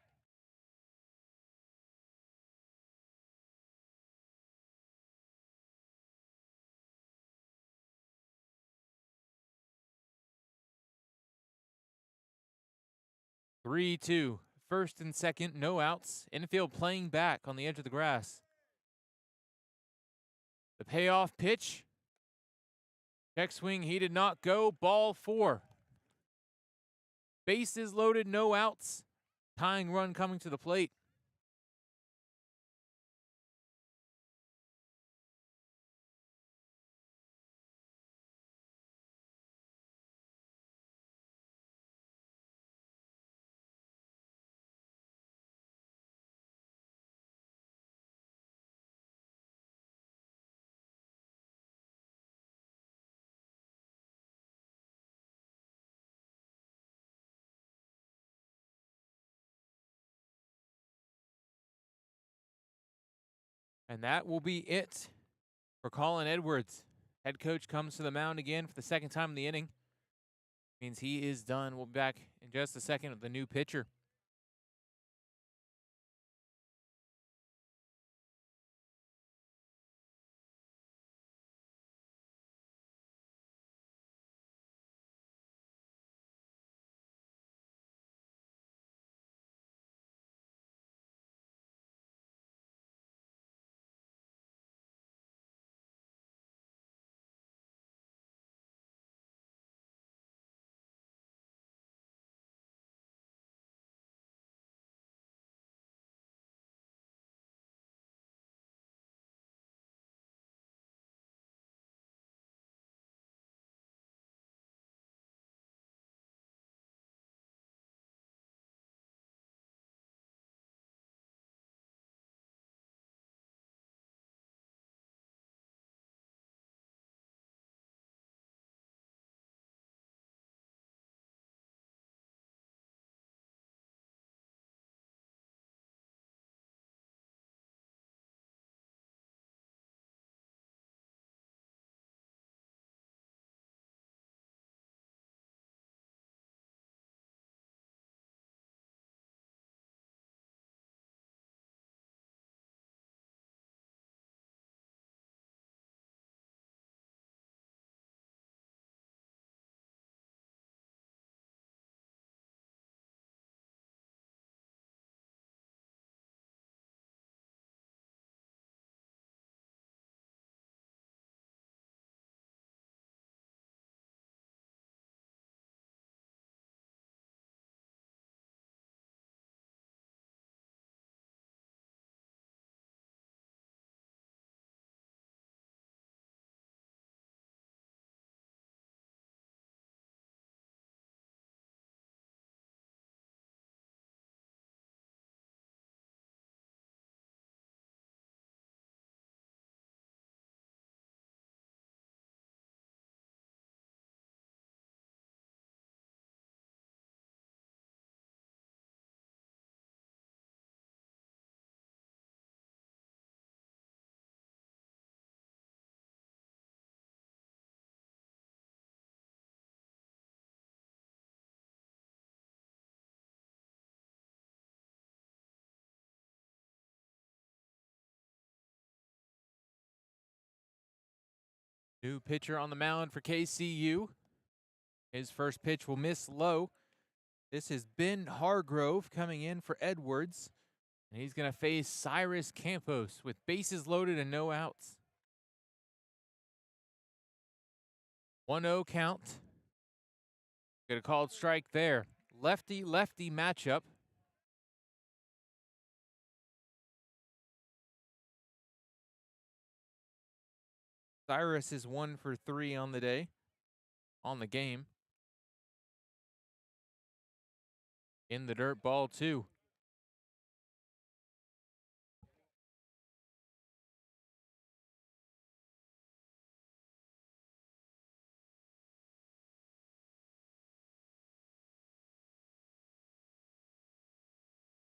(3-2). First and second, no outs. Infield playing back on the edge of the grass. The payoff pitch. Check swing, he did not go. Ball 4. Bases loaded, no outs. Tying run coming to the plate. And that will be it for Colin Edwards. Head coach comes to the mound again for the second time in the inning. Means he is done. We'll be back in just a second with the new pitcher. New pitcher on the mound for KCU. His first pitch will miss low. This is Ben Hargrove coming in for Edwards. And he's going to face Cyrus Campos with bases loaded and no outs. 1-0 count. Get a called strike there. Lefty-lefty matchup. Cyrus is 1 for 3 on the day, on the game. In the dirt, ball 2.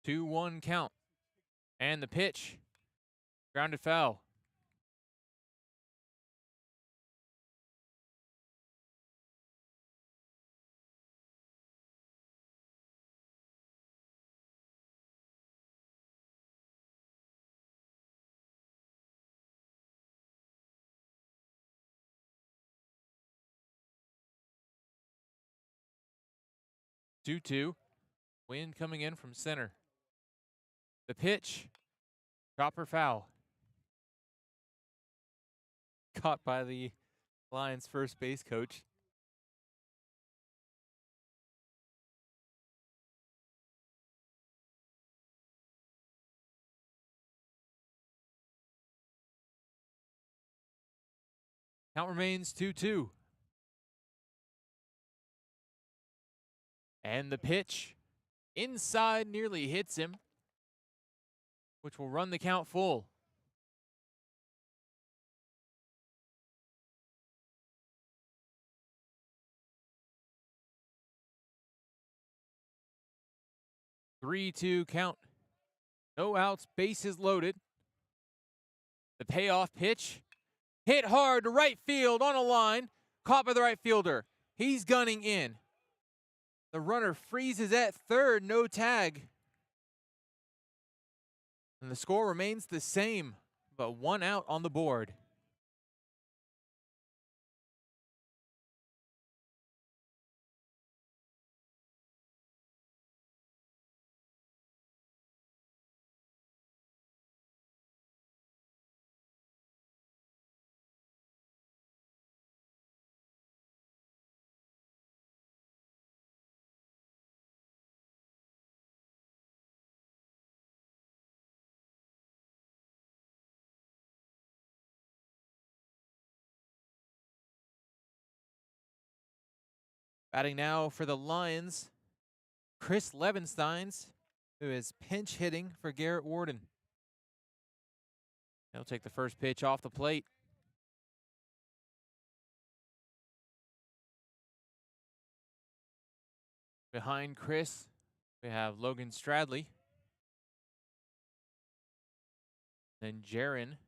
Two 1 count. And the pitch. Grounded foul. Two. Wind coming in from center. The pitch. Chopper foul. Caught by the Lions' first base coach. Count remains 2-2. And the pitch inside nearly hits him, which will run the count full. Three-two count. No outs, bases loaded. The payoff pitch. Hit hard to right field on a line. Caught by the right fielder. He's gunning in. The runner freezes at third, no tag. And the score remains the same, but 1 out on the board. Batting now for the Lions, Chris Levensteins, who is pinch hitting for Garrett Warden. He'll take the first pitch off the plate. Behind Chris, we have Logan Stradley. Then Jaron.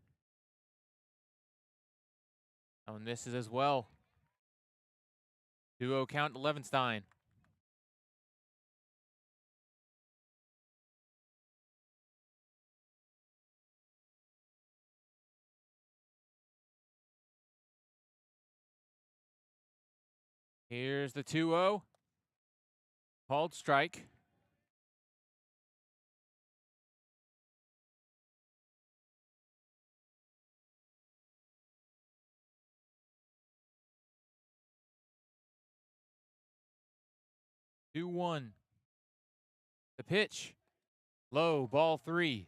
Oh, and this is as well. 2-0 count to Levenstein. Here's the 2-0. Called strike. Two one. The pitch. Low, ball 3.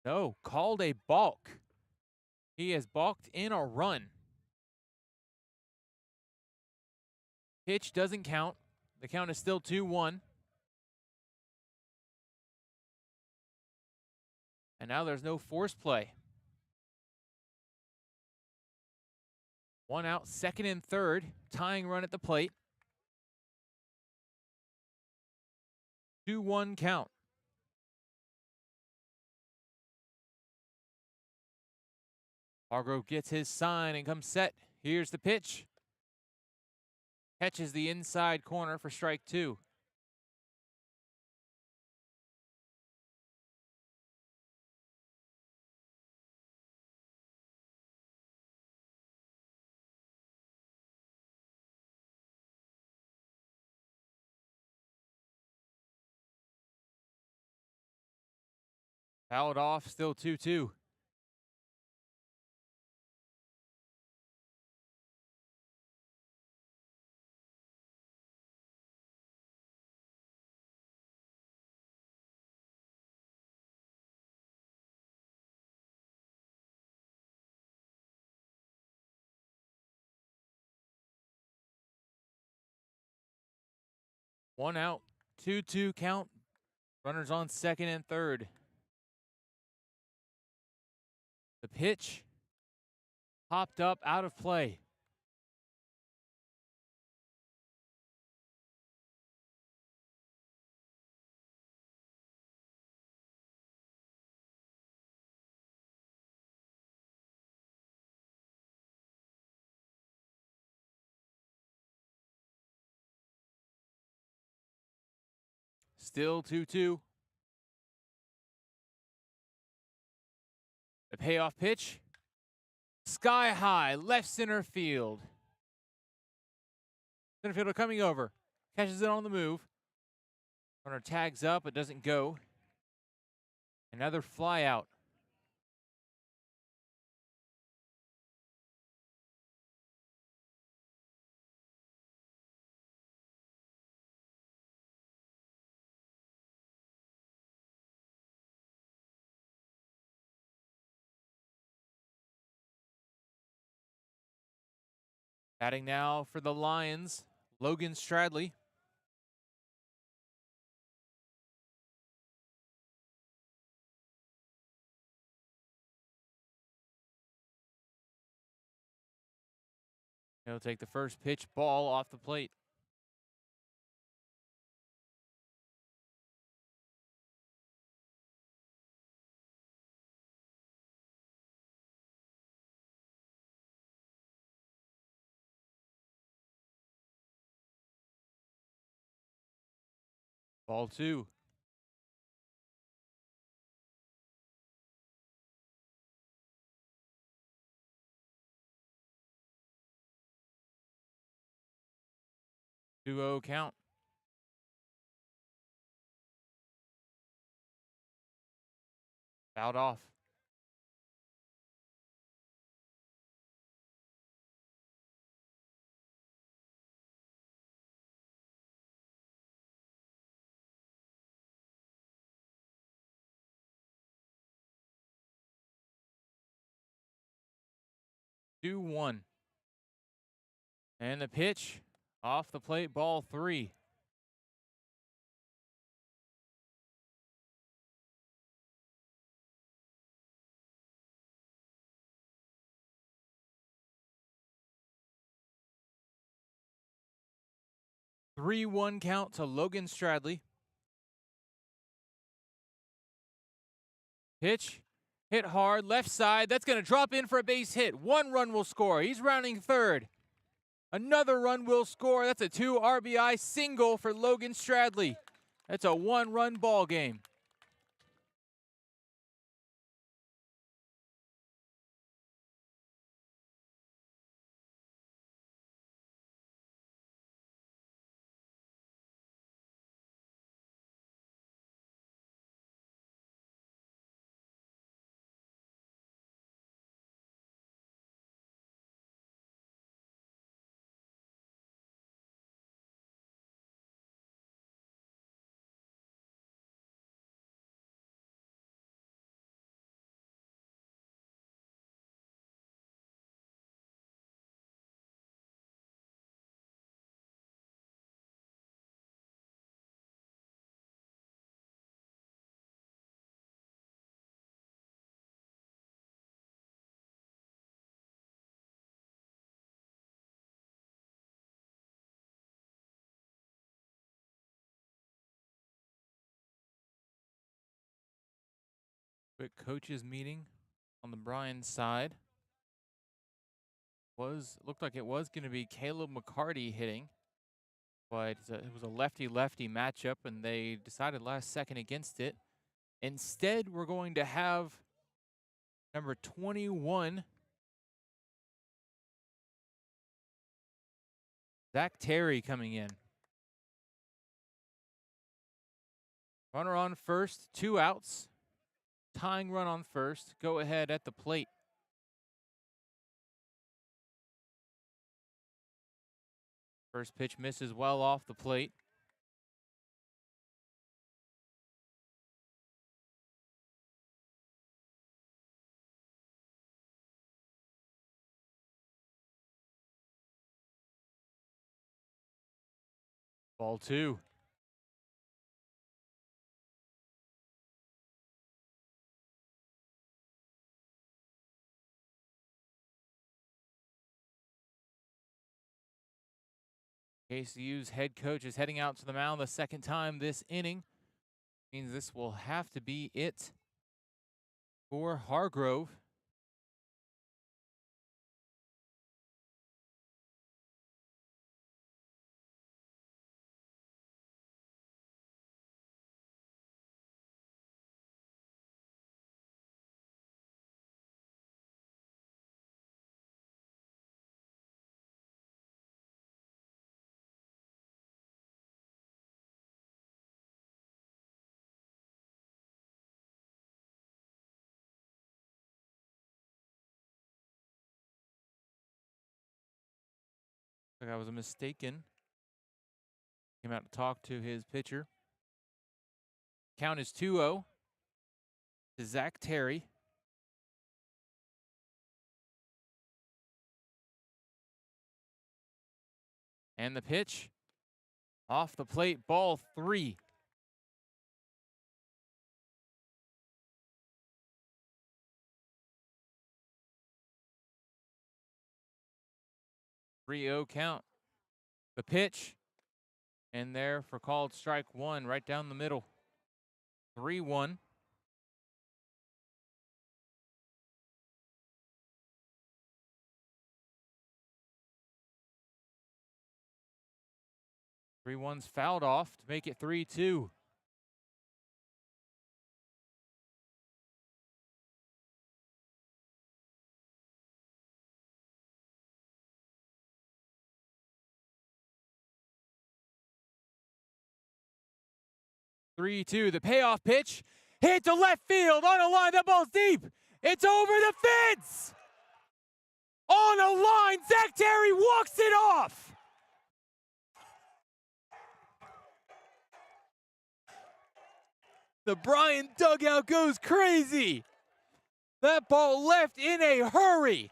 No, called a balk. He has balked in a run. Pitch doesn't count. The count is still 2-1. And now there's no force play. 1 out, second and third. Tying run at the plate. 2-1 count. Hargrove gets his sign and comes set. Here's the pitch. Catches the inside corner for strike 2. Fouled off, still 2-2. One out, 2-2 count. Runners on second and third. The pitch popped up out of play. Still 2-2. The payoff pitch. Sky high, left center field. Center fielder coming over. Catches it on the move. Runner tags up, but doesn't go. Another fly out. Batting now for the Lions, Logan Stradley. He'll take the first pitch ball off the plate. Ball 2. Two-0 count. Fouled off. Two one. And the pitch off the plate, ball 3. Three-one count to Logan Stradley. Pitch, hit hard, left side. That's going to drop in for a base hit. 1 run will score. He's rounding third. Another run will score. That's a 2 RBI single for Logan Stradley. That's a 1-run ball game. Quick coaches meeting on the Bryan side. Looked like it was going to be Caleb McCarty hitting, but it was a lefty-lefty matchup, and they decided last second against it. Instead, we're going to have number 21, Zach Terry, coming in. Runner on first, 2 outs. Tying run on first. Go ahead at the plate. First pitch misses well off the plate. Ball 2. KCU's head coach is heading out to the mound the second time this inning. Means this will have to be it for Hargrove. Like I was mistaken. Came out to talk to his pitcher. Count is 2-0 to Zach Terry. And the pitch off the plate, ball 3. Three-0 count. The pitch, and there for called strike 1, right down the middle. 3-1. 3-1's fouled off to make it 3-2. The payoff pitch hit to left field on a line. That ball's deep. It's over the fence. On a line, Zach Terry walks it off. The Bryan dugout goes crazy. That ball left in a hurry.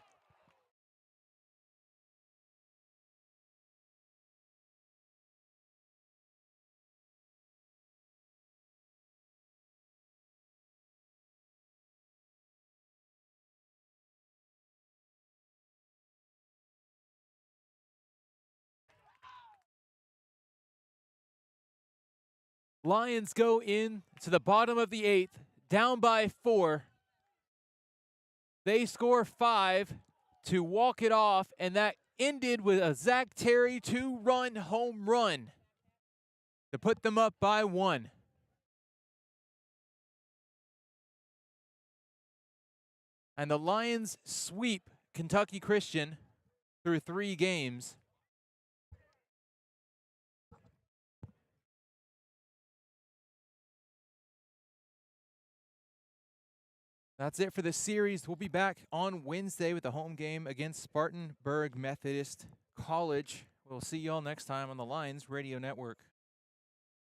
Lions go in to the bottom of the 8th, down by 4. They score 5 to walk it off, and that ended with a Zach Terry 2-run home run to put them up by 1. And the Lions sweep Kentucky Christian through 3 games. That's it for the series. We'll be back on Wednesday with a home game against Spartanburg Methodist College. We'll see you all next time on the Lions Radio Network.